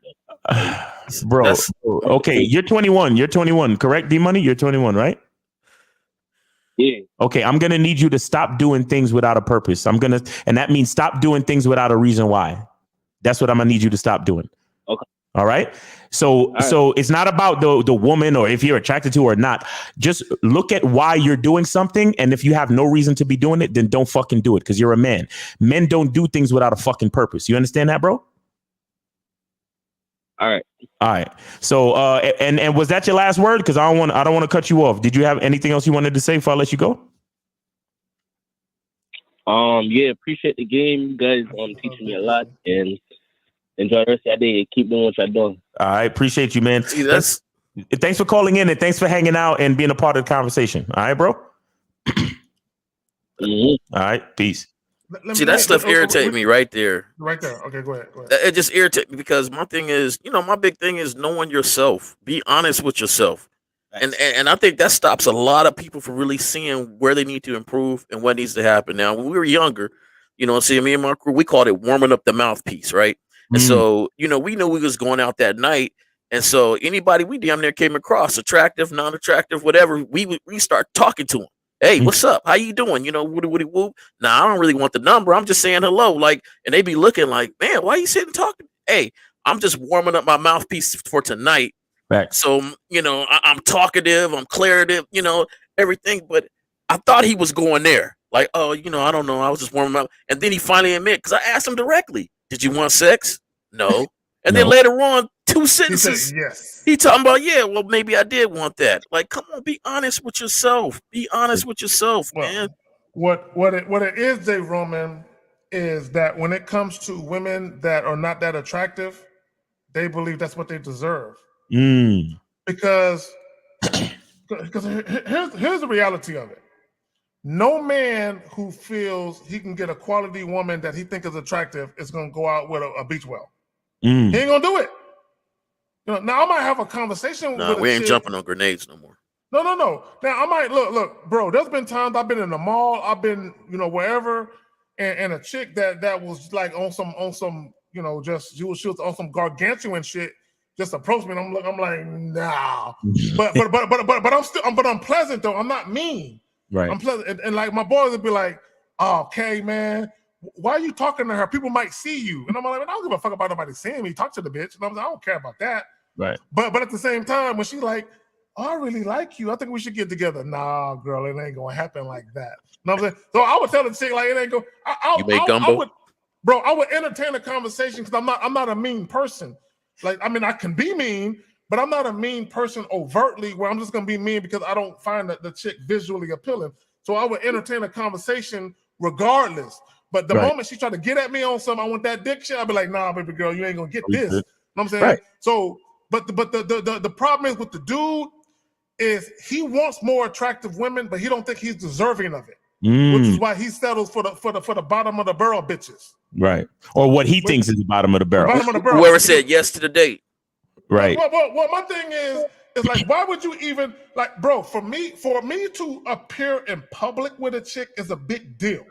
though. Bro, okay, you're 21. You're 21, correct, D Money? You're 21, right? Yeah. Okay, I'm gonna need you to stop doing things without a purpose. And that means stop doing things without a reason why. That's what I'm gonna need you to stop doing. Okay. All right. So it's not about the woman, or if you're attracted to her or not. Just look at why you're doing something, and if you have no reason to be doing it, then don't fucking do it, because you're a man. Men don't do things without a fucking purpose. You understand that, bro? All right. So and was that your last word? Because I don't want to cut you off. Did you have anything else you wanted to say before I let you go? Yeah, appreciate the game. You guys teaching me a lot, and enjoy the rest of your day. Keep doing what you're doing. All right, appreciate you, man. Thanks for calling in, and thanks for hanging out and being a part of the conversation. All right, bro. All right, peace. See, that stuff irritates me right there. Right there. Okay, go ahead. It just irritates me because my thing is, my big thing is knowing yourself. Be honest with yourself. And I think that stops a lot of people from really seeing where they need to improve and what needs to happen. Now, when we were younger, see, me and my crew, we called it warming up the mouthpiece, right? And so, we knew we was going out that night. And so anybody we damn near came across, attractive, non-attractive, whatever, we start talking to them. Hey, what's up? How you doing? Woody whoop. Nah, I don't really want the number. I'm just saying hello. Like, and they be looking like, man, why you sitting talking? Hey, I'm just warming up my mouthpiece for tonight. Right. So, I'm talkative, I'm declarative, everything. But I thought he was going there. Like, oh, I don't know. I was just warming up. And then he finally admitted, because I asked him directly, did you want sex? No. And then later on, 2 sentences, he said, yes. He talking about, yeah, well, maybe I did want that. Like, come on, be honest with yourself. Be honest with yourself, man. What it is, Dave Roman, is that when it comes to women that are not that attractive, they believe that's what they deserve. Because here's the reality of it. No man who feels he can get a quality woman that he thinks is attractive is going to go out with a beach well. He ain't going to do it. Now I might have a conversation with we ain't jumping on grenades no more. No. Now I might look, bro. There's been times I've been in the mall, I've been, wherever, and a chick that was like on some, just she was on some gargantuan shit, just approached me, and I'm like, nah. But I'm pleasant though. I'm not mean. Right. I'm pleasant, and like my boys would be like, oh, okay, man. Why are you talking to her? People might see you. And I'm like, I don't give a fuck about nobody seeing me. Talk to the bitch. And I'm like, I don't care about that. Right. But at the same time, when she's like, oh, I really like you, I think we should get together. Nah, girl, it ain't gonna happen like that. You know what I'm saying? So I would tell the chick, like, it ain't go. You make gumbo? bro, I would entertain a conversation because I'm not a mean person. Like, I mean, I can be mean, but I'm not a mean person overtly where I'm just gonna be mean because I don't find the chick visually appealing. So I would entertain a conversation regardless. But the moment she tried to get at me on something, I want that dick shit, I'd be like, nah, baby girl, you ain't gonna get this. You know what I'm saying? Right. So, but the problem is with the dude is he wants more attractive women, but he don't think he's deserving of it. Which is why he settles for the bottom of the barrel bitches. Right. Or what he thinks is the bottom of the barrel. Bottom of the barrel. Whoever said yes to the date. Right. Well, my thing is like, why would you even like, bro? For me to appear in public with a chick is a big deal,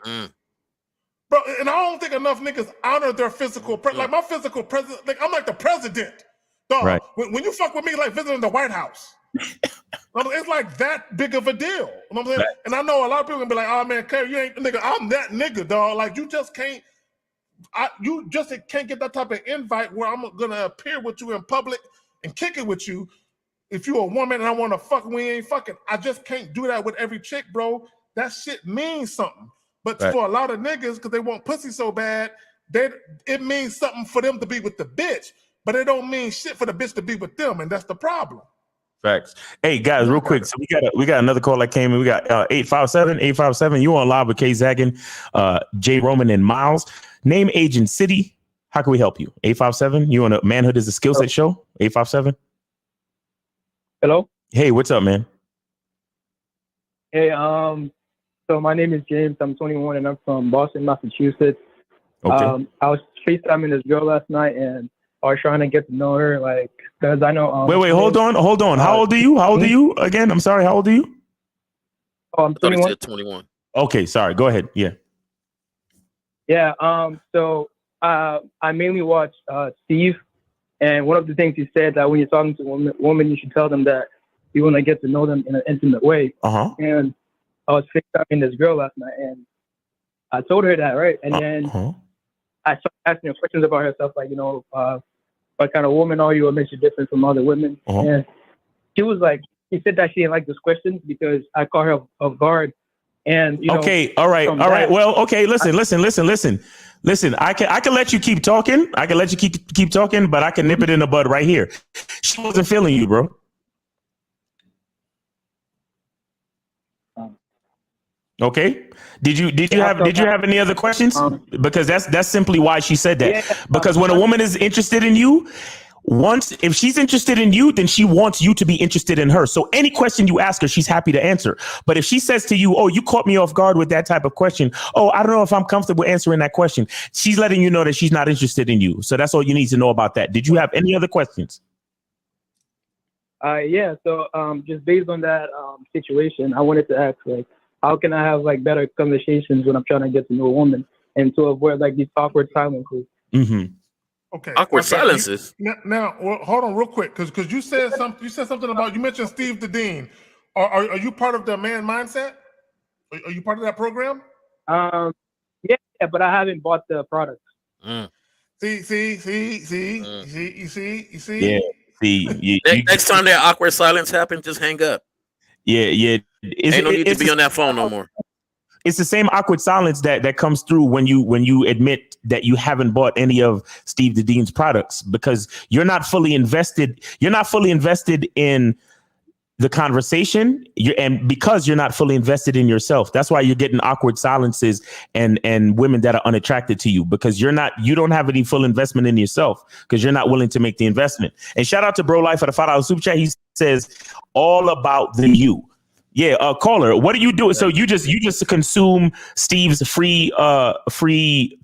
bro. And I don't think enough niggas honor their physical like my physical presence. Like I'm like the president, dog. Right. When you fuck with me, like visiting the White House. It's like that big of a deal. You know what I'm saying? Right. And I know a lot of people gonna be like, "Oh man, Kerry, you ain't nigga. I'm that nigga, dog. Like you just can't. You just can't get that type of invite where I'm gonna appear with you in public and kick it with you. If you're a woman and I want to fuck, we ain't fucking. I just can't do that with every chick, bro. That shit means something. But for a lot of niggas, because they want pussy so bad, it means something for them to be with the bitch, but it don't mean shit for the bitch to be with them, and that's the problem. Facts. Hey guys, real quick. So we got another call that came in. We got 857. You on live with K Zaggin, Jay Roman, and Miles. Name, age, and city. How can we help you? 857. You on a Manhood is a Skill Set show? 857. Hello. Hey, what's up, man? Hey, so my name is James. I'm 21 and I'm from Boston, Massachusetts. Okay. I was FaceTiming this girl last night and I was trying to get to know her, like, because I know. Wait, hold on. How old are you? How old are you again? I'm sorry. How old are you? Oh, I'm 21. I thought he said 21. Okay, sorry. Go ahead. Yeah. Yeah. So I mainly watch Steve, and one of the things he said that when you're talking to a woman, you should tell them that you want to get to know them in an intimate way. And I was FaceTiming this girl last night, and I told her that, right? And then I started asking her questions about herself, like, you know, what kind of woman are you? What makes you different from other women? And she was like, she said that she didn't like this question because I caught her off guard. And you know, all right. Well, okay. Listen. I can let you keep talking. I can let you keep talking, but I can nip it in the bud right here. She wasn't feeling you, bro. Okay. Did you have any other questions? Because that's simply why she said that. Yeah. Because when a woman is interested in you, if she's interested in you, then she wants you to be interested in her. So any question you ask her, she's happy to answer. But if she says to you, "Oh, you caught me off guard with that type of question. Oh, I don't know if I'm comfortable answering that question," she's letting you know that she's not interested in you. So that's all you need to know about that. Did you have any other questions? Yeah. So just based on that situation, I wanted to ask, like, how can I have like better conversations when I'm trying to get to know a woman and to avoid like these awkward silences? Okay. Awkward silences. Now, well, hold on real quick, because you said something about, you mentioned Steve the Dean. Are you part of the Man Mindset? Are you part of that program? Yeah, but I haven't bought the product. See. Yeah. See. Next time that awkward silence happens, just hang up. Yeah. Ain't no need to be on that phone no more. It's the same awkward silence that comes through when you admit that you haven't bought any of Steve the Dean's products, because you're not fully invested. You're not fully invested in the conversation, and because you're not fully invested in yourself. That's why you're getting awkward silences and women that are unattracted to you, because you don't have any full investment in yourself, because you're not willing to make the investment. And shout out to Bro Life for the $5 super chat. He says all about the you. Yeah, caller, what are you doing? So you just consume Steve's free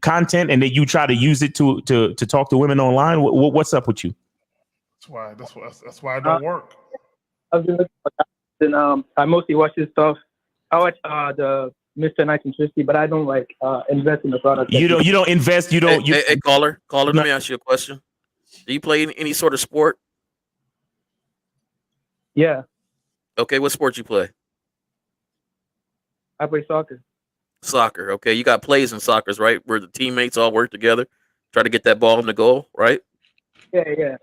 content, and then you try to use it to talk to women online. What's up with you? That's why it don't work. I've been looking for that, and I mostly watch this stuff. I watch the Mr. Nice and Twisty, but I don't like invest in the product. You don't invest. Hey, caller, let me ask you a question. Do you play any sort of sport? Yeah. Okay, what sport you play? I play soccer. Soccer. Okay, you got plays in soccer, right? Where the teammates all work together, try to get that ball in the goal, right? Yeah.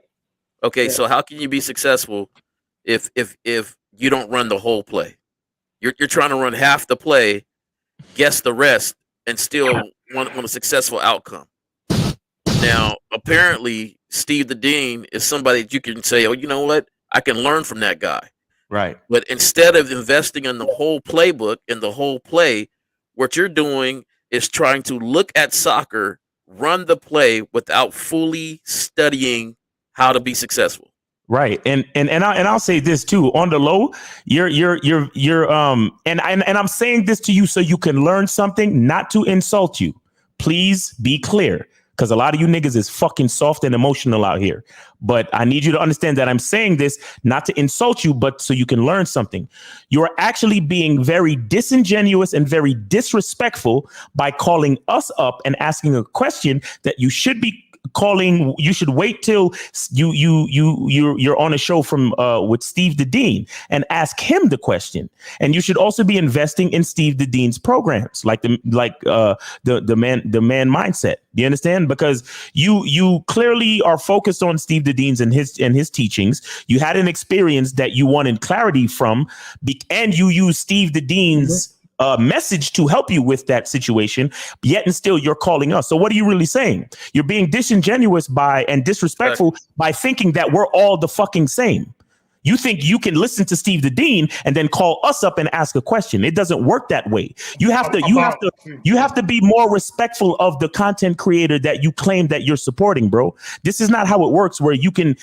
Okay, yeah. So how can you be successful if you don't run the whole play? You're trying to run half the play, guess the rest, and still want a successful outcome. Now, apparently, Steve the Dean is somebody that you can say, oh, you know what? I can learn from that guy. Right. But instead of investing in the whole playbook and the whole play, what you're doing is trying to look at soccer, run the play without fully studying how to be successful. Right. And I'll say this too, on the low, and I'm saying this to you so you can learn something, not to insult you. Please be clear, because a lot of you niggas is fucking soft and emotional out here. But I need you to understand that I'm saying this not to insult you, but so you can learn something. You're actually being very disingenuous and very disrespectful by calling us up and asking a question that you should be calling. You should wait till you're on a show from with Steve the Dean and ask him the question. And you should also be investing in Steve the Dean's programs, like the man mindset. Do you understand? Because you clearly are focused on Steve the Dean's and his teachings. You had an experience that you wanted clarity from, and you use Steve the Dean's message to help you with that situation, yet and still you're calling us. So what are you really saying? You're being disingenuous and disrespectful by thinking that we're all the fucking same. You think you can listen to Steve the Dean and then call us up and ask a question. It doesn't work that way. You have to be more respectful of the content creator that you claim that you're supporting, bro. This is not how it works, where you can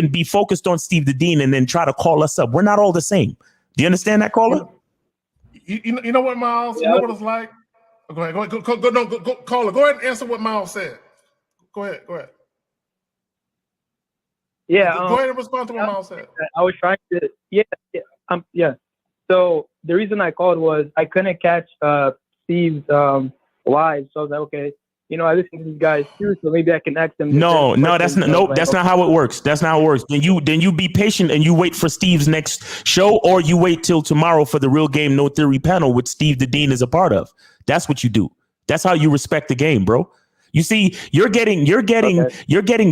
be focused on Steve the Dean and then try to call us up. We're not all the same. Do you understand that, caller? You know what, Miles? You know what it's like? Go ahead. Go, caller. Go ahead and answer what Miles said. Go ahead. Yeah. Go ahead and respond to what Miles said. I was trying to. Yeah. So the reason I called was I couldn't catch Steve's live, so I was like, okay, I listen to these guys too, so maybe I can ask them. No, that's not. That's not how it works. That's not how it works. Then you be patient and you wait for Steve's next show, or you wait till tomorrow for the Real Game No Theory panel, which Steve the Dean is a part of. That's what you do. That's how you respect the game, bro. You see, you're getting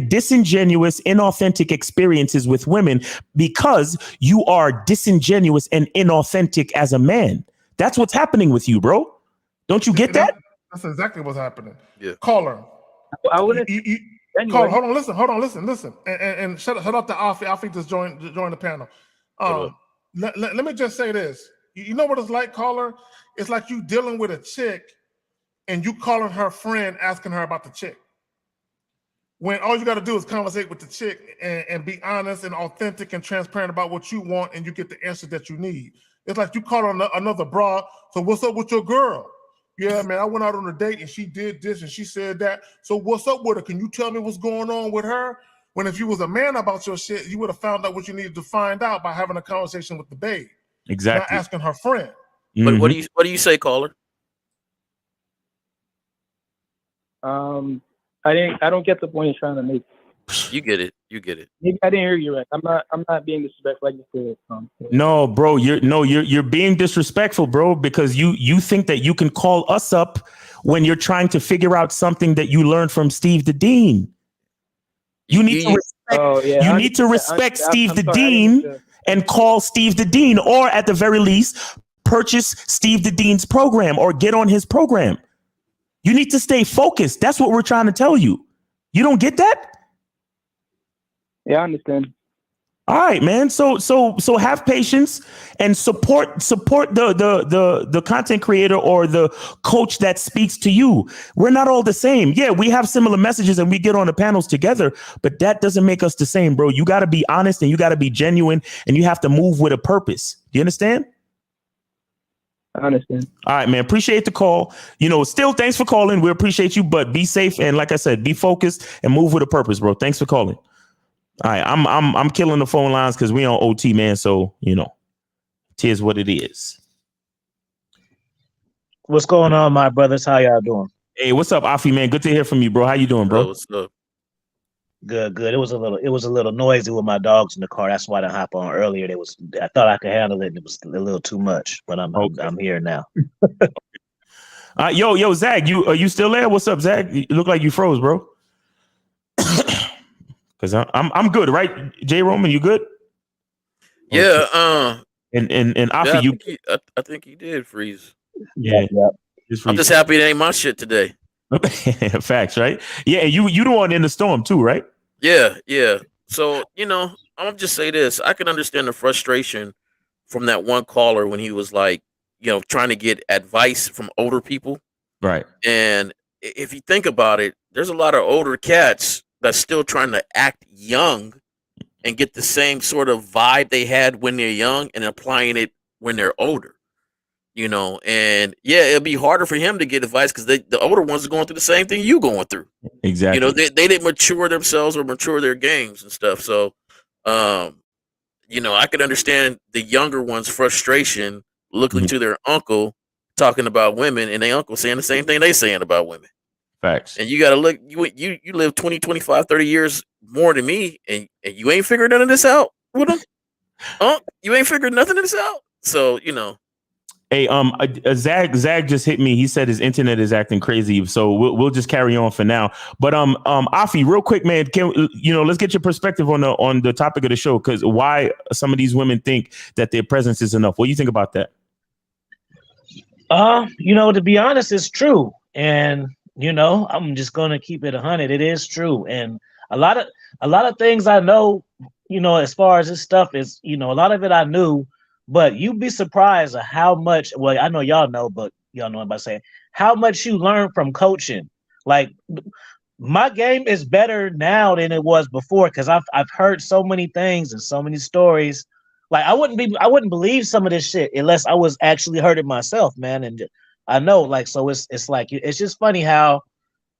disingenuous, inauthentic experiences with women because you are disingenuous and inauthentic as a man. That's what's happening with you, bro. Don't you get that? That's exactly what's happening. Yeah. Caller. I wouldn't. Anyway. Caller, hold on, listen. And shut up to Alfie. Alfie just joined the panel. Let me just say this. You know what it's like, caller? It's like you dealing with a chick and you calling her friend, asking her about the chick. When all you got to do is conversate with the chick and be honest and authentic and transparent about what you want, and you get the answer that you need. It's like you call another broad. So what's up with your girl? Yeah, man, I went out on a date and she did this and she said that. So what's up with her? Can you tell me what's going on with her? When if you was a man about your shit, you would have found out what you needed to find out by having a conversation with the babe. Exactly. Not asking her friend. But what do you say, caller? I don't get the point you're trying to make. You get it. Maybe I didn't hear you right. I'm not being disrespectful like you said. No, bro, you're being disrespectful, bro, because you think that you can call us up when you're trying to figure out something that you learned from Steve the Dean. You need to respect Steve the Dean and call Steve the Dean, or at the very least, purchase Steve the Dean's program or get on his program. You need to stay focused. That's what we're trying to tell you. You don't get that? Yeah, I understand. All right, man. So have patience and support the content creator or the coach that speaks to you. We're not all the same. Yeah, we have similar messages and we get on the panels together, but that doesn't make us the same, bro. You got to be honest and you got to be genuine and you have to move with a purpose. Do you understand? I understand. All right, man. Appreciate the call. Still, thanks for calling. We appreciate you, but be safe and, like I said, be focused and move with a purpose, bro. Thanks for calling. All right, I'm killing the phone lines because we on OT, man. So tis what it is. What's going on, my brothers? How y'all doing? Hey, what's up, Afi, man? Good to hear from you, bro. How you doing, bro? What's up? Good. It was a little noisy with my dogs in the car. That's why I didn't hop on earlier. I thought I could handle it, and it was a little too much. But I'm here now. Yo, Zach, are you still there? What's up, Zach? You look like you froze, bro. Because I'm good, right? J. Roman, you good? Yeah. And Afi, I think he did freeze. Yeah. I'm just happy it ain't my shit today. Facts, right? Yeah, you the one in the storm too, right? Yeah. So, I'm gonna just say this. I can understand the frustration from that one caller when he was like, trying to get advice from older people. Right. And if you think about it, there's a lot of older cats that's still trying to act young and get the same sort of vibe they had when they're young and applying it when they're older. And yeah, it'll be harder for him to get advice because the older ones are going through the same thing you going through. Exactly. They didn't mature themselves or mature their games and stuff. So, I could understand the younger ones' frustration looking to their uncle talking about women and their uncle saying the same thing they saying about women. Facts. And you got to look, you live 20, 25, 30 years more than me, and you ain't figured none of this out with them. You ain't figured nothing of this out. So, Hey, Zag just hit me. He said his internet is acting crazy, so we'll just carry on for now. But Afi, real quick, man, let's get your perspective on the topic of the show, because why some of these women think that their presence is enough. What do you think about that? To be honest, it's true, and I'm just gonna keep it 100. It is true, and a lot of things I know, as far as this stuff is, a lot of it I knew. But you'd be surprised at how much, well, I know y'all know, but y'all know what I'm saying, how much you learn from coaching. Like, my game is better now than it was before, because I've heard so many things and so many stories. Like, I wouldn't believe some of this shit unless I was actually heard it myself, man. And I know, like, so it's like, it's just funny how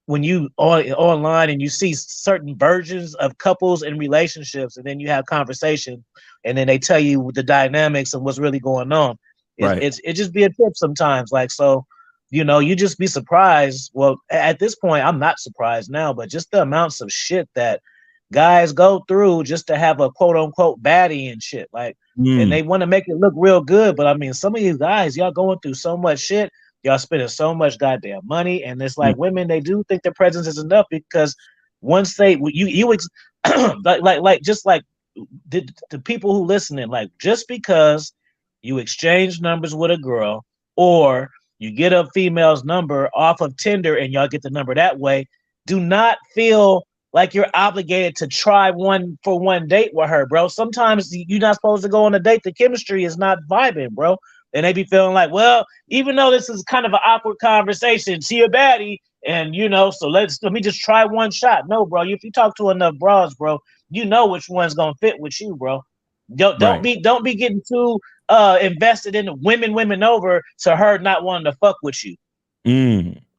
when you online and you see certain versions of couples and relationships, and then you have conversation, and then they tell you the dynamics and what's really going on. It just be a tip sometimes. Like, so, you just be surprised. Well, at this point, I'm not surprised now, but just the amounts of shit that guys go through just to have a quote unquote baddie and shit. Like, and they want to make it look real good. But I mean, some of you guys, y'all going through so much shit. Y'all spending so much goddamn money. And it's like women, they do think their presence is enough, because once they, the people who listening, like, just because you exchange numbers with a girl or you get a female's number off of Tinder and y'all get the number that way, do not feel like you're obligated to try one date with her, bro. Sometimes you're not supposed to go on a date. The chemistry is not vibing, bro. And they be feeling like, well, even though this is kind of an awkward conversation, she a baddie, and so let me just try one shot. No, bro. If you talk to enough bras, bro, you know which one's gonna fit with you, bro. Don't be getting too invested in the women over to her not wanting to fuck with you.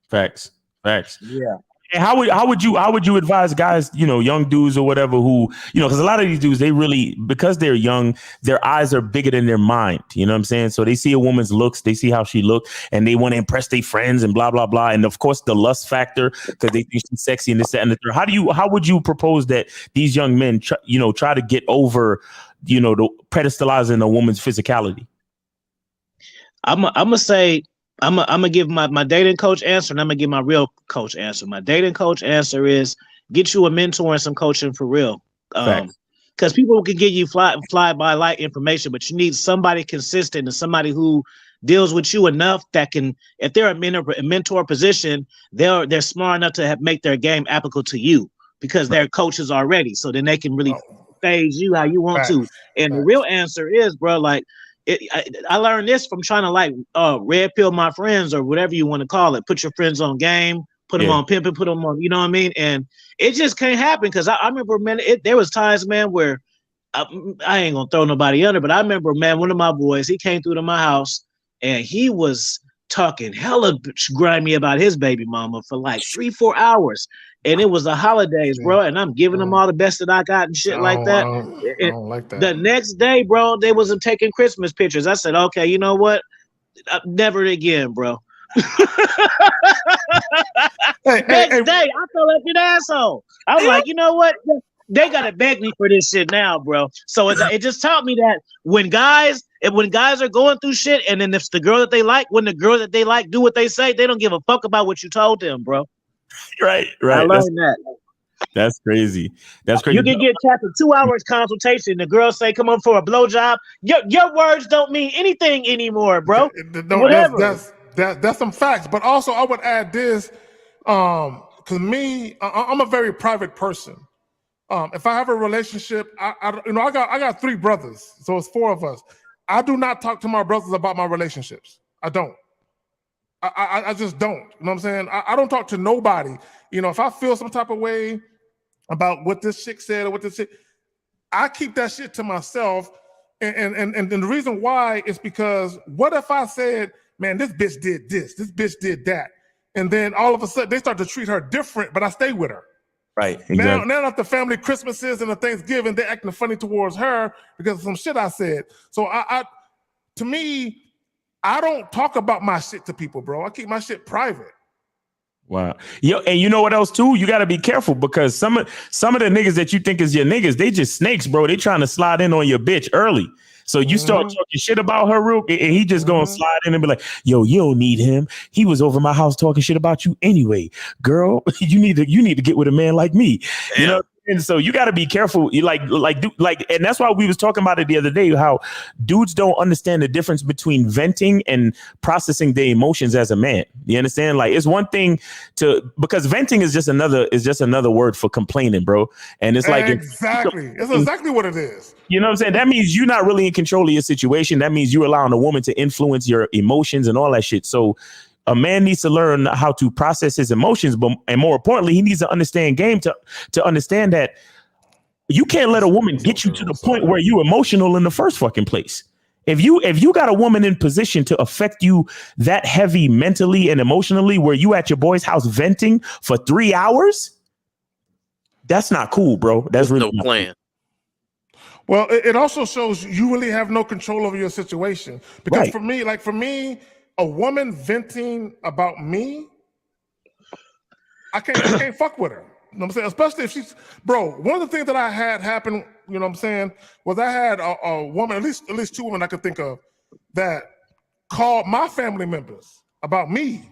Facts. Yeah. And how would you advise guys, young dudes or whatever, who, because a lot of these dudes, they really, because they're young, their eyes are bigger than their mind. You know what I'm saying? So they see a woman's looks, they see how she look, and they want to impress their friends and blah, blah, blah. And of course, the lust factor, because they think she's sexy and this, that, and the third. How would you propose that these young men, try to get over, the pedestalizing a woman's physicality? I'm gonna say, I'm gonna give my dating coach answer, and I'm gonna give my real coach answer. My dating coach answer is get you a mentor and some coaching for real. Because people can give you fly by light information, but you need somebody consistent and somebody who deals with you enough that can, if they're a mentor position, they're smart enough to make their game applicable to you because they're coaches already. So then they can really phase you how you want to. And the real answer is, bro, like, I learned this from trying to red pill my friends or whatever you want to call it. Put your friends on game, put them on pimping, put them on, you know what I mean? And it just can't happen because I remember, man, there was times, man, where I ain't gonna throw nobody under, but I remember, man, one of my boys, he came through to my house and he was talking hella grimy about his baby mama for like 3-4 hours. And it was the holidays, bro. And I'm giving them all the best that I got and shit like that. I don't like that. The next day, bro, they wasn't taking Christmas pictures. I said, okay, you know what? Never again, bro. Next day, I felt like an asshole. I was like, you know what? They gotta beg me for this shit now, bro. So it just taught me that when guys are going through shit, and then if the girl that they like, when the girl that they like do what they say, they don't give a fuck about what you told them, bro. Right. I learned that. That's crazy. That's crazy. You can get trapped for 2 hours consultation. The girl say, "Come on for a blowjob." Your words don't mean anything anymore, bro. Whatever. That's some facts. But also, I would add this. Because me, I'm a very private person. If I have a relationship, I got 3 brothers, so it's 4 of us. I do not talk to my brothers about my relationships. I don't. I just don't. You know what I'm saying? I don't talk to nobody. You know, if I feel some type of way about what this chick said or what this shit, I keep that shit to myself. And the reason why is because what if I said, man, this bitch did this bitch did that, and then all of a sudden they start to treat her different, but I stay with her. Right. Exactly. Now at the family Christmases and the Thanksgiving, they're acting funny towards her because of some shit I said. So to me, I don't talk about my shit to people, bro. I keep my shit private. Wow. Yo, and you know what else too? You got to be careful because some of the niggas that you think is your niggas, they just snakes, bro. They trying to slide in on your bitch early. So you start talking shit about her real, and he just gonna slide in and be like, yo, you don't need him. He was over my house talking shit about you anyway. Girl, you need to get with a man like me. Damn. You know? And so you got to be careful. You like, and that's why we was talking about it the other day, how dudes don't understand the difference between venting and processing their emotions as a man. You understand? Like, it's one thing because venting is just another word for complaining, bro. And it's like, exactly. It's exactly what it is. You know what I'm saying? That means you're not really in control of your situation. That means you're allowing a woman to influence your emotions and all that shit. So a man needs to learn how to process his emotions, and more importantly, he needs to understand game to understand that you can't let a woman get you to the point where you emotional in the first fucking place. If you got a woman in position to affect you that heavy mentally and emotionally, where you at your boy's house venting for 3 hours, that's not cool, bro. That's really no plan. Well, it also shows you really have no control over your situation. Because for me, a woman venting about me, I can't fuck with her. You know what I'm saying? Especially if she's, bro, one of the things that I had happen, you know what I'm saying, was I had a woman, at least 2 women I could think of, that called my family members about me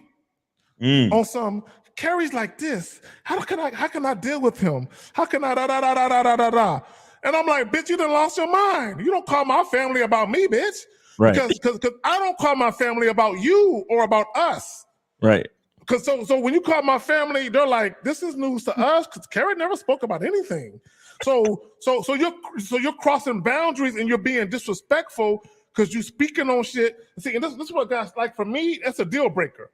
on some, Carrie's like this. How can I deal with him? How can I da da da da da da da? And I'm like, bitch, you done lost your mind. You don't call my family about me, bitch. Right. Because I don't call my family about you or about us. Right. Because so when you call my family, they're like, this is news to us because Carrie never spoke about anything. So you're crossing boundaries and you're being disrespectful because you're speaking on shit. See, and this is what guys like. For me, that's a deal breaker.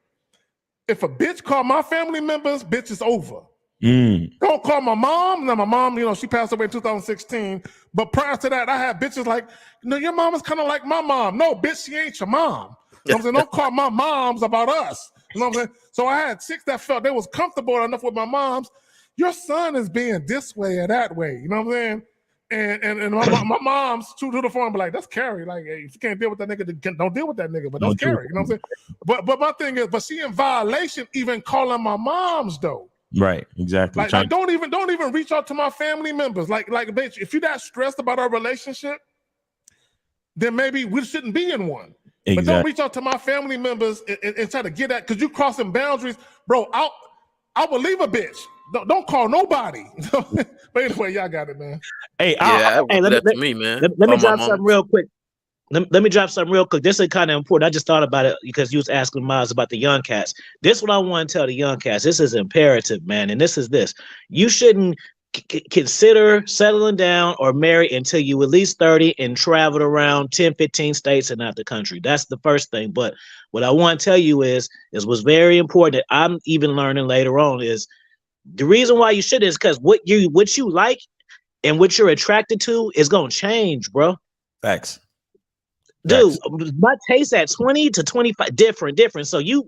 If a bitch call my family members, bitch, it's over. Don't call my mom. Now my mom, you know, she passed away in 2016. But prior to that, I had bitches like, no, your mom is kind of like my mom. No, bitch, she ain't your mom. You know what I'm saying? Don't call my moms about us. You know what I'm saying? So I had chicks that felt they was comfortable enough with my moms. Your son is being this way or that way. You know what I'm saying? And my mom's true to the phone, be like, that's Carrie. Like, hey, if you can't deal with that nigga, don't deal with that nigga. But that's Carrie. You know what I'm saying? But my thing is, but she in violation even calling my moms though. Right, exactly. Like don't even reach out to my family members. Like, bitch, if you're that stressed about our relationship, then maybe we shouldn't be in one. Exactly. But don't reach out to my family members and try to get at, because you crossing boundaries, bro. I will leave a bitch. Don't call nobody. But anyway, y'all got it, man. Hey, let me, man. Let me drop something real quick. Let me drop something real quick. This is kind of important. I just thought about it because you was asking Miles about the young cats. This is what I want to tell the young cats. This is imperative, man. And this is this. You shouldn't consider settling down or marry until you at least 30 and traveled around 10, 15 states and out the country. That's the first thing. But what I want to tell you is what's very important that I'm even learning later on is the reason why you should is because what you like and what you're attracted to is going to change, bro. Facts. Dude, my taste at 20 to 25 different. So you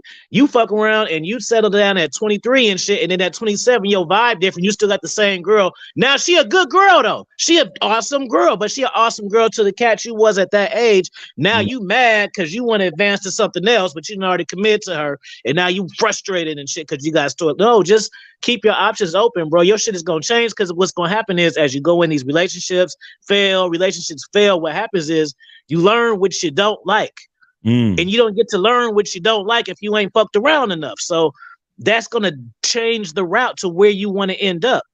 fuck around and you settle down at 23 and shit, and then at 27 your vibe different. You still got the same girl. Now she a good girl though. She an awesome girl, but she an awesome girl to the cat you was at that age. Now you mad because you want to advance to something else, but you already committed to her, and now you frustrated and shit because you guys still just keep your options open, bro. Your shit is gonna change because what's gonna happen is as you go in these relationships fail, what happens is you learn what you don't like. And you don't get to learn what you don't like if you ain't fucked around enough. So that's going to change the route to where you want to end up.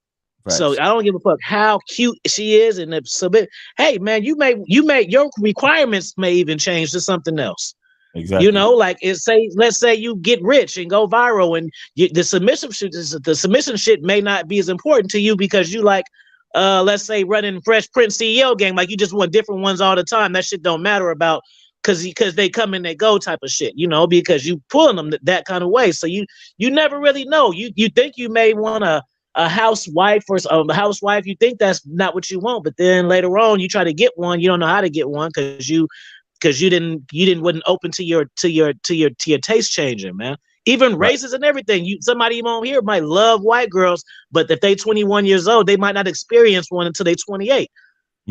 Right. So I don't give a fuck how cute she is. And hey man, you may your requirements may even change to something else. Exactly. You know, like let's say you get rich and go viral, and the submission shit may not be as important to you because you like, let's say running Fresh Prince CEO game, like you just want different ones all the time. That shit don't matter about because they come and they go type of shit, you know, because you pulling them that kind of way. So you never really know. You think you may want a housewife or a housewife. You think that's not what you want, but then later on you try to get one. You don't know how to get one because you wasn't open to your taste changing, man. Even races and everything. Somebody even on here might love white girls, but if they 21 years old, they might not experience one until they 28.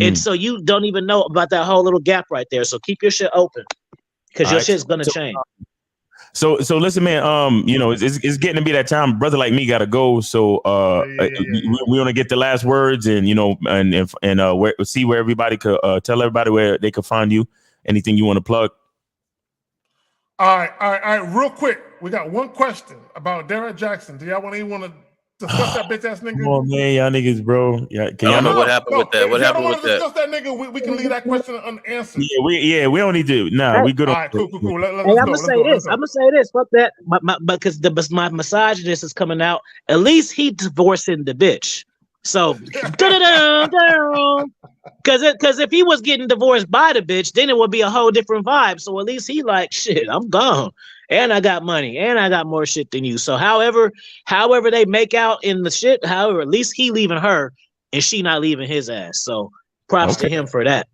And so you don't even know about that whole little gap right there. So keep your shit open because your shit's gonna change. So listen, man. You know, it's getting to be that time. Brother like me gotta go. So we want to get the last words, and you know, and see where everybody could tell everybody where they could find you. Anything you want to plug? All right. Real quick, we got one question about Derrick Jackson. Do y'all want to discuss that bitch ass nigga? Come on, man, y'all niggas, bro. Yeah, I don't know what happened with that. What happened with that? Discuss that nigga. We can leave that question unanswered. Yeah, we don't need to. Nah, we good. All right, cool. I'm gonna say this. Fuck that. Because my misogynist is coming out. At least he divorcing the bitch. So, because if he was getting divorced by the bitch, then it would be a whole different vibe. So at least he like, shit, I'm gone, and I got money, and I got more shit than you. So however they make out in the shit, however, at least he leaving her, and she not leaving his ass. So props to him for that.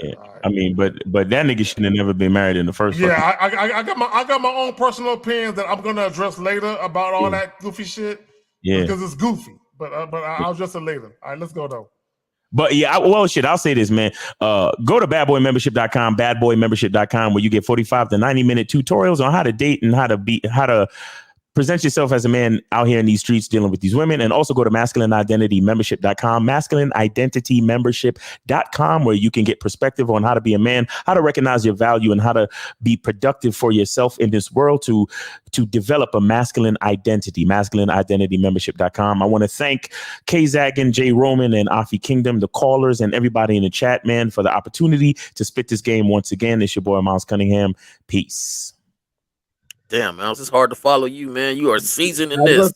Yeah. I mean, but that nigga should have never been married in the first place. Yeah, I got my own personal opinions that I'm gonna address later about all that goofy shit. Yeah, because it's goofy. But I'll address it later. All right, let's go though. But yeah, I'll say this, man. Go to badboymembership.com, badboymembership.com, where you get 45 to 90-minute tutorials on how to date and how to present yourself as a man out here in these streets dealing with these women. And also go to masculineidentitymembership.com, masculineidentitymembership.com, where you can get perspective on how to be a man, how to recognize your value, and how to be productive for yourself in this world to develop a masculine identity, masculineidentitymembership.com. I want to thank K Zaggin, Jay Roman, and Afi Kingdom, the callers, and everybody in the chat, man, for the opportunity to spit this game once again. It's your boy, Miles Cunningham. Peace. Damn, Miles, it's hard to follow you, man. You are seasoned in this.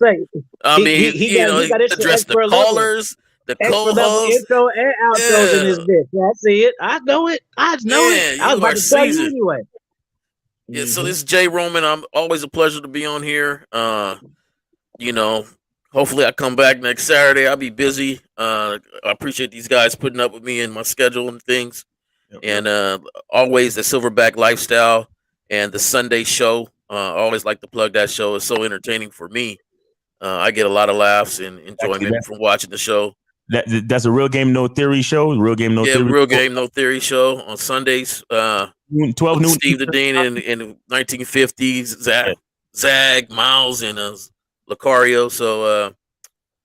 I mean, he address the callers, the co-hosts. Intro and outros in this bitch. Yeah, I see it. I know it. I was about to tell you anyway. Yeah, so this is Jay Roman. I'm always a pleasure to be on here. You know, hopefully I come back next Saturday. I'll be busy. I appreciate these guys putting up with me and my schedule and things. And always the Silverback Lifestyle and the Sunday show. I always like to plug that show. It's so entertaining for me. I get a lot of laughs and enjoyment from watching the show. That's a Real Game No Theory show. Real Game No Theory. Real Game No Theory show on Sundays. 12 noon. Steve the Dean in 1950s. Zag, Miles, and Lucario. So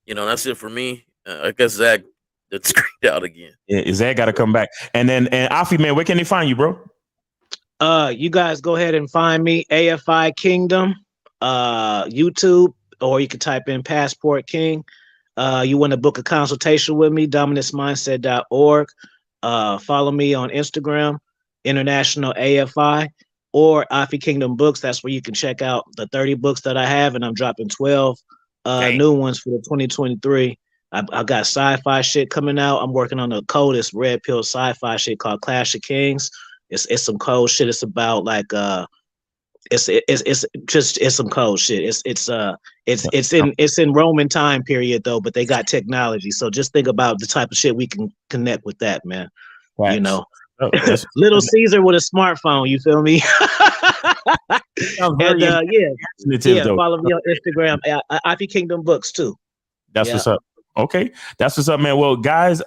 you know, that's it for me. I guess Zag did screamed out again. Yeah, Zag got to come back. And Afi, man, where can they find you, bro? You guys go ahead and find me, AFI Kingdom, YouTube, or you can type in Passport King. You want to book a consultation with me, dominanceMindset.org. Follow me on Instagram, International AFI, or Afi Kingdom Books. That's where you can check out the 30 books that I have, and I'm dropping 12 new ones for the 2023. I got sci-fi shit coming out. I'm working on the coldest red pill sci-fi shit called Clash of Kings. It's some cold shit. It's about like it's some cold shit. It's in Roman time period though, but they got technology. So just think about the type of shit we can connect with that, man. Right. You know, Little Caesar with a smartphone. You feel me? And follow me on Instagram. Afi Kingdom Books too. That's what's up. Okay, that's what's up, man. Well, guys,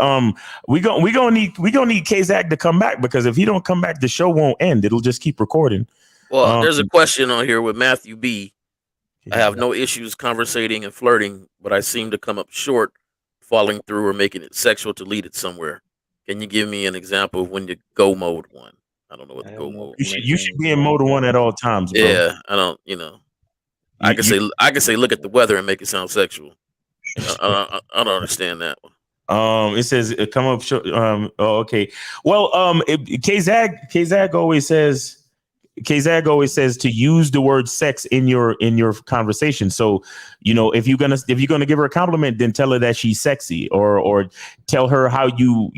we gonna need K-Zag to come back, because if he don't come back, the show won't end. It'll just keep recording. Well, there's a question on here with Matthew B. I have no issues conversating and flirting, but I seem to come up short, falling through or making it sexual to lead it somewhere. Can you give me an example of when you go mode one? I don't know what the go mode. You should be in mode one at all times, bro. Yeah, I don't. You know, I can say look at the weather and make it sound sexual. I don't understand that one. It says come up short. Okay. Well, K-Zag always says K-Zag always says to use the word sex in your conversation. So, you know, if you're gonna give her a compliment, then tell her that she's sexy, or tell her how you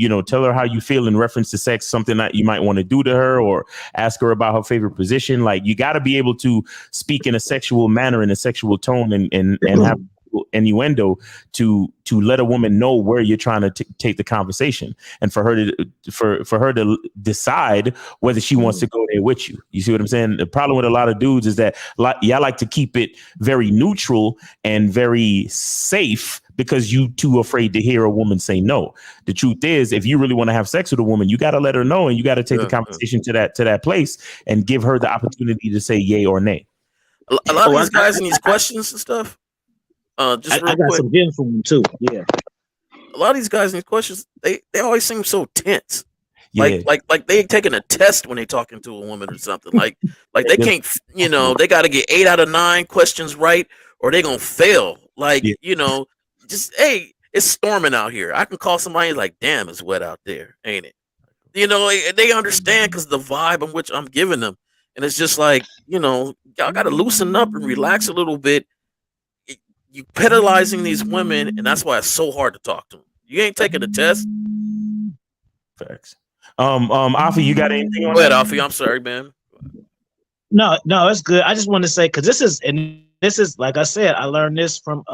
feel in reference to sex, something that you might want to do to her, or ask her about her favorite position. Like, you got to be able to speak in a sexual manner, in a sexual tone, and have innuendo to let a woman know where you're trying to take the conversation, and for her to decide whether she wants to go there with you. You see what I'm saying? The problem with a lot of dudes is that y'all like to keep it very neutral and very safe because you too afraid to hear a woman say no. The truth is, if you really want to have sex with a woman, you got to let her know, and you got to take the conversation to that place and give her the opportunity to say yay or nay. A lot of these guys in these questions and stuff. I got some gems from them too. Yeah, a lot of these guys in these questions, they always seem so tense. Yeah. Like they taking a test when they talking to a woman or something. Like they can't, you know, they got to get 8 out of 9 questions right, or they gonna fail. Like, you know, just, hey, it's storming out here. I can call somebody like, damn, it's wet out there, ain't it? You know, they understand because the vibe in which I'm giving them, and it's just like, you know, y'all got to loosen up and relax a little bit. You pedalizing these women, and that's why it's so hard to talk to them. You ain't taking the test. Facts. Afi, you got anything on that? Go ahead, Afi. I'm sorry, man. No, it's good. I just want to say, because this is like I said, I learned this from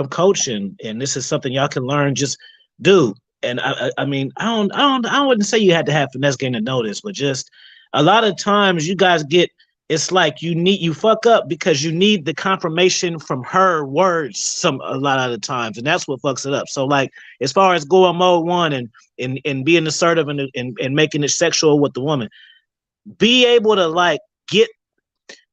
coaching, and this is something y'all can learn. Just do. And I mean, I wouldn't say you had to have finesse game to know this, but just a lot of times you guys get. It's like you fuck up because you need the confirmation from her words a lot of the times, and that's what fucks it up. So, like, as far as going mode 1 and being assertive and making it sexual with the woman, be able to like get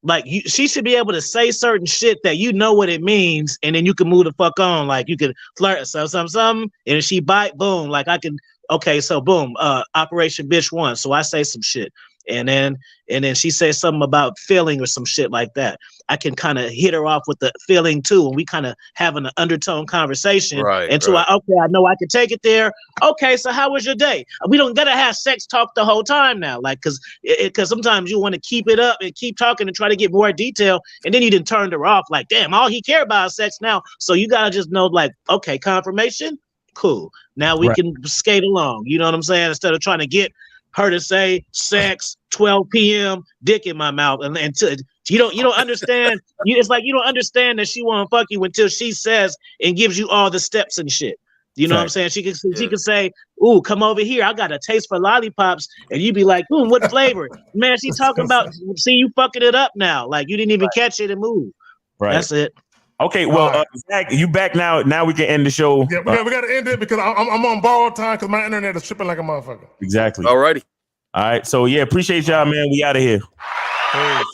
like she should be able to say certain shit that you know what it means, and then you can move the fuck on. Like, you can flirt something, and if she bite, boom, like I can. Okay, so boom, Operation Bitch 1. So I say some shit. And then she says something about feeling or some shit like that. I can kind of hit her off with the feeling too, and we kind of having an undertone conversation. Right. Until I know I can take it there. Okay, so how was your day? We don't gotta have sex talk the whole time now, like because sometimes you want to keep it up and keep talking and try to get more detail, and then you didn't turn her off. Like, damn, all he care about is sex now. So you gotta just know, like, okay, confirmation, cool. Now we can skate along. You know what I'm saying? Instead of trying to get her to say sex, 12 p.m., dick in my mouth, and you don't understand. It's like you don't understand that she want to fuck you until she says and gives you all the steps and shit. You know what I'm saying? She can say, "Ooh, come over here. I got a taste for lollipops," and you be like, "Ooh, what flavor?" Man, she talking about. See, you fucking it up now. Like, you didn't even catch it and move. Right. That's it. Okay, well, Zach, you back now. Now we can end the show. Yeah, we got to end it because I'm on borrowed time because my internet is tripping like a motherfucker. Exactly. Alrighty. All right. So yeah, appreciate y'all, man. We out of here. Peace.